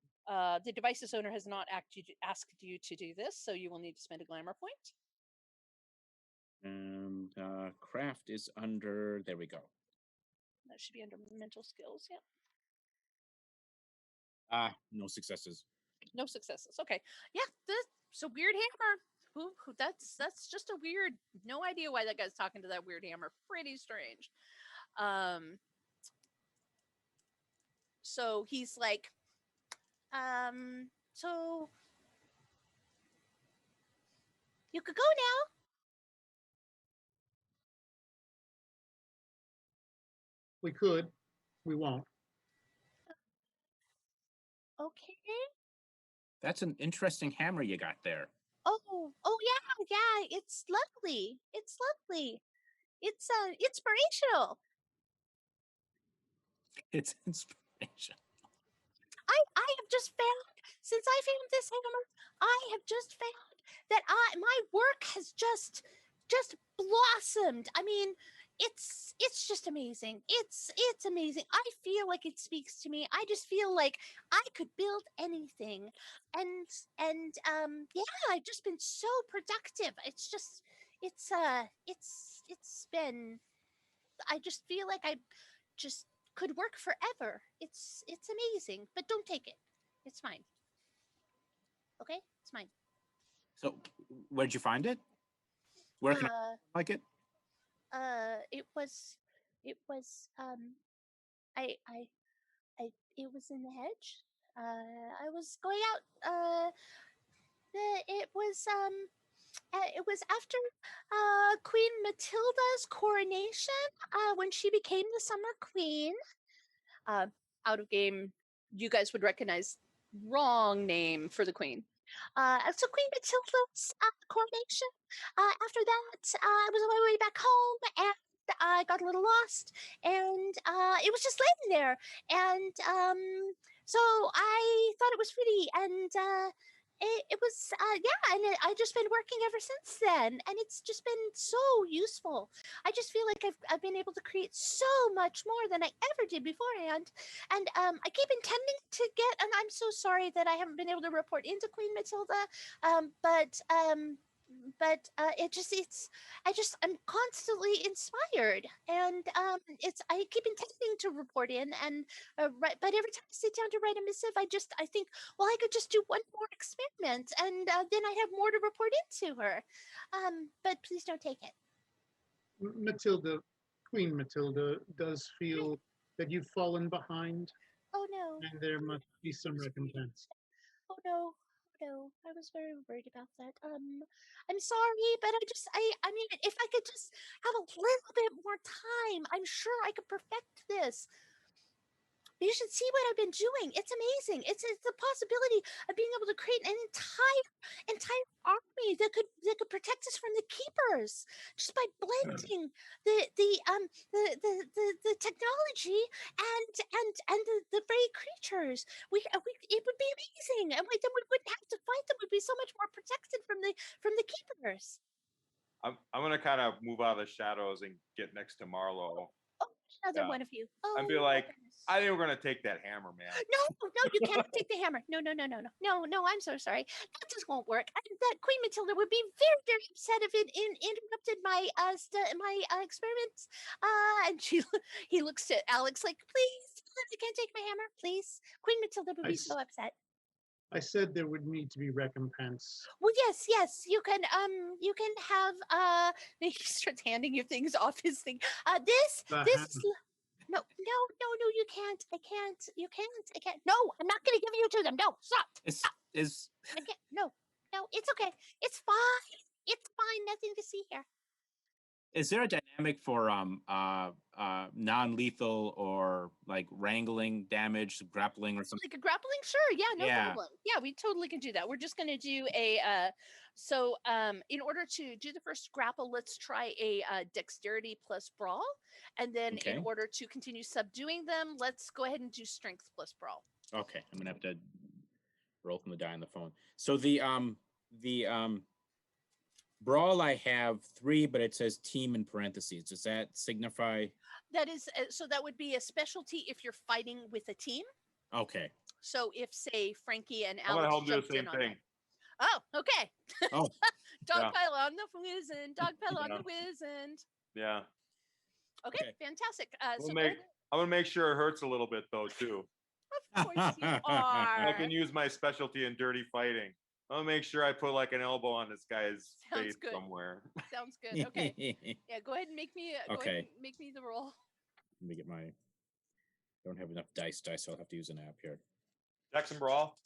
The device's owner has not asked you to do this, so you will need to spend a glamour point. And craft is under. There we go. That should be under mental skills. Yeah. No successes. No successes. Okay. Yeah. So weird hammer. That's just a weird. No idea why that guy's talking to that weird hammer. Pretty strange. So he's like, so you could go now. We could. We won't. Okay. That's an interesting hammer you got there. Oh yeah. It's lovely. It's lovely. It's inspirational. It's inspiration. I have just found, since I found this hammer, I have just found that my work has just blossomed. I mean, it's just amazing. It's amazing. I feel like it speaks to me. I just feel like I could build anything. And yeah, I've just been so productive. It's been, I just feel like I just could work forever. It's amazing, but don't take it. It's mine. Okay, it's mine. So, where'd you find it? Where can I like it? It was I it was in the hedge. I was going out. It was after Queen Matilda's coronation, when she became the Summer Queen. Out of game, you guys would recognize wrong name for the Queen. So Queen Matilda's coronation. After that, I was on my way back home and I got a little lost, and it was just laying there. And so I thought it was pretty, and it was yeah, and I just been working ever since then, and it's just been so useful. I just feel like I've been able to create so much more than I ever did beforehand, and I keep intending to get, and I'm so sorry that I haven't been able to report into Queen Matilda, but I'm constantly inspired, and it's I keep intending to report in, and but every time I sit down to write a missive, I think, well, I could just do one more experiment, and then I have more to report into her. But please don't take it. Matilda, Queen Matilda, does feel that you've fallen behind, Oh no. and there must be some recompense. Oh no. No, I was very worried about that. I'm sorry, but I mean, if I could just have a little bit more time, I'm sure I could perfect this. You should see what I've been doing. It's amazing. It's the possibility of being able to create an entire army that could protect us from the keepers just by blending the technology and the very creatures. We it would be amazing, and then we wouldn't have to fight them. We'd be so much more protected from the keepers. I'm gonna kind of move out of the shadows and get next to Marlo. Oh, another Yeah. one of you. Oh, And be my like, goodness. I think we're gonna take that hammer, man. No, you cannot take the hammer. No, I'm so sorry. That just won't work. That Queen Matilda would be very, very upset if it interrupted my experiments. And he looks at Alex like, please, you can't take my hammer, please. Queen Matilda would be so upset. I said there would need to be recompense. Well, yes, you can have he starts handing you things off his thing. This is no, you can't. You can't. No, I'm not gonna give you to them. No, stop. I can't. No, it's okay. It's fine. It's fine. Nothing to see here. Is there a dynamic for non-lethal or like wrangling damage, grappling or something? Like a grappling? Sure, yeah, no problem. Yeah, we totally can do that. We're just gonna do a in order to do the first grapple, let's try a dexterity plus brawl. And then in order to continue subduing them, let's go ahead and do strength plus brawl. Okay, I'm gonna have to roll from the die on the phone. So the brawl, I have 3, but it says team in parentheses. Does that signify? That is, so that would be a specialty if you're fighting with a team. Okay. So if, say, Frankie and I'm gonna Alex help do the jumped same in on thing. that. Oh, okay. Oh. Dogpile on the wizened. Dogpile on the wizened. Yeah. Okay, fantastic. I'm gonna make sure it hurts a little bit though too. Of course you are. I can use my specialty in dirty fighting. I'll make sure I put like an elbow on this guy's face somewhere. Sounds good. Okay. Yeah, go ahead and make me make me the roll. Let me get my. Don't have enough dice, so I'll have to use an app here. Jackson Brawl.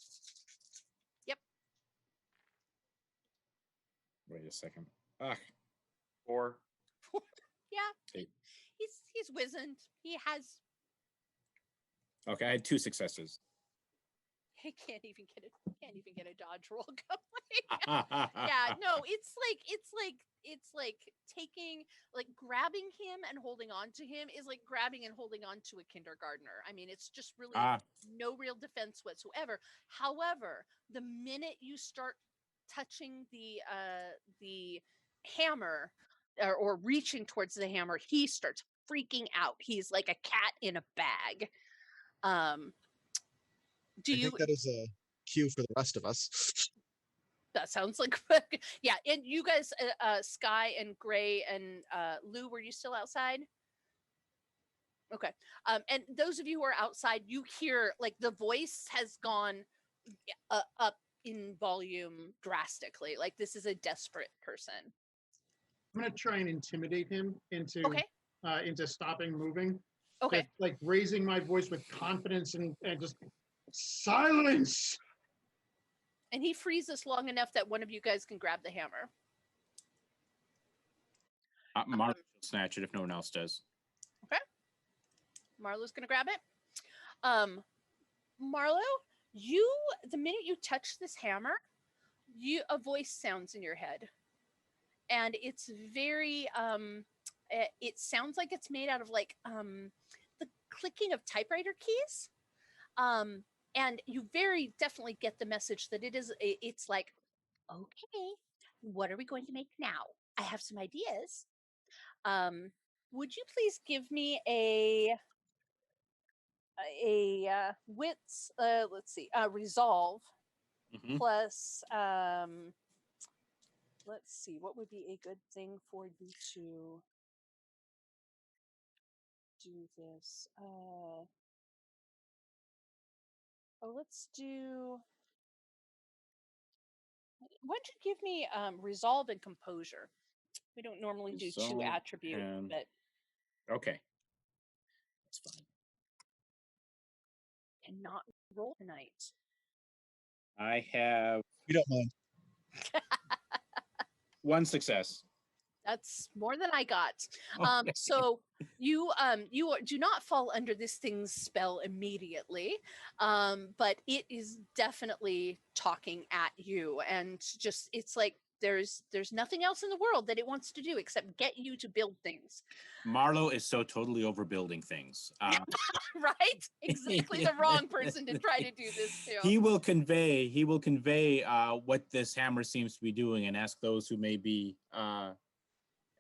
Yep. Wait a second. 4. Yeah. He's wizened. He has. Okay, I had 2 successes. He can't even get a dodge roll going. Yeah, no, it's like taking, like, grabbing him and holding on to him is like grabbing and holding on to a kindergartner. I mean, it's just really no real defense whatsoever. However, the minute you start touching the hammer or reaching towards the hammer, he starts freaking out. He's like a cat in a bag. I think that is a cue for the rest of us. That sounds like yeah. And you guys, Sky and Gray and Lou, were you still outside? Okay. And those of you who are outside, you hear like the voice has gone up in volume drastically. Like this is a desperate person. I'm gonna try and intimidate him into stopping moving. Okay. Just, like raising my voice with confidence and just silence. And he freezes long enough that one of you guys can grab the hammer. Marlo will snatch it if no one else does. Okay. Marlo's gonna grab it. Marlo, the minute you touch this hammer, a voice sounds in your head. And it's very it sounds like it's made out of like the clicking of typewriter keys. And you very definitely get the message that it's like, okay, what are we going to make now? I have some ideas. Would you please give me a wits, let's see, resolve Mhm. plus, let's see, what would be a good thing for you to do this? Let's do, why don't you give me resolve and composure? We don't normally do two Resolve attributes, and but okay, that's fine. cannot roll tonight. I have We don't mind. one success. That's more than I got. Okay. So you do not fall under this thing's spell immediately, but it is definitely talking at you, and just it's like there's nothing else in the world that it wants to do except get you to build things. Marlo is so totally overbuilding things. Right? Exactly the wrong person to try to do this to. He will convey what this hammer seems to be doing, and ask those who may be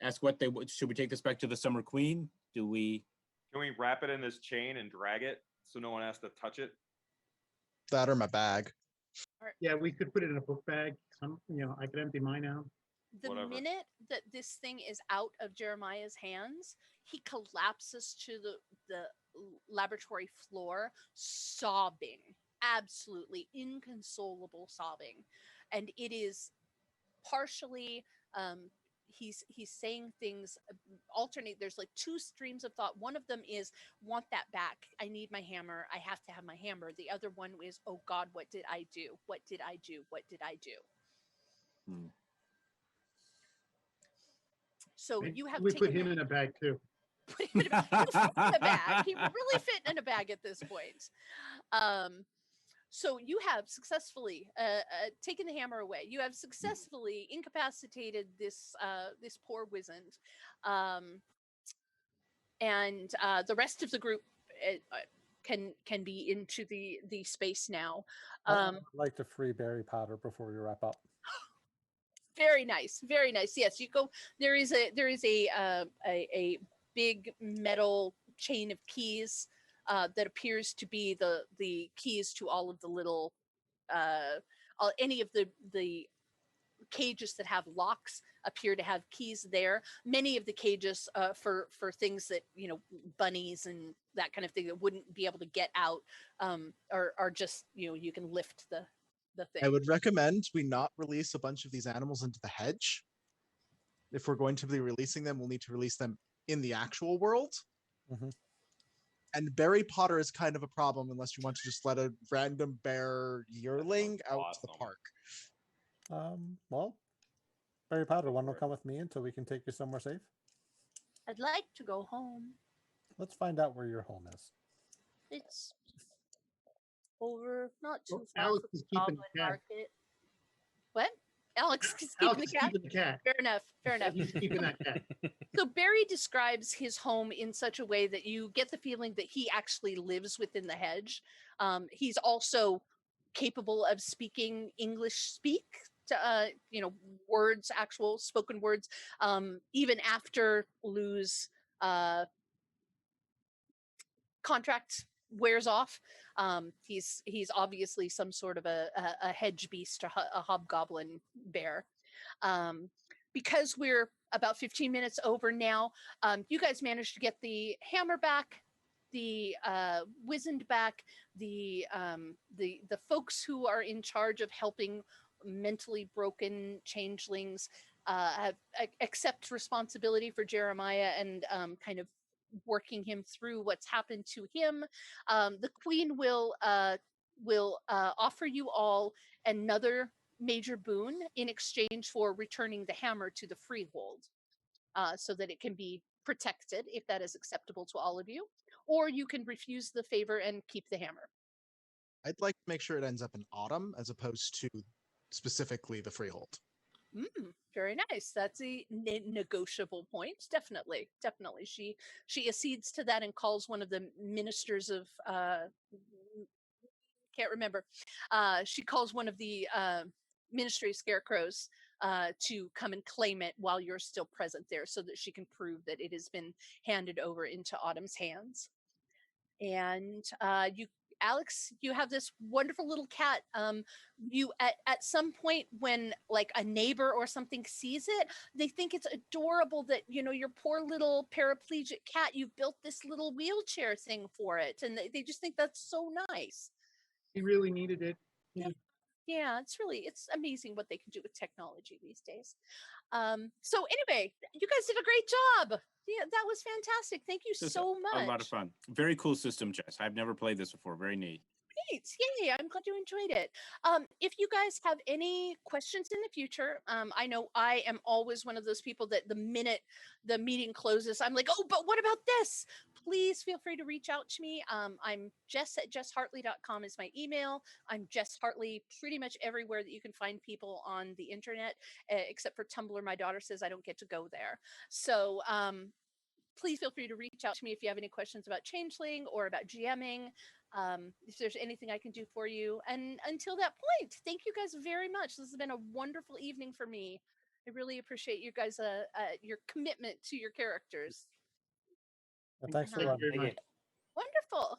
ask what they would. Should we take this back to the Summer Queen? Do we? Can we wrap it in this chain and drag it so no one has to touch it? That or my bag. Yeah, we could put it in a book bag. I could empty mine out. The Whatever. minute that this thing is out of Jeremiah's hands, he collapses to the laboratory floor, sobbing, absolutely inconsolable sobbing. And it is partially, he's saying things alternate. There's like two streams of thought. One of them is, want that back, I need my hammer, I have to have my hammer. The other one is, oh God, what did I do, what did I do, what did I do? Hmm. So Maybe you have we put taken him in a bag too. put him in a, he'll fit in a bag. He will really fit in a bag at this point. So you have successfully taken the hammer away. You have successfully incapacitated this this poor wizened, and the rest of the group can be into the space now. I'd like to free Barry Potter before we wrap up. Very nice, very nice. Yes, you go. There is a big metal chain of keys that appears to be the keys to all of the little any of the cages that have locks appear to have keys there. Many of the cages for things that bunnies and that kind of thing that wouldn't be able to get out are just you can lift the thing. I would recommend we not release a bunch of these animals into the hedge. If we're going to be releasing them, we'll need to release them in the actual world. Mhm. And Barry Potter is kind of a problem unless you want to just let a random bear yearling out to the Awesome. park. Well, Barry Potter, want to for it. come with me until we can take you somewhere safe? I'd like to go home. Let's find out where your home is. It's over not Well, too far Alex from is the keeping Goblin the cat. Market. What? Alex is Alex keeping is the cat. keeping the cat. Fair enough. Fair enough. He's keeping that cat. So Barry describes his home in such a way that you get the feeling that he actually lives within the hedge. He's also capable of speaking English speak to words, actual spoken words, even after Lou's contract wears off. He's obviously some sort of a hedge beast, a hobgoblin bear. Because we're about 15 minutes over now, you guys managed to get the hammer back, the wizened back, the folks who are in charge of helping mentally broken changelings accept responsibility for Jeremiah and kind of working him through what's happened to him. The queen will offer you all another major boon in exchange for returning the hammer to the freehold, so that it can be protected, if that is acceptable to all of you, or you can refuse the favor and keep the hammer. I'd like to make sure it ends up in autumn as opposed to specifically the freehold. Very nice. That's a negotiable point. Definitely, definitely. She accedes to that and calls one of the ministers of can't remember. She calls one of the ministry scarecrows to come and claim it while you're still present there, so that she can prove that it has been handed over into Autumn's hands. And you, Alex, you have this wonderful little cat. You at some point, when like a neighbor or something sees it, they think it's adorable that your poor little paraplegic cat, you've built this little wheelchair thing for it, and they just think that's so nice. He really needed it. Yeah, it's amazing what they can do with technology these days. So anyway, you guys did a great job. Yeah, that was fantastic. Thank you This is so much. a lot of fun. Very cool system, Jess. I've never played this before. Very neat. Great. Yay, I'm glad you enjoyed it. If you guys have any questions in the future, I know I am always one of those people that the minute the meeting closes, I'm like, oh, but what about this? Please feel free to reach out to me. I'm Jess at jesshartley.com is my email. I'm Jess Hartley pretty much everywhere that you can find people on the internet, except for Tumblr. My daughter says I don't get to go there. So please feel free to reach out to me if you have any questions about Changeling or about GMing. If there's anything I can do for you. And until that point, thank you guys very much. This has been a wonderful evening for me. I really appreciate you guys, your commitment to your characters. Thanks for Thank you running. very Thank much. you. Wonderful.